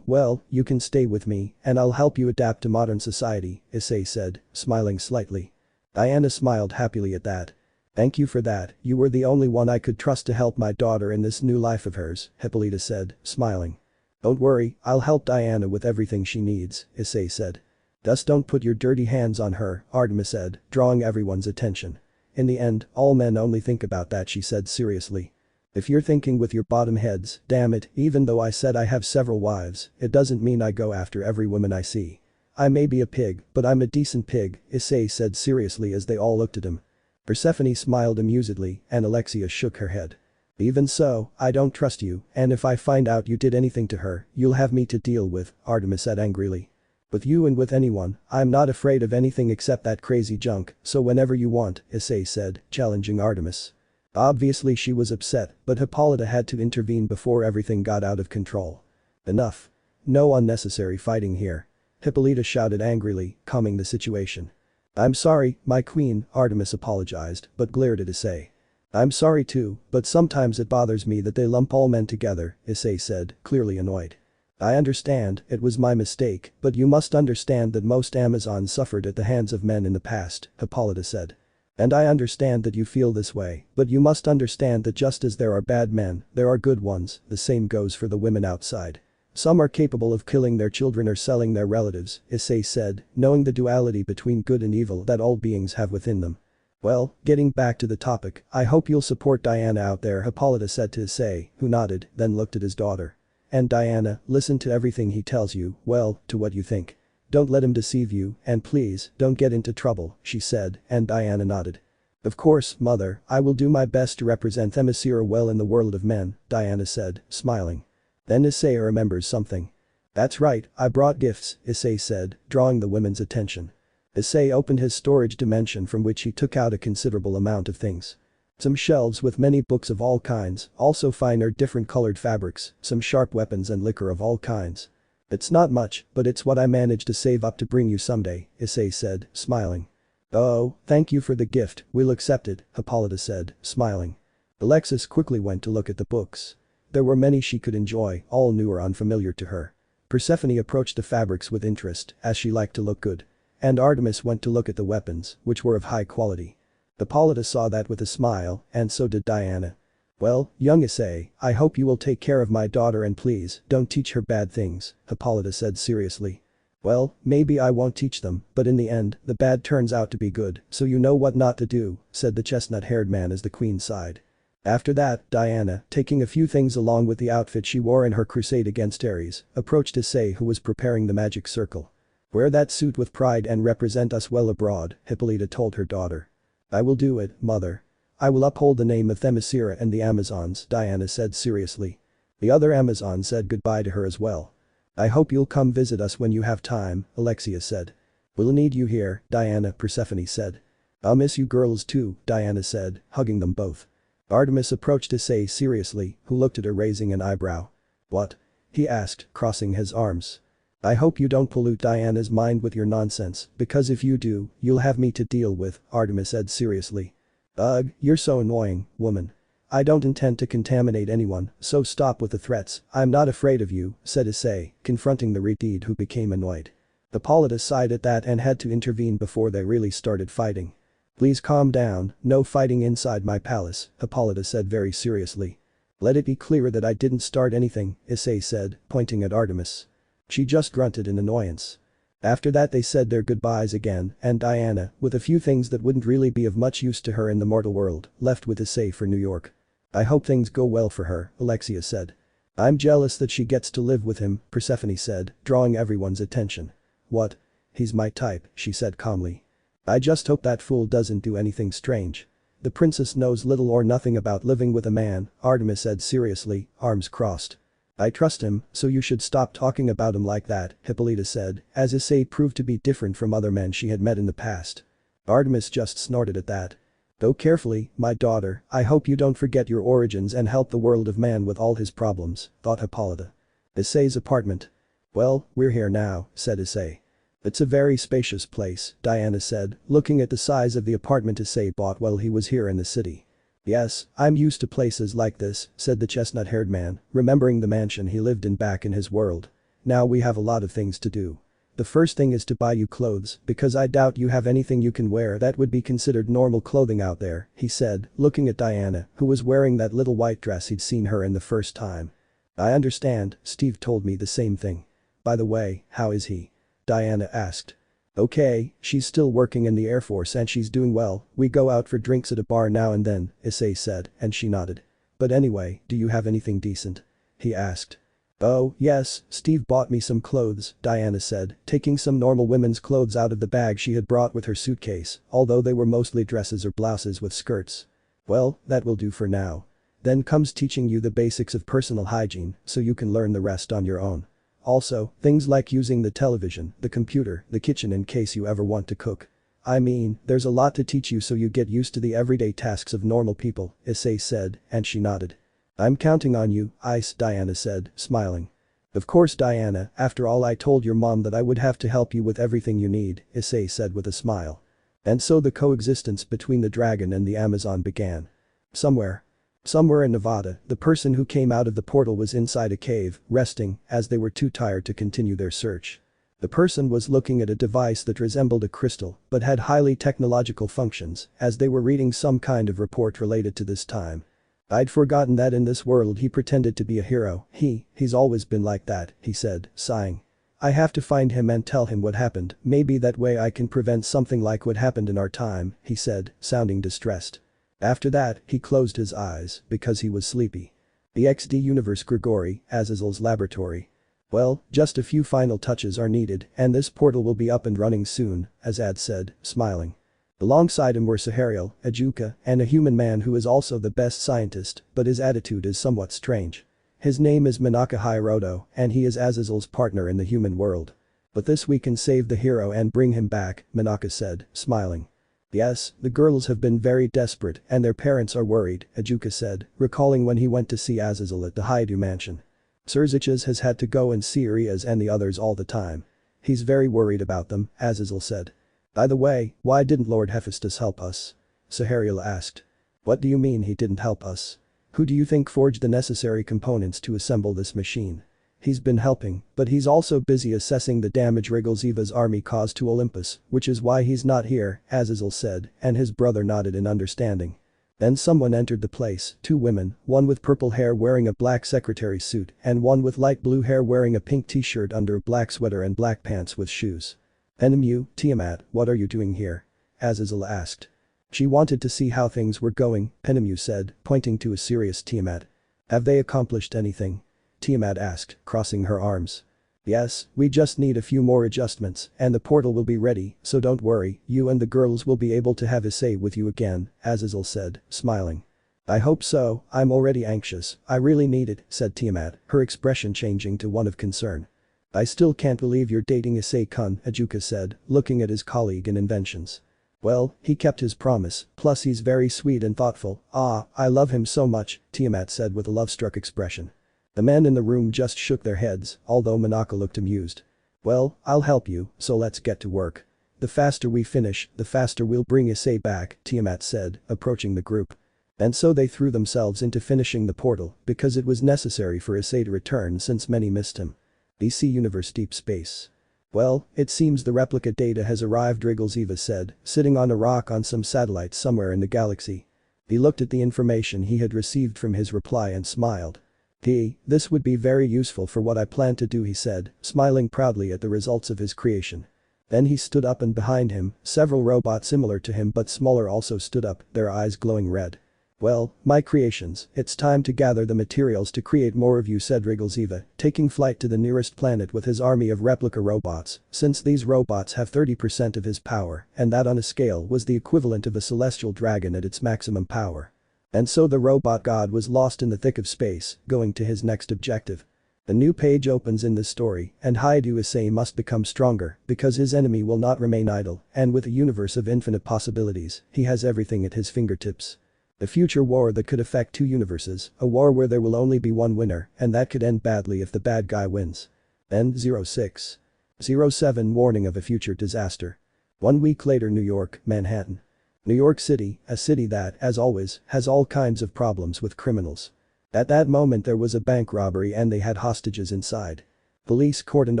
Well, you can stay with me, and I'll help you adapt to modern society, Issei said, smiling slightly. Diana smiled happily at that. Thank you for that, you were the only one I could trust to help my daughter in this new life of hers, Hippolyta said, smiling. Don't worry, I'll help Diana with everything she needs, Issei said. Just don't put your dirty hands on her, Artemis said, drawing everyone's attention. In the end, all men only think about that, she said seriously. If you're thinking with your bottom heads, damn it, even though I said I have several wives, it doesn't mean I go after every woman I see. I may be a pig, but I'm a decent pig, Issei said seriously as they all looked at him. Persephone smiled amusedly and Alexia shook her head. Even so, I don't trust you, and if I find out you did anything to her, you'll have me to deal with, Artemis said angrily. With you and with anyone, I'm not afraid of anything except that crazy junk, so whenever you want, Issei said, challenging Artemis. Obviously she was upset, but Hippolyta had to intervene before everything got out of control. Enough. No unnecessary fighting here. Hippolyta shouted angrily, calming the situation. I'm sorry, my queen, Artemis apologized, but glared at Issei. I'm sorry too, but sometimes it bothers me that they lump all men together, Issei said, clearly annoyed. I understand, it was my mistake, but you must understand that most Amazons suffered at the hands of men in the past, Hippolyta said. And I understand that you feel this way, but you must understand that just as there are bad men, there are good ones, the same goes for the women outside. Some are capable of killing their children or selling their relatives, Issei said, knowing the duality between good and evil that all beings have within them. Well, getting back to the topic, I hope you'll support Diana out there, Hippolyta said to Issei, who nodded, then looked at his daughter. And Diana, listen to everything he tells you, well, to what you think. Don't let him deceive you, and please, don't get into trouble, she said, and Diana nodded. Of course, mother, I will do my best to represent Themyscira well in the world of men, Diana said, smiling. Then Issei remembers something. That's right, I brought gifts, Issei said, drawing the women's attention. Issei opened his storage dimension from which he took out a considerable amount of things. Some shelves with many books of all kinds, also finer different colored fabrics, some sharp weapons and liquor of all kinds. It's not much, but it's what I managed to save up to bring you someday, Issei said, smiling. Oh, thank you for the gift, we'll accept it, Hippolyta said, smiling. Alexis quickly went to look at the books. There were many she could enjoy, all new or unfamiliar to her. Persephone approached the fabrics with interest, as she liked to look good. And Artemis went to look at the weapons, which were of high quality. Hippolyta saw that with a smile, and so did Diana. Well, young Issei, I hope you will take care of my daughter and please, don't teach her bad things, Hippolyta said seriously. Well, maybe I won't teach them, but in the end, the bad turns out to be good, so you know what not to do, said the chestnut-haired man as the queen sighed. After that, Diana, taking a few things along with the outfit she wore in her crusade against Ares, approached Issei who was preparing the magic circle. Wear that suit with pride and represent us well abroad, Hippolyta told her daughter. I will do it, mother. I will uphold the name of Themyscira and the Amazons, Diana said seriously. The other Amazon said goodbye to her as well. I hope you'll come visit us when you have time, Alexia said. We'll need you here, Diana, Persephone said. I'll miss you girls too, Diana said, hugging them both. Artemis approached Issei seriously, who looked at her raising an eyebrow. What? He asked, crossing his arms. I hope you don't pollute Diana's mind with your nonsense, because if you do, you'll have me to deal with, Artemis said seriously. Ugh, you're so annoying, woman. I don't intend to contaminate anyone, so stop with the threats, I'm not afraid of you, said Issei, confronting the Redeed who became annoyed. Hippolyta sighed at that and had to intervene before they really started fighting. Please calm down, no fighting inside my palace, Hippolyta said very seriously. Let it be clear that I didn't start anything, Issei said, pointing at Artemis. She just grunted in annoyance. After that they said their goodbyes again, and Diana, with a few things that wouldn't really be of much use to her in the mortal world, left with Issei for New York. I hope things go well for her, Alexia said. I'm jealous that she gets to live with him, Persephone said, drawing everyone's attention. What? He's my type, she said calmly. I just hope that fool doesn't do anything strange. The princess knows little or nothing about living with a man, Artemis said seriously, arms crossed. I trust him, so you should stop talking about him like that, Hippolyta said, as Issei proved to be different from other men she had met in the past. Artemis just snorted at that. Go carefully, my daughter, I hope you don't forget your origins and help the world of man with all his problems, thought Hippolyta. Issei's apartment. Well, we're here now, said Issei. It's a very spacious place, Diana said, looking at the size of the apartment Issei bought while he was here in the city. Yes, I'm used to places like this, said the chestnut-haired man, remembering the mansion he lived in back in his world. Now we have a lot of things to do. The first thing is to buy you clothes, because I doubt you have anything you can wear that would be considered normal clothing out there, he said, looking at Diana, who was wearing that little white dress he'd seen her in the first time. I understand, Steve told me the same thing. By the way, how is he? Diana asked. Okay, she's still working in the Air Force and she's doing well, we go out for drinks at a bar now and then, Issei said, and she nodded. But anyway, do you have anything decent? He asked. Oh, yes, Steve bought me some clothes, Diana said, taking some normal women's clothes out of the bag she had brought with her suitcase, although they were mostly dresses or blouses with skirts. Well, that will do for now. Then comes teaching you the basics of personal hygiene, so you can learn the rest on your own. Also, things like using the television, the computer, the kitchen in case you ever want to cook. I mean, there's a lot to teach you so you get used to the everyday tasks of normal people, Issei said, and she nodded. I'm counting on you, Ice, Diana said, smiling. Of course Diana, after all I told your mom that I would have to help you with everything you need, Issei said with a smile. And so the coexistence between the dragon and the Amazon began. Somewhere. Somewhere in Nevada, the person who came out of the portal was inside a cave, resting, as they were too tired to continue their search. The person was looking at a device that resembled a crystal but had highly technological functions, as they were reading some kind of report related to this time. I'd forgotten that in this world he pretended to be a hero. He's always been like that, he said, sighing. I have to find him and tell him what happened, maybe that way I can prevent something like what happened in our time, he said, sounding distressed. After that, he closed his eyes, because he was sleepy. The XD universe Gregory, Azazel's laboratory. Well, just a few final touches are needed, and this portal will be up and running soon, Azad said, smiling. Alongside him were Sekiryuutei, Ajuka, and a human man who is also the best scientist, but his attitude is somewhat strange. His name is Manaka Hiroto, and he is Azazel's partner in the human world. But this we can save the hero and bring him back, Manaka said, smiling. Yes, the girls have been very desperate and their parents are worried, Ajuka said, recalling when he went to see Azazel at the Haidu mansion. Serziches has had to go and see Rias and the others all the time. He's very worried about them, Azazel said. By the way, why didn't Lord Hephaestus help us? Sekiryuutei asked. What do you mean he didn't help us? Who do you think forged the necessary components to assemble this machine? He's been helping, but he's also busy assessing the damage Rigalzeva's army caused to Olympus, which is why he's not here, Azazel said, and his brother nodded in understanding. Then someone entered the place, two women, one with purple hair wearing a black secretary's suit and one with light blue hair wearing a pink t-shirt under a black sweater and black pants with shoes. Enemu, Tiamat, what are you doing here? Azazel asked. She wanted to see how things were going, Penemu said, pointing to a serious Tiamat. Have they accomplished anything? Tiamat asked, crossing her arms. Yes, we just need a few more adjustments and the portal will be ready, so don't worry, you and the girls will be able to have Issei with you again, Azazel said, smiling. I hope so, I'm already anxious, I really need it, said Tiamat, her expression changing to one of concern. I still can't believe you're dating Issei-kun, Ajuka said, looking at his colleague in inventions. Well, he kept his promise, plus he's very sweet and thoughtful, I love him so much, Tiamat said with a love-struck expression. The men in the room just shook their heads, although Manaka looked amused. Well, I'll help you, so let's get to work. The faster we finish, the faster we'll bring Issei back, Tiamat said, approaching the group. And so they threw themselves into finishing the portal, because it was necessary for Issei to return since many missed him. DC Universe Deep Space. Well, it seems the replica data has arrived, Rigalzeva said, sitting on a rock on some satellites somewhere in the galaxy. He looked at the information he had received from his reply and smiled. This would be very useful for what I plan to do, he said, smiling proudly at the results of his creation. Then he stood up and behind him, several robots similar to him but smaller also stood up, their eyes glowing red. Well, my creations, it's time to gather the materials to create more of you, said Rigalzeva, taking flight to the nearest planet with his army of replica robots, since these robots have 30% of his power, and that on a scale was the equivalent of a celestial dragon at its maximum power. And so the robot god was lost in the thick of space, going to his next objective. The new page opens in this story, and Haidu Issei must become stronger, because his enemy will not remain idle, and with a universe of infinite possibilities, he has everything at his fingertips. The future war that could affect two universes, a war where there will only be one winner, and that could end badly if the bad guy wins. End 0607 warning of a future disaster. 1 week later, New York, Manhattan. New York City, a city that, as always, has all kinds of problems with criminals. At that moment there was a bank robbery and they had hostages inside. Police cordoned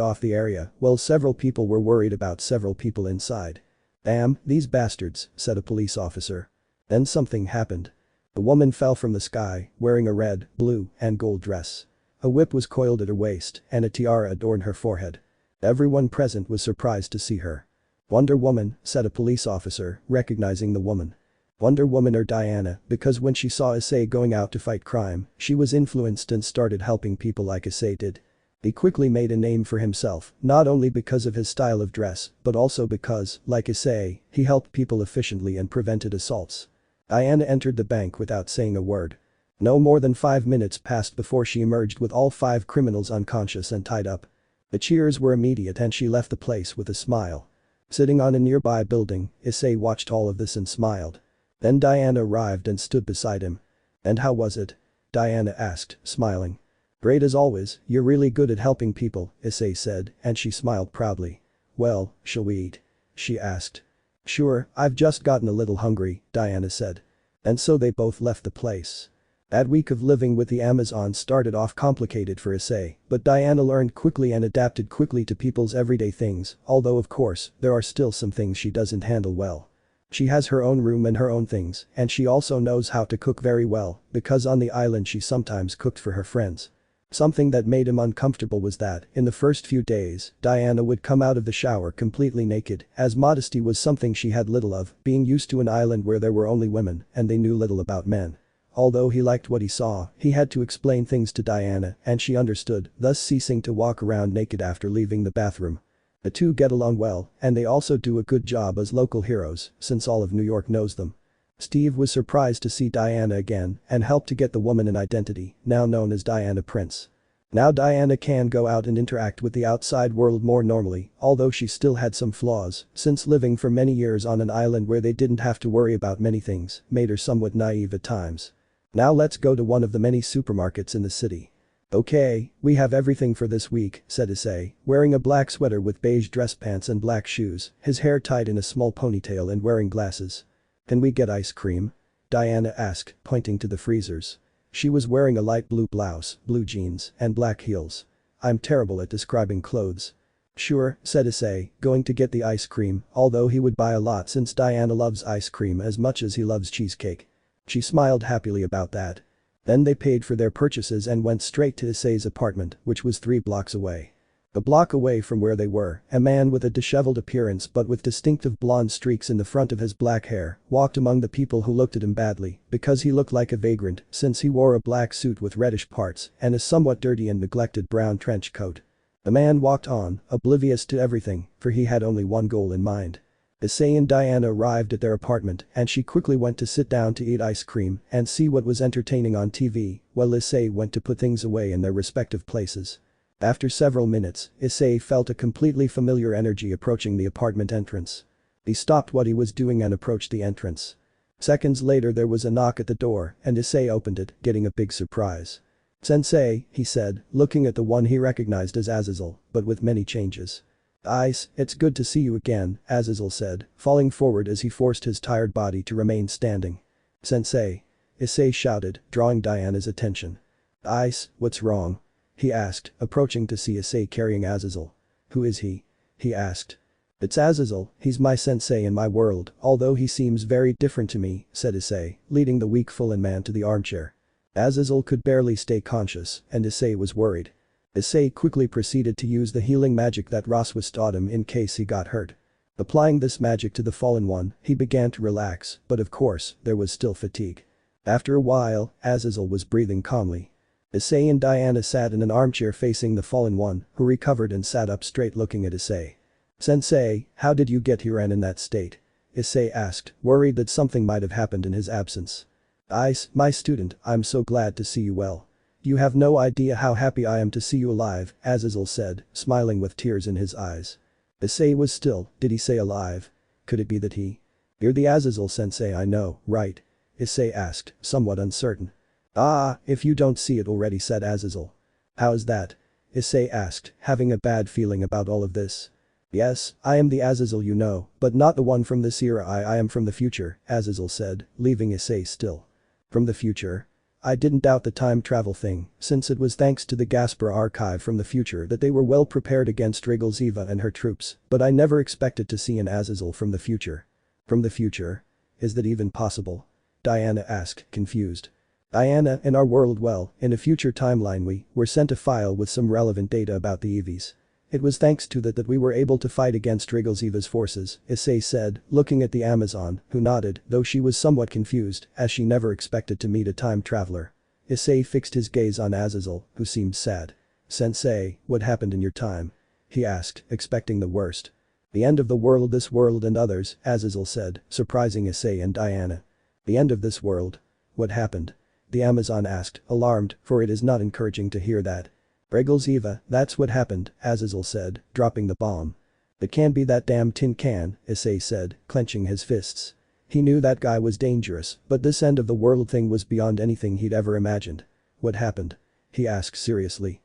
off the area, while several people were worried about several people inside. Damn, these bastards, said a police officer. Then something happened. A woman fell from the sky, wearing a red, blue, and gold dress. A whip was coiled at her waist, and a tiara adorned her forehead. Everyone present was surprised to see her. Wonder Woman, said a police officer, recognizing the woman. Wonder Woman or Diana, because when she saw Issei going out to fight crime, she was influenced and started helping people like Issei did. He quickly made a name for himself, not only because of his style of dress, but also because, like Issei, he helped people efficiently and prevented assaults. Diana entered the bank without saying a word. No more than 5 minutes passed before she emerged with all 5 criminals unconscious and tied up. The cheers were immediate and she left the place with a smile. Sitting on a nearby building, Issei watched all of this and smiled. Then Diana arrived and stood beside him. And how was it? Diana asked, smiling. Great as always, you're really good at helping people, Issei said, and she smiled proudly. Well, shall we eat? She asked. Sure, I've just gotten a little hungry, Diana said. And so they both left the place. That week of living with the Amazons started off complicated for Issei, but Diana learned quickly and adapted quickly to people's everyday things, although of course, there are still some things she doesn't handle well. She has her own room and her own things, and she also knows how to cook very well, because on the island she sometimes cooked for her friends. Something that made him uncomfortable was that, in the first few days, Diana would come out of the shower completely naked, as modesty was something she had little of, being used to an island where there were only women, and they knew little about men. Although he liked what he saw, he had to explain things to Diana, and she understood, thus ceasing to walk around naked after leaving the bathroom. The two get along well, and they also do a good job as local heroes, since all of New York knows them. Steve was surprised to see Diana again and helped to get the woman an identity, now known as Diana Prince. Now Diana can go out and interact with the outside world more normally, although she still had some flaws, since living for many years on an island where they didn't have to worry about many things made her somewhat naive at times. Now let's go to one of the many supermarkets in the city. Okay, we have everything for this week, said Issei, wearing a black sweater with beige dress pants and black shoes, his hair tied in a small ponytail and wearing glasses. Can we get ice cream? Diana asked, pointing to the freezers. She was wearing a light blue blouse, blue jeans, and black heels. I'm terrible at describing clothes. Sure, said Issei, going to get the ice cream, although he would buy a lot since Diana loves ice cream as much as he loves cheesecake. She smiled happily about that. Then they paid for their purchases and went straight to Issei's apartment, which was 3 blocks away. A block away from where they were, a man with a disheveled appearance but with distinctive blonde streaks in the front of his black hair walked among the people who looked at him badly because he looked like a vagrant since he wore a black suit with reddish parts and a somewhat dirty and neglected brown trench coat. The man walked on, oblivious to everything, for he had only one goal in mind. Issei and Diana arrived at their apartment and she quickly went to sit down to eat ice cream and see what was entertaining on TV, while Issei went to put things away in their respective places. After several minutes, Issei felt a completely familiar energy approaching the apartment entrance. He stopped what he was doing and approached the entrance. Seconds later there was a knock at the door and Issei opened it, getting a big surprise. "Sensei," he said, looking at the one he recognized as Azazel, but with many changes. "Ice, it's good to see you again," Azazel said, falling forward as he forced his tired body to remain standing. "Sensei," Issei shouted, drawing Diana's attention. "Ice, what's wrong?" he asked, approaching to see Issei carrying Azazel. "Who is he?" he asked. "It's Azazel, he's my sensei in my world, although he seems very different to me," said Issei, leading the weak fallen man to the armchair. Azazel could barely stay conscious, and Issei was worried. Issei quickly proceeded to use the healing magic that Rossweisse taught him in case he got hurt. Applying this magic to the fallen one, he began to relax, but of course, there was still fatigue. After a while, Azazel was breathing calmly. Issei and Diana sat in an armchair facing the fallen one, who recovered and sat up straight looking at Issei. "Sensei, how did you get here and in that state?" Issei asked, worried that something might have happened in his absence. "Ice, my student, I'm so glad to see you well. You have no idea how happy I am to see you alive," Azazel said, smiling with tears in his eyes. Issei was still, did he say alive? Could it be that he? "You're the Azazel sensei I know, right?" Issei asked, somewhat uncertain. "Ah, if you don't see it already," said Azazel. "How's that?" Issei asked, having a bad feeling about all of this. "Yes, I am the Azazel you know, but not the one from this era. I am from the future," Azazel said, leaving Issei still. "From the future?" "I didn't doubt the time travel thing, since it was thanks to the Gasper archive from the future that they were well prepared against Riggles-Eva and her troops, but I never expected to see an Azazel from the future." "From the future? Is that even possible?" Diana asked, confused. "Diana, in our world, well, in a future timeline we were sent a file with some relevant data about the EVs. It was thanks to that we were able to fight against Riggles-Eva's forces," Issei said, looking at the Amazon, who nodded, though she was somewhat confused, as she never expected to meet a time traveler. Issei fixed his gaze on Azazel, who seemed sad. "Sensei, what happened in your time?" he asked, expecting the worst. "The end of the world, this world and others," Azazel said, surprising Issei and Diana. "The end of this world? What happened?" the Amazon asked, alarmed, for it is not encouraging to hear that. "Riggles-Eva, that's what happened," Azazel said, dropping the bomb. "It can't be that damn tin can," Issei said, clenching his fists. He knew that guy was dangerous, but this end of the world thing was beyond anything he'd ever imagined. "What happened?" he asked seriously.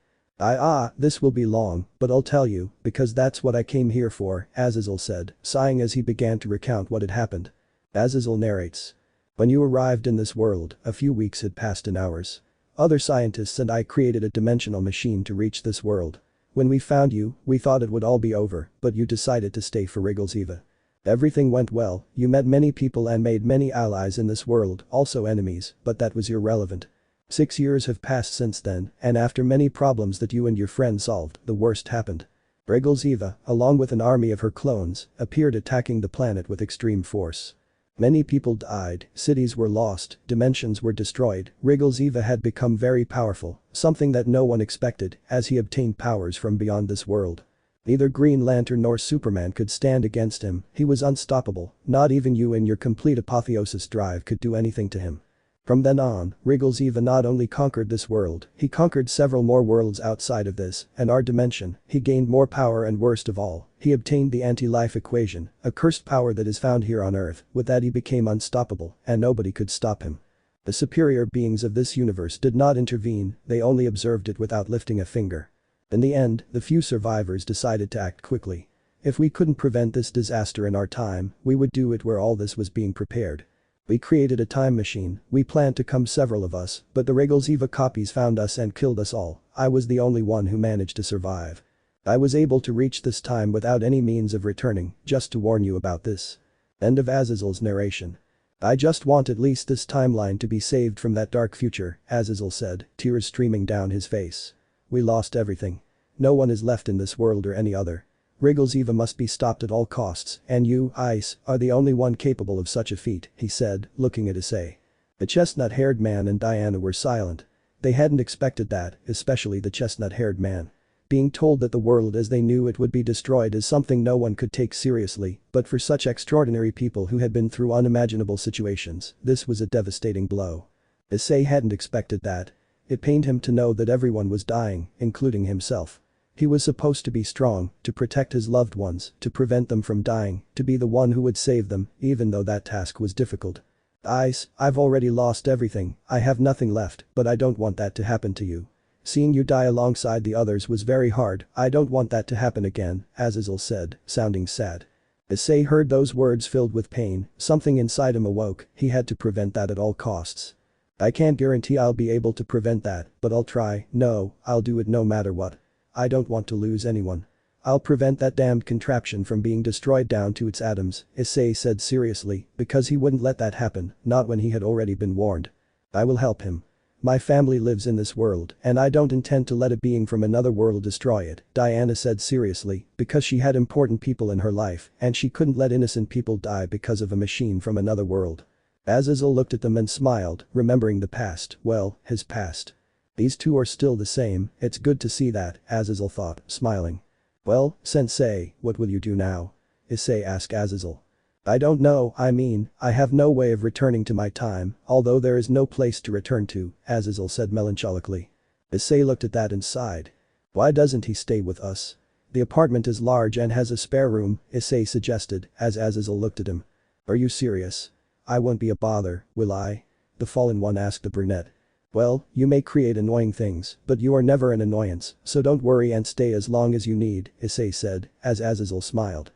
This will be long, but I'll tell you, because that's what I came here for," Azazel said, sighing as he began to recount what had happened. Azazel narrates. When you arrived in this world, a few weeks had passed in hours. Other scientists and I created a dimensional machine to reach this world. When we found you, we thought it would all be over, but you decided to stay for Eva. Everything went well, you met many people and made many allies in this world, also enemies, but that was irrelevant. 6 years have passed since then, and after many problems that you and your friend solved, the worst happened. Eva, along with an army of her clones, appeared attacking the planet with extreme force. Many people died, cities were lost, dimensions were destroyed, Eva had become very powerful, something that no one expected, as he obtained powers from beyond this world. Neither Green Lantern nor Superman could stand against him, he was unstoppable, not even you in your complete apotheosis drive could do anything to him. From then on, Eva not only conquered this world, he conquered several more worlds outside of this, and our dimension, he gained more power and worst of all, he obtained the anti-life equation, a cursed power that is found here on Earth, with that he became unstoppable, and nobody could stop him. The superior beings of this universe did not intervene, they only observed it without lifting a finger. In the end, the few survivors decided to act quickly. If we couldn't prevent this disaster in our time, we would do it where all this was being prepared. We created a time machine, we planned to come several of us, but the Eva copies found us and killed us all, I was the only one who managed to survive. I was able to reach this time without any means of returning, just to warn you about this. End of Azazel's narration. I just want at least this timeline to be saved from that dark future, Azazel said, tears streaming down his face. We lost everything. No one is left in this world or any other. Eva must be stopped at all costs, and you, Ice, are the only one capable of such a feat, he said, looking at Issei. The chestnut-haired man and Diana were silent. They hadn't expected that, especially the chestnut-haired man. Being told that the world as they knew it would be destroyed is something no one could take seriously, but for such extraordinary people who had been through unimaginable situations, this was a devastating blow. Issei hadn't expected that. It pained him to know that everyone was dying, including himself. He was supposed to be strong, to protect his loved ones, to prevent them from dying, to be the one who would save them, even though that task was difficult. Ice, I've already lost everything, I have nothing left, but I don't want that to happen to you. Seeing you die alongside the others was very hard, I don't want that to happen again, Azazel said, sounding sad. Issei heard those words filled with pain, something inside him awoke, he had to prevent that at all costs. I can't guarantee I'll be able to prevent that, but I'll try, no, I'll do it no matter what. I don't want to lose anyone. I'll prevent that damned contraption from being destroyed down to its atoms, Issei said seriously, because he wouldn't let that happen, not when he had already been warned. I will help him. My family lives in this world, and I don't intend to let a being from another world destroy it, Diana said seriously, because she had important people in her life, and she couldn't let innocent people die because of a machine from another world. Azazel looked at them and smiled, remembering the past, well, his past. These two are still the same, it's good to see that, Azazel thought, smiling. Well, Sensei, what will you do now? Issei asked Azazel. I don't know, I have no way of returning to my time, although there is no place to return to, Azazel said melancholically. Issei looked at that and sighed. Why doesn't he stay with us? The apartment is large and has a spare room, Issei suggested, as Azazel looked at him. Are you serious? I won't be a bother, will I? The fallen one asked the brunette. Well, you may create annoying things, but you are never an annoyance, so don't worry and stay as long as you need, Issei said, as Azazel smiled.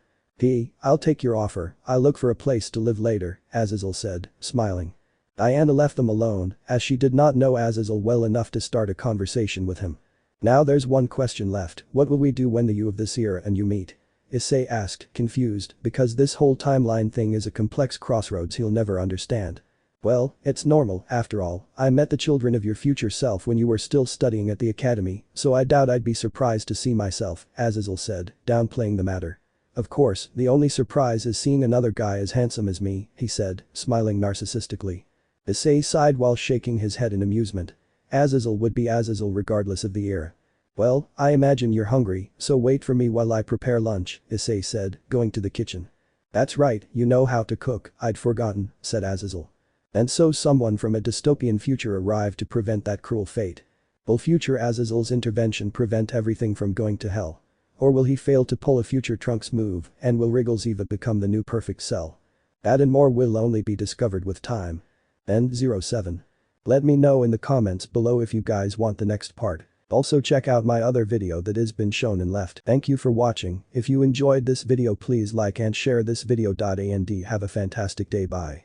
I'll take your offer, I'll look for a place to live later, Azazel said, smiling. Diana left them alone, as she did not know Azazel well enough to start a conversation with him. Now there's one question left, what will we do when the you of this era and you meet? Issei asked, confused, because this whole timeline thing is a complex crossroads he'll never understand. Well, it's normal, after all, I met the children of your future self when you were still studying at the academy, so I doubt I'd be surprised to see myself, Azazel said, downplaying the matter. Of course, the only surprise is seeing another guy as handsome as me, he said, smiling narcissistically. Issei sighed while shaking his head in amusement. Azazel would be Azazel regardless of the era. Well, I imagine you're hungry, so wait for me while I prepare lunch, Issei said, going to the kitchen. That's right, you know how to cook, I'd forgotten, said Azazel. And so someone from a dystopian future arrived to prevent that cruel fate. Will future Azazel's intervention prevent everything from going to hell? Or will he fail to pull a future Trunks move, and will Eva become the new perfect cell? That and more will only be discovered with time. End 07. Let me know in the comments below if you guys want the next part. Also check out my other video that has been shown and left. Thank you for watching, if you enjoyed this video please like and share this video. And have a fantastic day, bye.